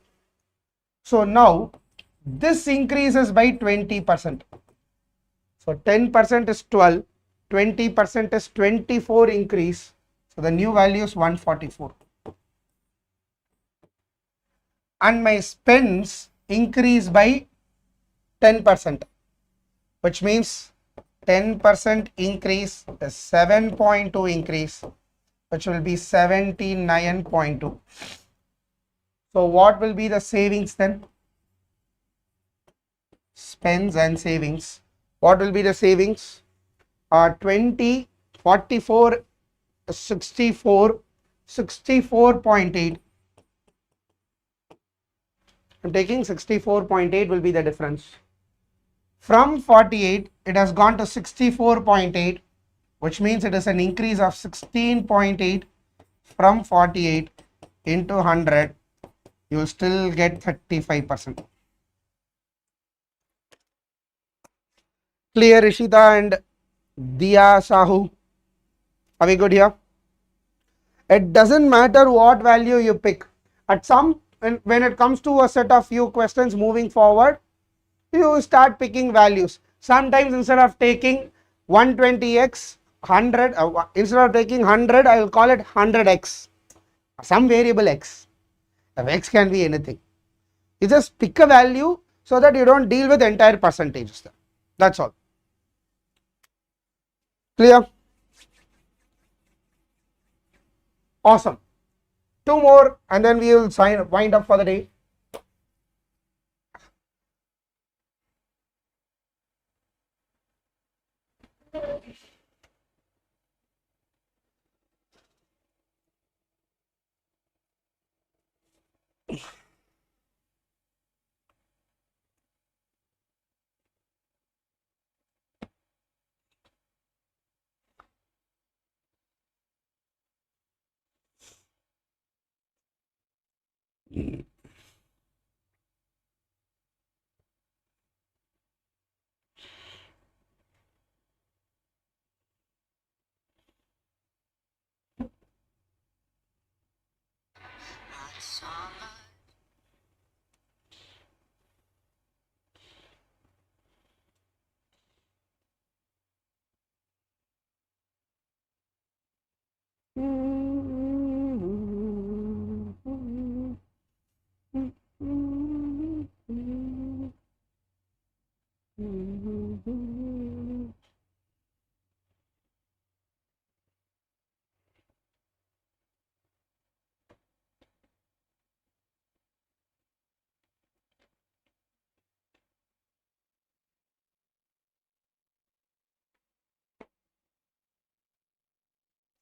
So now this increases by 20%. So 10% is 12, 20% is 24 increase. So the new value is 144. And my spends increase by 10%, which means 10% increase is 7.2 increase, which will be 79.2. So what will be the savings then? Spends and savings. What will be the savings? 20, 44, 64, 64.8. I'm taking 64.8 will be the difference. From 48, it has gone to 64.8, which means it is an increase of 16.8 from 48 into 100. You will still get 35%. Clear, Ishita and Diya Sahu? Are we good here? It doesn't matter what value you pick. At some, when it comes to a set of few questions moving forward, you start picking values. Sometimes instead of taking 120x, 100, instead of taking 100, I will call it 100x. Some variable x. X can be anything. You just pick a value so that you don't deal with entire percentages. That's all. Clear? Awesome. Two more and then we will wind up for the day.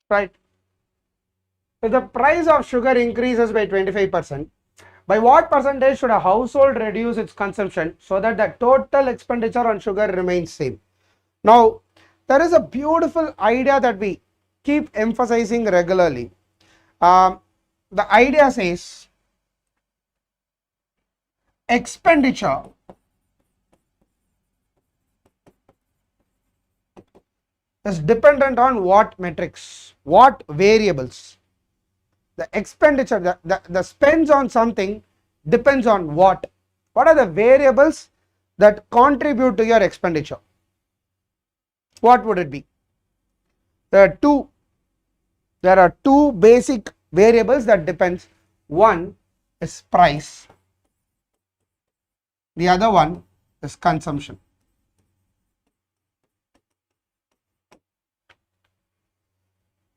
Right. If the price of sugar increases by 25%, by what percentage should a household reduce its consumption so that the total expenditure on sugar remains same? Now, there is a beautiful idea that we keep emphasizing regularly. The idea says expenditure is dependent on what metrics, what variables. The expenditure, the spends on something depends on what? What are the variables that contribute to your expenditure? What would it be? There are two basic variables that depends. One is price. The other one is consumption.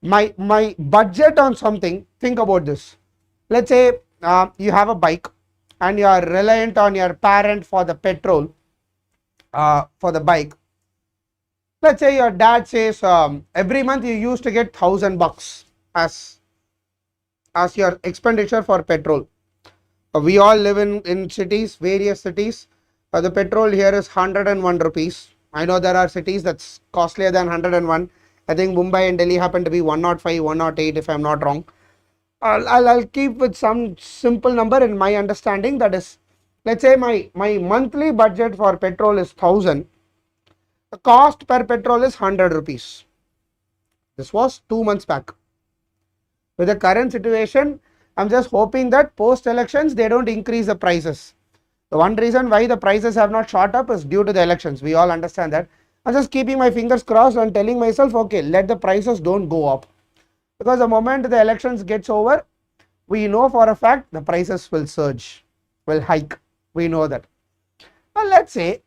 My budget on something, think about this. Let's say you have a bike and you are reliant on your parent for the petrol for the bike. Let's say your dad says every month you used to get $1,000 as your expenditure for petrol. We all live in cities, various cities. The petrol here is 101 rupees. I know there are cities that's costlier than 101. I think Mumbai and Delhi happen to be 105, 108 if I'm not wrong. I'll keep with some simple number in my understanding, that is, let's say my monthly budget for petrol is 1000. The cost per petrol is 100 rupees. This was 2 months back. With the current situation, I'm just hoping that post elections they don't increase the prices. The one reason why the prices have not shot up is due to the elections. We all understand that. I'm just keeping my fingers crossed and telling myself, okay, let the prices don't go up, because the moment the elections gets over, we know for a fact the prices will surge, will hike. We know that. Well, let's say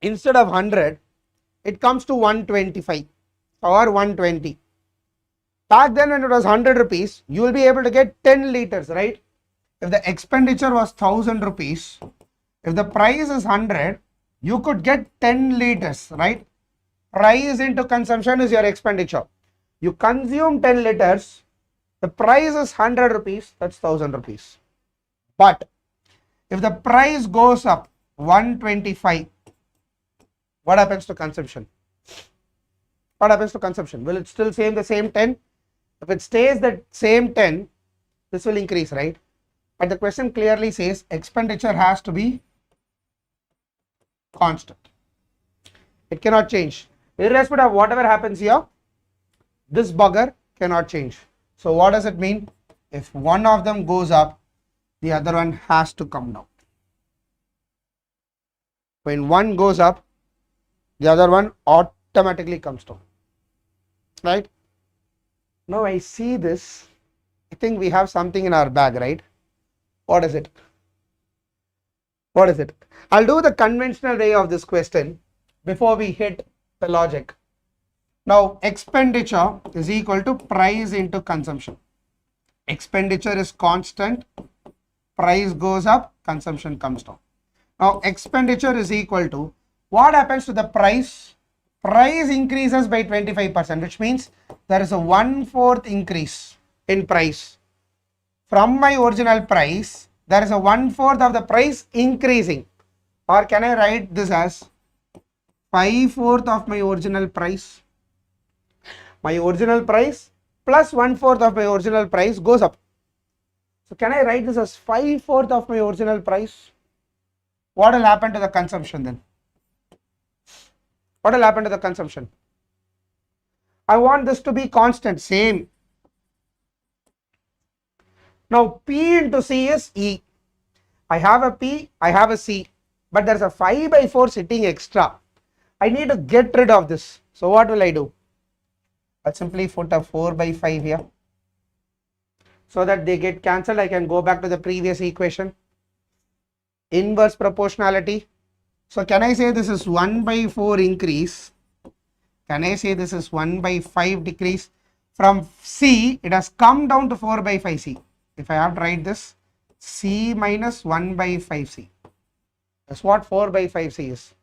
instead of 100, it comes to 125 or 120. Back then when it was 100 rupees, you will be able to get 10 liters, right? If the expenditure was 1000 rupees, if the price is 100, you could get 10 liters, right? Price into consumption is your expenditure. You consume 10 liters, the price is 100 rupees, that's 1000 rupees. But if the price goes up 125, what happens to consumption? What happens to consumption? Will it still stay the same 10? If it stays that same 10, this will increase, right? But the question clearly says expenditure has to be constant. It cannot change. Irrespective of whatever happens here, this bugger cannot change. So what does it mean? If one of them goes up, the other one has to come down. When one goes up, the other one automatically comes down, right? Now I see this, I think we have something in our bag, right? What is it? What is it? I'll do the conventional way of this question before we hit the logic. Now expenditure is equal to price into consumption. Expenditure is constant, price goes up, consumption comes down. Now expenditure is equal to, what happens to the price? Price increases by 25%, which means there is a 1/4 increase in price. From my original price, there is a 1/4 of the price increasing. Or can I write this as 5/4 of my original price? My original price plus 1/4 of my original price goes up. So can I write this as 5/4 of my original price? What will happen to the consumption then? What will happen to the consumption? I want this to be constant, same. Now P into C is E. I have a P, I have a C, but there's a 5/4 sitting extra. I need to get rid of this. So what will I do? I'll simply put a 4/5 here. So that they get cancelled, I can go back to the previous equation. Inverse proportionality. So can I say this is 1/4 increase? Can I say this is 1/5 decrease? From C, it has come down to 4/5C. If I have to write this, C minus 1/5C. That's what 4/5C is.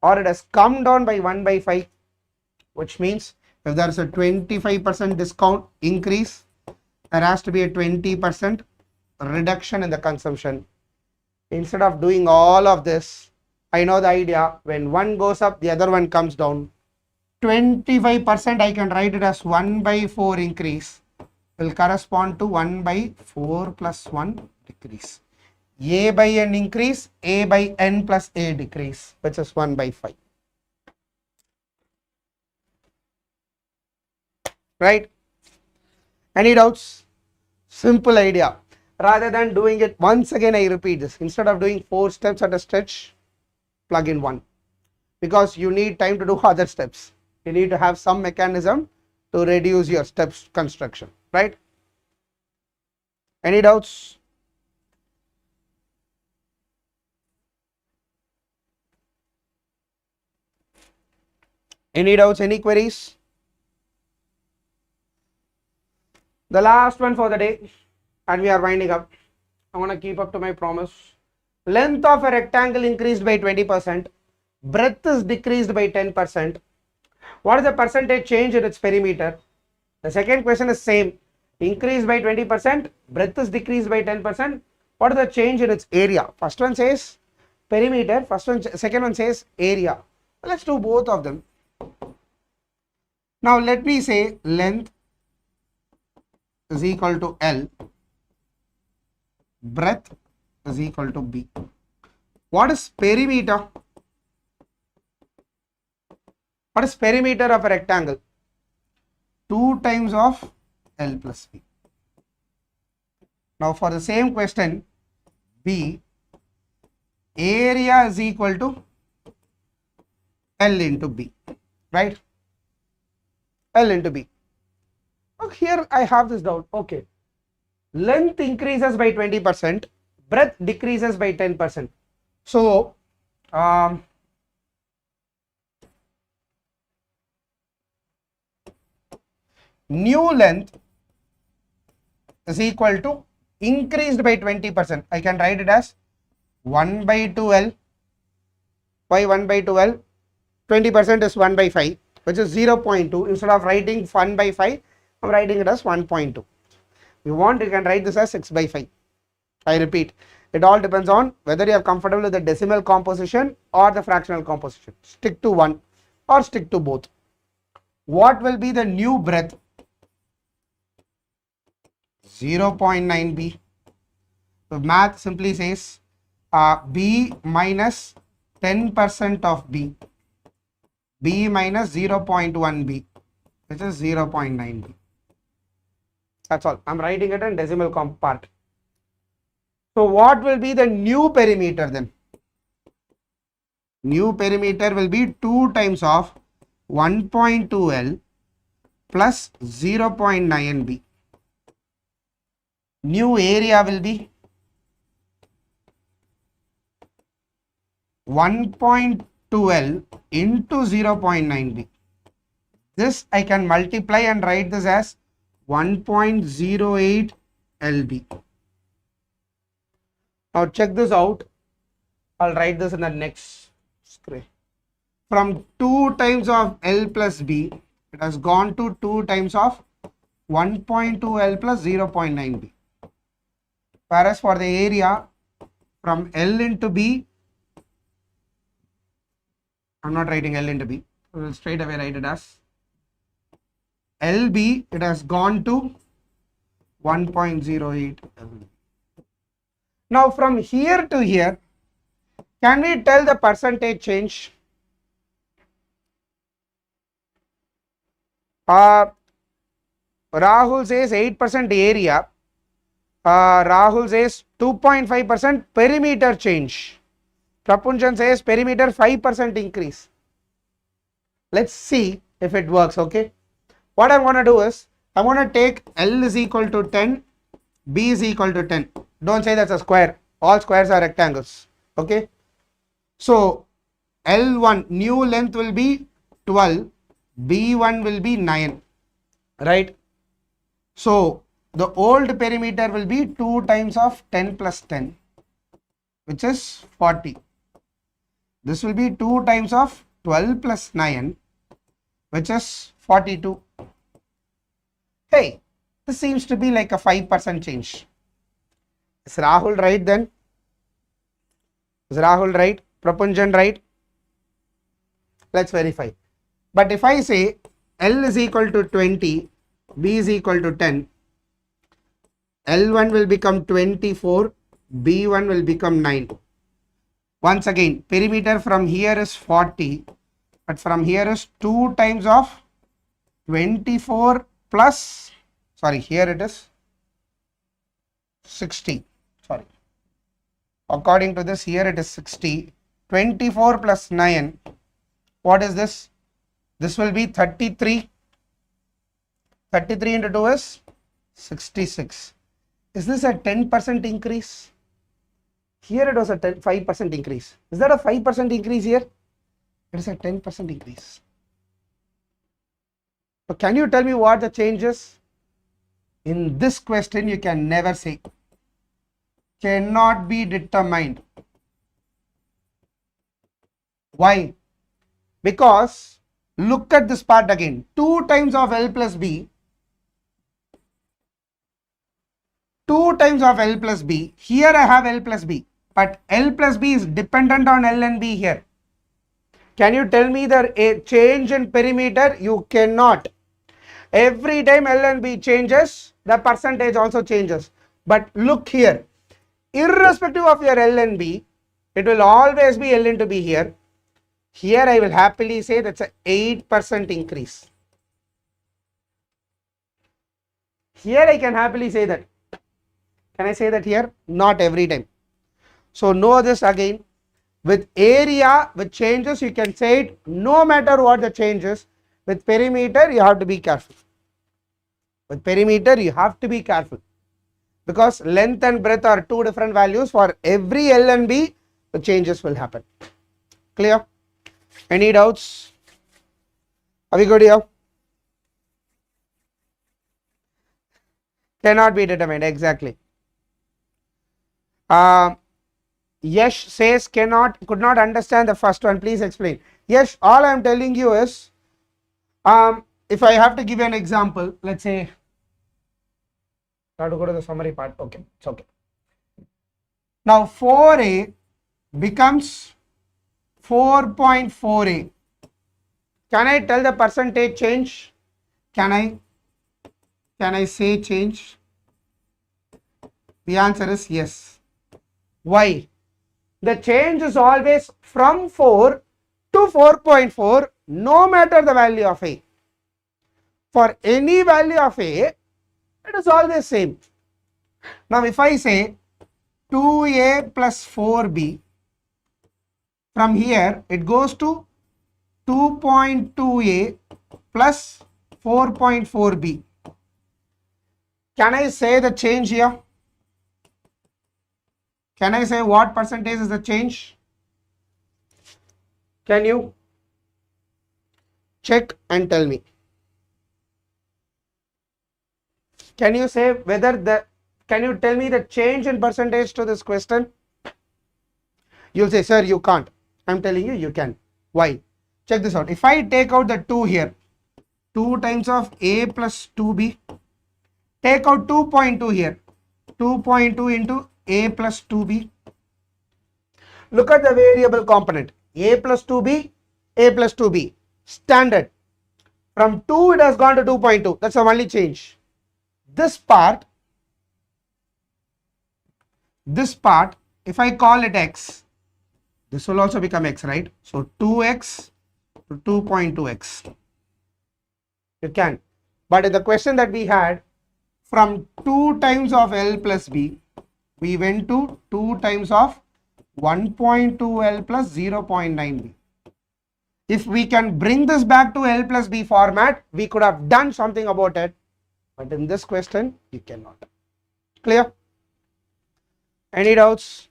Or it has come down by 1/5, which means if there is a 25% discount increase, there has to be a 20% reduction in the consumption. Instead of doing all of this, I know the idea. When one goes up, the other one comes down. 25% I can write it as 1/4 increase will correspond to 1/4 plus 1 decrease. A by n increase, A by n plus A decrease, which is 1/5. Right? Any doubts? Simple idea. Rather than doing it once again, I repeat this. Instead of doing 4 steps at a stretch, plug in 1. Because you need time to do other steps. You need to have some mechanism to reduce your steps construction. Right? Any doubts? Any doubts? Any queries? The last one for the day, and we are winding up. I want to keep up to my promise. Length of a rectangle increased by 20%. Breadth is decreased by 10%. What is the percentage change in its perimeter? The second question is same. Increased by 20%. Breadth is decreased by 10%. What is the change in its area? First one says perimeter. Second one says area. Well, let's do both of them. Now let me say length is equal to L, breadth is equal to B. What is perimeter? What is perimeter of a rectangle? 2 times of L plus B. Now for the same question, B, area is equal to L into B, right? L into B. Oh, here I have this doubt. Okay, length increases by 20%, breadth decreases by 10%. So, new length is equal to increased by 20%. I can write it as 1 by 2L. Why 1 by 2L? 20% is 1 by 5, which is 0.2. Instead of writing 1 by 5, I'm writing it as 1.2. If you want, you can write this as 6 by 5. I repeat, it all depends on whether you are comfortable with the decimal composition or the fractional composition. Stick to one or stick to both. What will be the new breadth? 0.9b. So math simply says b minus 10% of b, b minus 0.1b, which is 0.9b. That's all. I'm writing it in decimal part. So what will be the new perimeter then? New perimeter will be 2 times of 1.2L plus 0.9b. New area will be 1.2L into 0.9b. This I can multiply and write this as 1.08 LB. Now check this out. I'll write this in the next screen. From 2 times of L plus B, it has gone to 2 times of 1.2 L plus 0.9B. Whereas for the area from L into B, I'm not writing L into B. I will straight away write it as LB. It has gone to 1.08 LB. Now from here to here, can we tell the percentage change? Rahul says 8% area. Rahul says 2.5% perimeter change. Prapunjan says perimeter 5% increase. Let's see if it works. Okay. What I'm going to do is, I'm going to take L is equal to 10, B is equal to 10. Don't say that's a square. All squares are rectangles. Okay. So L1 new length will be 12, B1 will be 9, right? So the old perimeter will be 2 times of 10 plus 10, which is 40. This will be 2 times of 12 plus 9, which is 42. Hey, this seems to be like a 5% change. Is Rahul right then? Is Rahul right? Prapunjan right? Let's verify. But if I say L is equal to 20, B is equal to 10, L1 will become 24, B1 will become 9. Once again, perimeter from here is 40, but from here is 2 times of 24 plus, sorry, here it is 60, sorry. According to this, here it is 60. 24 plus 9, what is this? This will be 33. 33 into 2 is 66. Is this a 10% increase? Here it was a 5% increase. Is that a 5% increase here? It is a 10% increase. So can you tell me what the change is? In this question, you can never say. Cannot be determined. Why? Because look at this part again. 2 times of L plus B. 2 times of L plus B. Here I have L plus B. But L plus B is dependent on L and B here. Can you tell me the change in perimeter? You cannot. Every time L and B changes, the percentage also changes. But look here. Irrespective of your L and B, it will always be L into B here. Here I will happily say that's an 8% increase. Here I can happily say that. Can I say that here? Not every time. So know this again. With area, with changes, you can say it no matter what the changes. With perimeter, you have to be careful. With perimeter, you have to be careful, because length and breadth are two different values. For every L and B, the changes will happen. Clear? Any doubts? Are we good here? Cannot be determined, exactly. Yash says could not understand the first one. Please explain. Yash, all I am telling you is, if I have to give you an example, let's say, have to go to the summary part. Okay, it's okay. Now 4A becomes 4.4A. Can I tell the percentage change? Can I say change? The answer is yes. Why? The change is always from 4 to 4.4, no matter the value of A. For any value of A, it is always same. Now if I say 2A plus 4B, from here it goes to 2.2A plus 4.4B. Can I say the change here? Can I say what percentage is the change? Can you check and tell me? Can you say can you tell me the change in percentage to this question? You'll say, sir, you can't. I'm telling you, you can. Why? Check this out. If I take out the 2 here, 2 times of A plus 2B, take out 2.2 here, 2.2 into A plus 2B. Look at the variable component, A plus 2B, A plus 2B, standard. From 2 it has gone to 2.2, that's the only change. This part, if I call it X, this will also become X, right? So 2X to 2.2X. You can. But in the question that we had, from 2 times of L plus B, we went to 2 times of 1.2L plus 0.9B. If we can bring this back to L plus B format, we could have done something about it. But in this question, you cannot. Clear? Any doubts?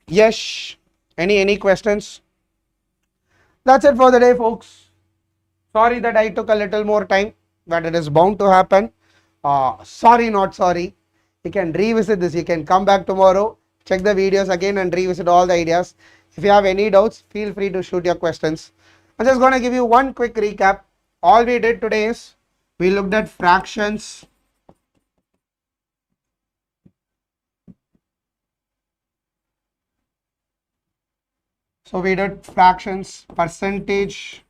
Yes. Any questions? That's it for the day, folks. Sorry that I took a little more time, but it is bound to happen. Sorry, not sorry. You can revisit this. You can come back tomorrow, check the videos again and revisit all the ideas. If you have any doubts, feel free to shoot your questions. I'm just going to give you one quick recap. All we did today is we looked at fractions, so we did fractions, percentage,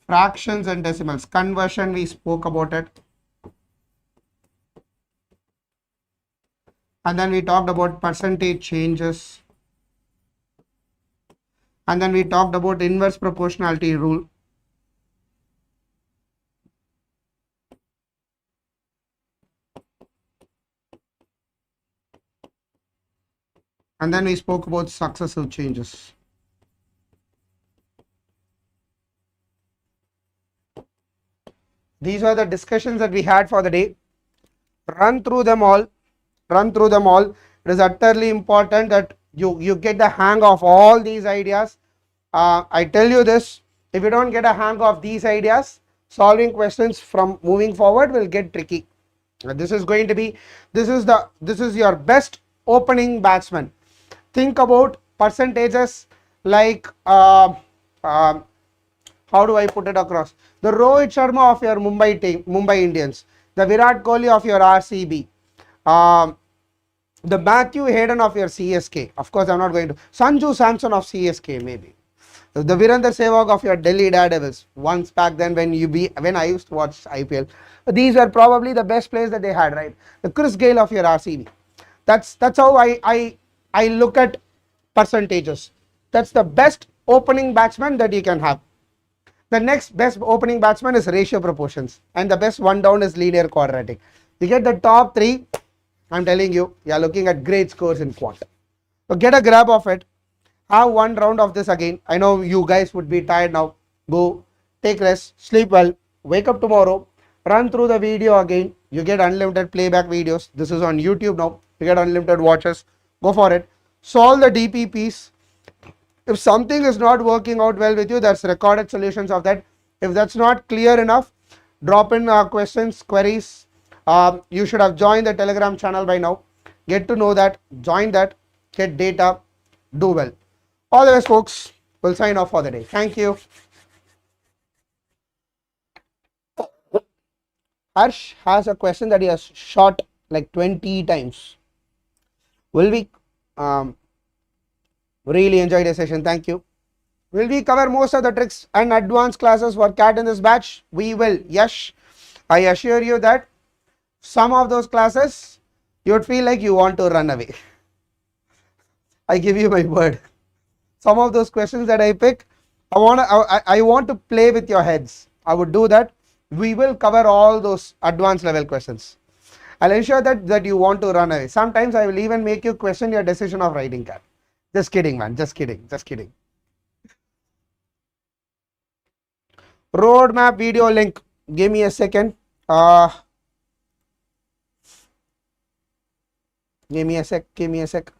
fractions and decimals. Conversion, we spoke about it. And then we talked about percentage changes. And then we talked about inverse proportionality rule. And then we spoke about successive changes. These are the discussions that we had for the day. Run through them all. It is utterly important that you get the hang of all these ideas. I tell you this, if you don't get a hang of these ideas, solving questions from moving forward will get tricky. This is your best opening batsman. Think about percentages like how do I put it across? The Rohit Sharma of your Mumbai team, Mumbai Indians, the Virat Kohli of your RCB, the Matthew Hayden of your CSK. Of course, I'm not going to. Sanju Samson of CSK maybe. The Virender Sehwag of your Delhi Daredevils. Once back then when I used to watch IPL, these were probably the best players that they had, right? The Chris Gayle of your RCB. That's how I look at percentages. That's the best opening batsman that you can have. The next best opening batsman is ratio proportions, and the best one down is linear quadratic. You get the top 3, I'm telling you, you are looking at great scores in quant. So get a grab of it. Have one round of this again. I know you guys would be tired now. Go, take rest, sleep well, wake up tomorrow, run through the video again. You get unlimited playback videos. This is on YouTube now. You get unlimited watches. Go for it. Solve the DPPs. If something is not working out well with you, there's recorded solutions of that. If that's not clear enough, drop in questions, queries. You should have joined the Telegram channel by now. Get to know that, join that, get data, do well. All the best, folks. We'll sign off for the day. Thank you. Harsh has a question that he has shot like 20 times. Will we really enjoyed the session? Thank you. Will we cover most of the tricks and advanced classes for CAT in this batch? We will. Yes, I assure you that some of those classes you would feel like you want to run away. I give you my word. Some of those questions that I pick, I want to play with your heads. I would do that. We will cover all those advanced level questions. I'll ensure that you want to run away. Sometimes I will even make you question your decision of writing CAT. Just kidding, man. Just kidding. Just kidding. Roadmap video link. Give me a second. Give me a sec. Give me a sec.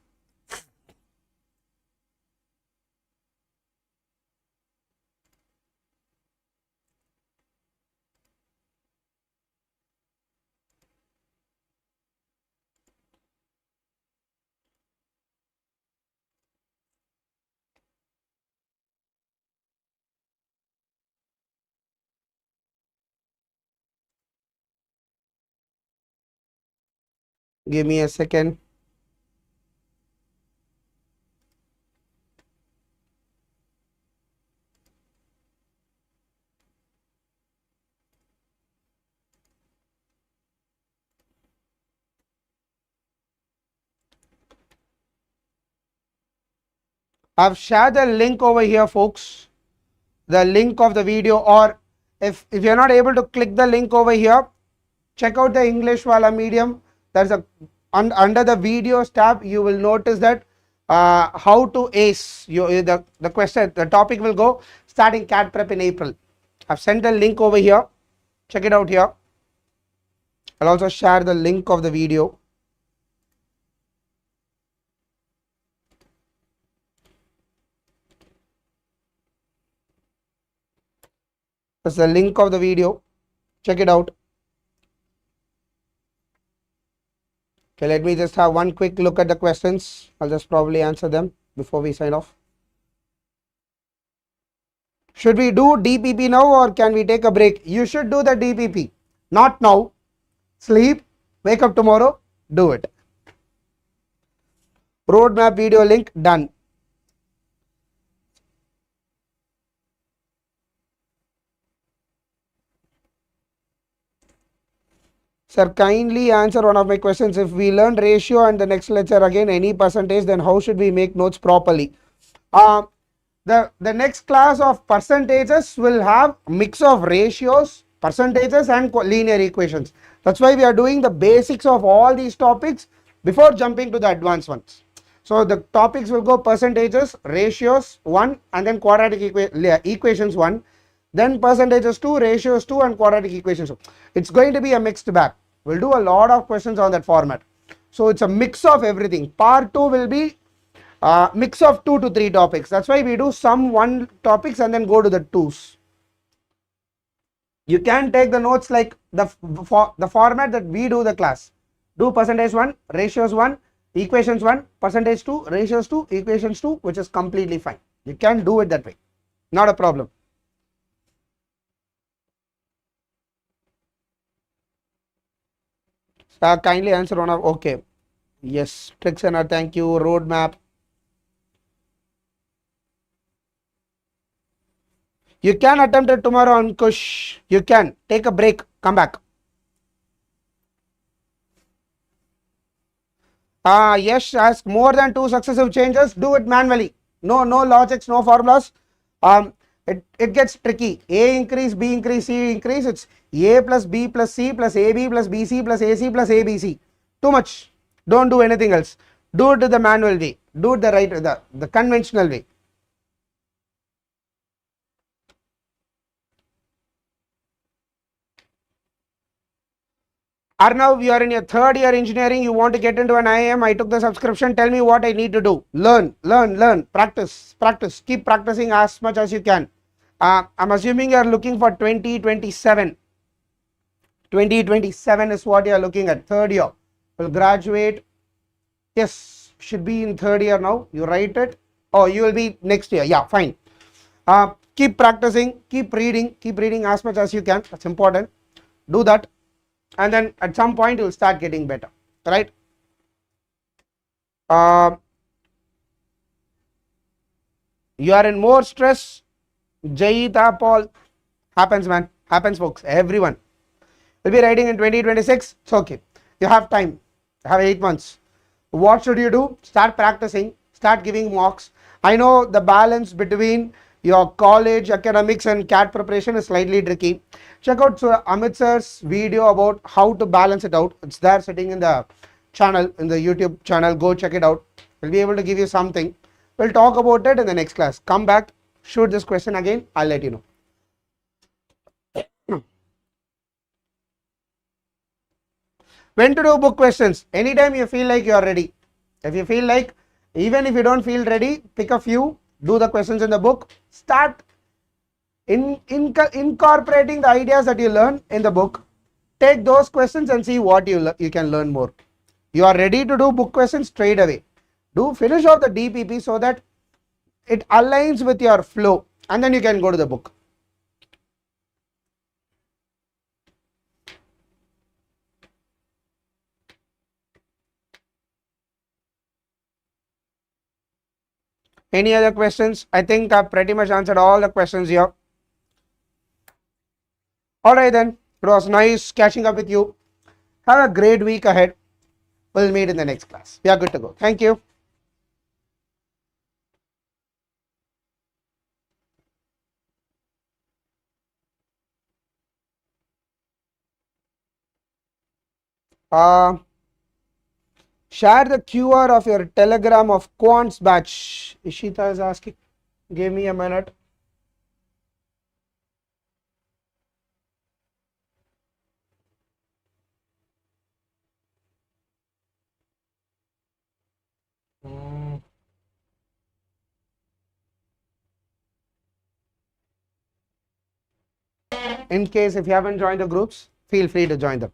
Give me a second. I've shared the link over here, folks. The link of the video, or if you're not able to click the link over here, check out the English Wallah medium. There's a under the videos tab, you will notice that how to ace the question. The topic will go starting CAT prep in April. I've sent the link over here. Check it out here. I'll also share the link of the video. That's the link of the video. Check it out. Okay, let me just have one quick look at the questions. I'll just probably answer them before we sign off. Should we do DPP now or can we take a break? You should do the DPP. Not now. Sleep, wake up tomorrow, do it. Roadmap video link done. Sir, kindly answer one of my questions. If we learn ratio and the next lecture again any percentage, then how should we make notes properly? The next class of percentages will have mix of ratios, percentages and linear equations. That's why we are doing the basics of all these topics before jumping to the advanced ones. So the topics will go percentages, ratios 1, and then quadratic equations 1. Then percentages 2, ratios 2, and quadratic equations 2. It's going to be a mixed bag. We'll do a lot of questions on that format. So it's a mix of everything. Part 2 will be mix of 2 to 3 topics. That's why we do some 1 topics and then go to the 2s. You can take the notes like the format that we do the class. Do percentage 1, ratios 1, equations 1, percentage 2, ratios 2, equations 2, which is completely fine. You can do it that way. Not a problem. Kindly answer one of, okay. Yes, tricks and thank you. Roadmap. You can attempt it tomorrow on Kush. You can take a break, come back. Yes, ask more than 2 successive changes. Do it manually. No logics, no formulas. it gets tricky. A increase, B increase, C increase. It's A plus B plus C plus AB plus BC plus AC plus ABC. Too much. Don't do anything else. Do it the manual way. Do it the conventional way. Arnav, you are in your third year engineering. You want to get into an IIM. I took the subscription. Tell me what I need to do. Learn, learn, learn. Practice, practice. Keep practicing as much as you can. I'm assuming you are looking for 2027. 2027 is what you are looking at. Third year. Will graduate. Yes, should be in third year now. You write it. Oh, you will be next year. Yeah, fine. Keep practicing. Keep reading as much as you can. That's important. Do that. And then at some point you will start getting better, right? You are in more stress. Jayita Paul. Happens, man. Happens, folks. Everyone will be writing in 2026. It's okay. You have time. You have 8 months. What should you do? Start practicing. Start giving mocks. I know the balance between your college academics and CAT preparation is slightly tricky. Check out Amit sir's video about how to balance it out. It's there sitting in the channel, in the YouTube channel. Go check it out. We'll be able to give you something. We'll talk about it in the next class. Come back, shoot this question again. I'll let you know. When to do book questions? Anytime you feel like you are ready. If you feel like, even if you don't feel ready, pick a few, do the questions in the book, start incorporating the ideas that you learn in the book. Take those questions and see what you can learn more. You are ready to do book questions straight away. Do finish off the DPP so that it aligns with your flow, and then you can go to the book. Any other questions? I think I've pretty much answered all the questions here. Alright then, it was nice catching up with you. Have a great week ahead. We'll meet in the next class. We are good to go. Thank you. Share the QR of your Telegram of Quants batch. Ishita is asking. Give me a minute. In case if you haven't joined the groups, feel free to join them.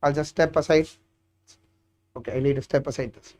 I'll just step aside. Okay, I need to step aside this.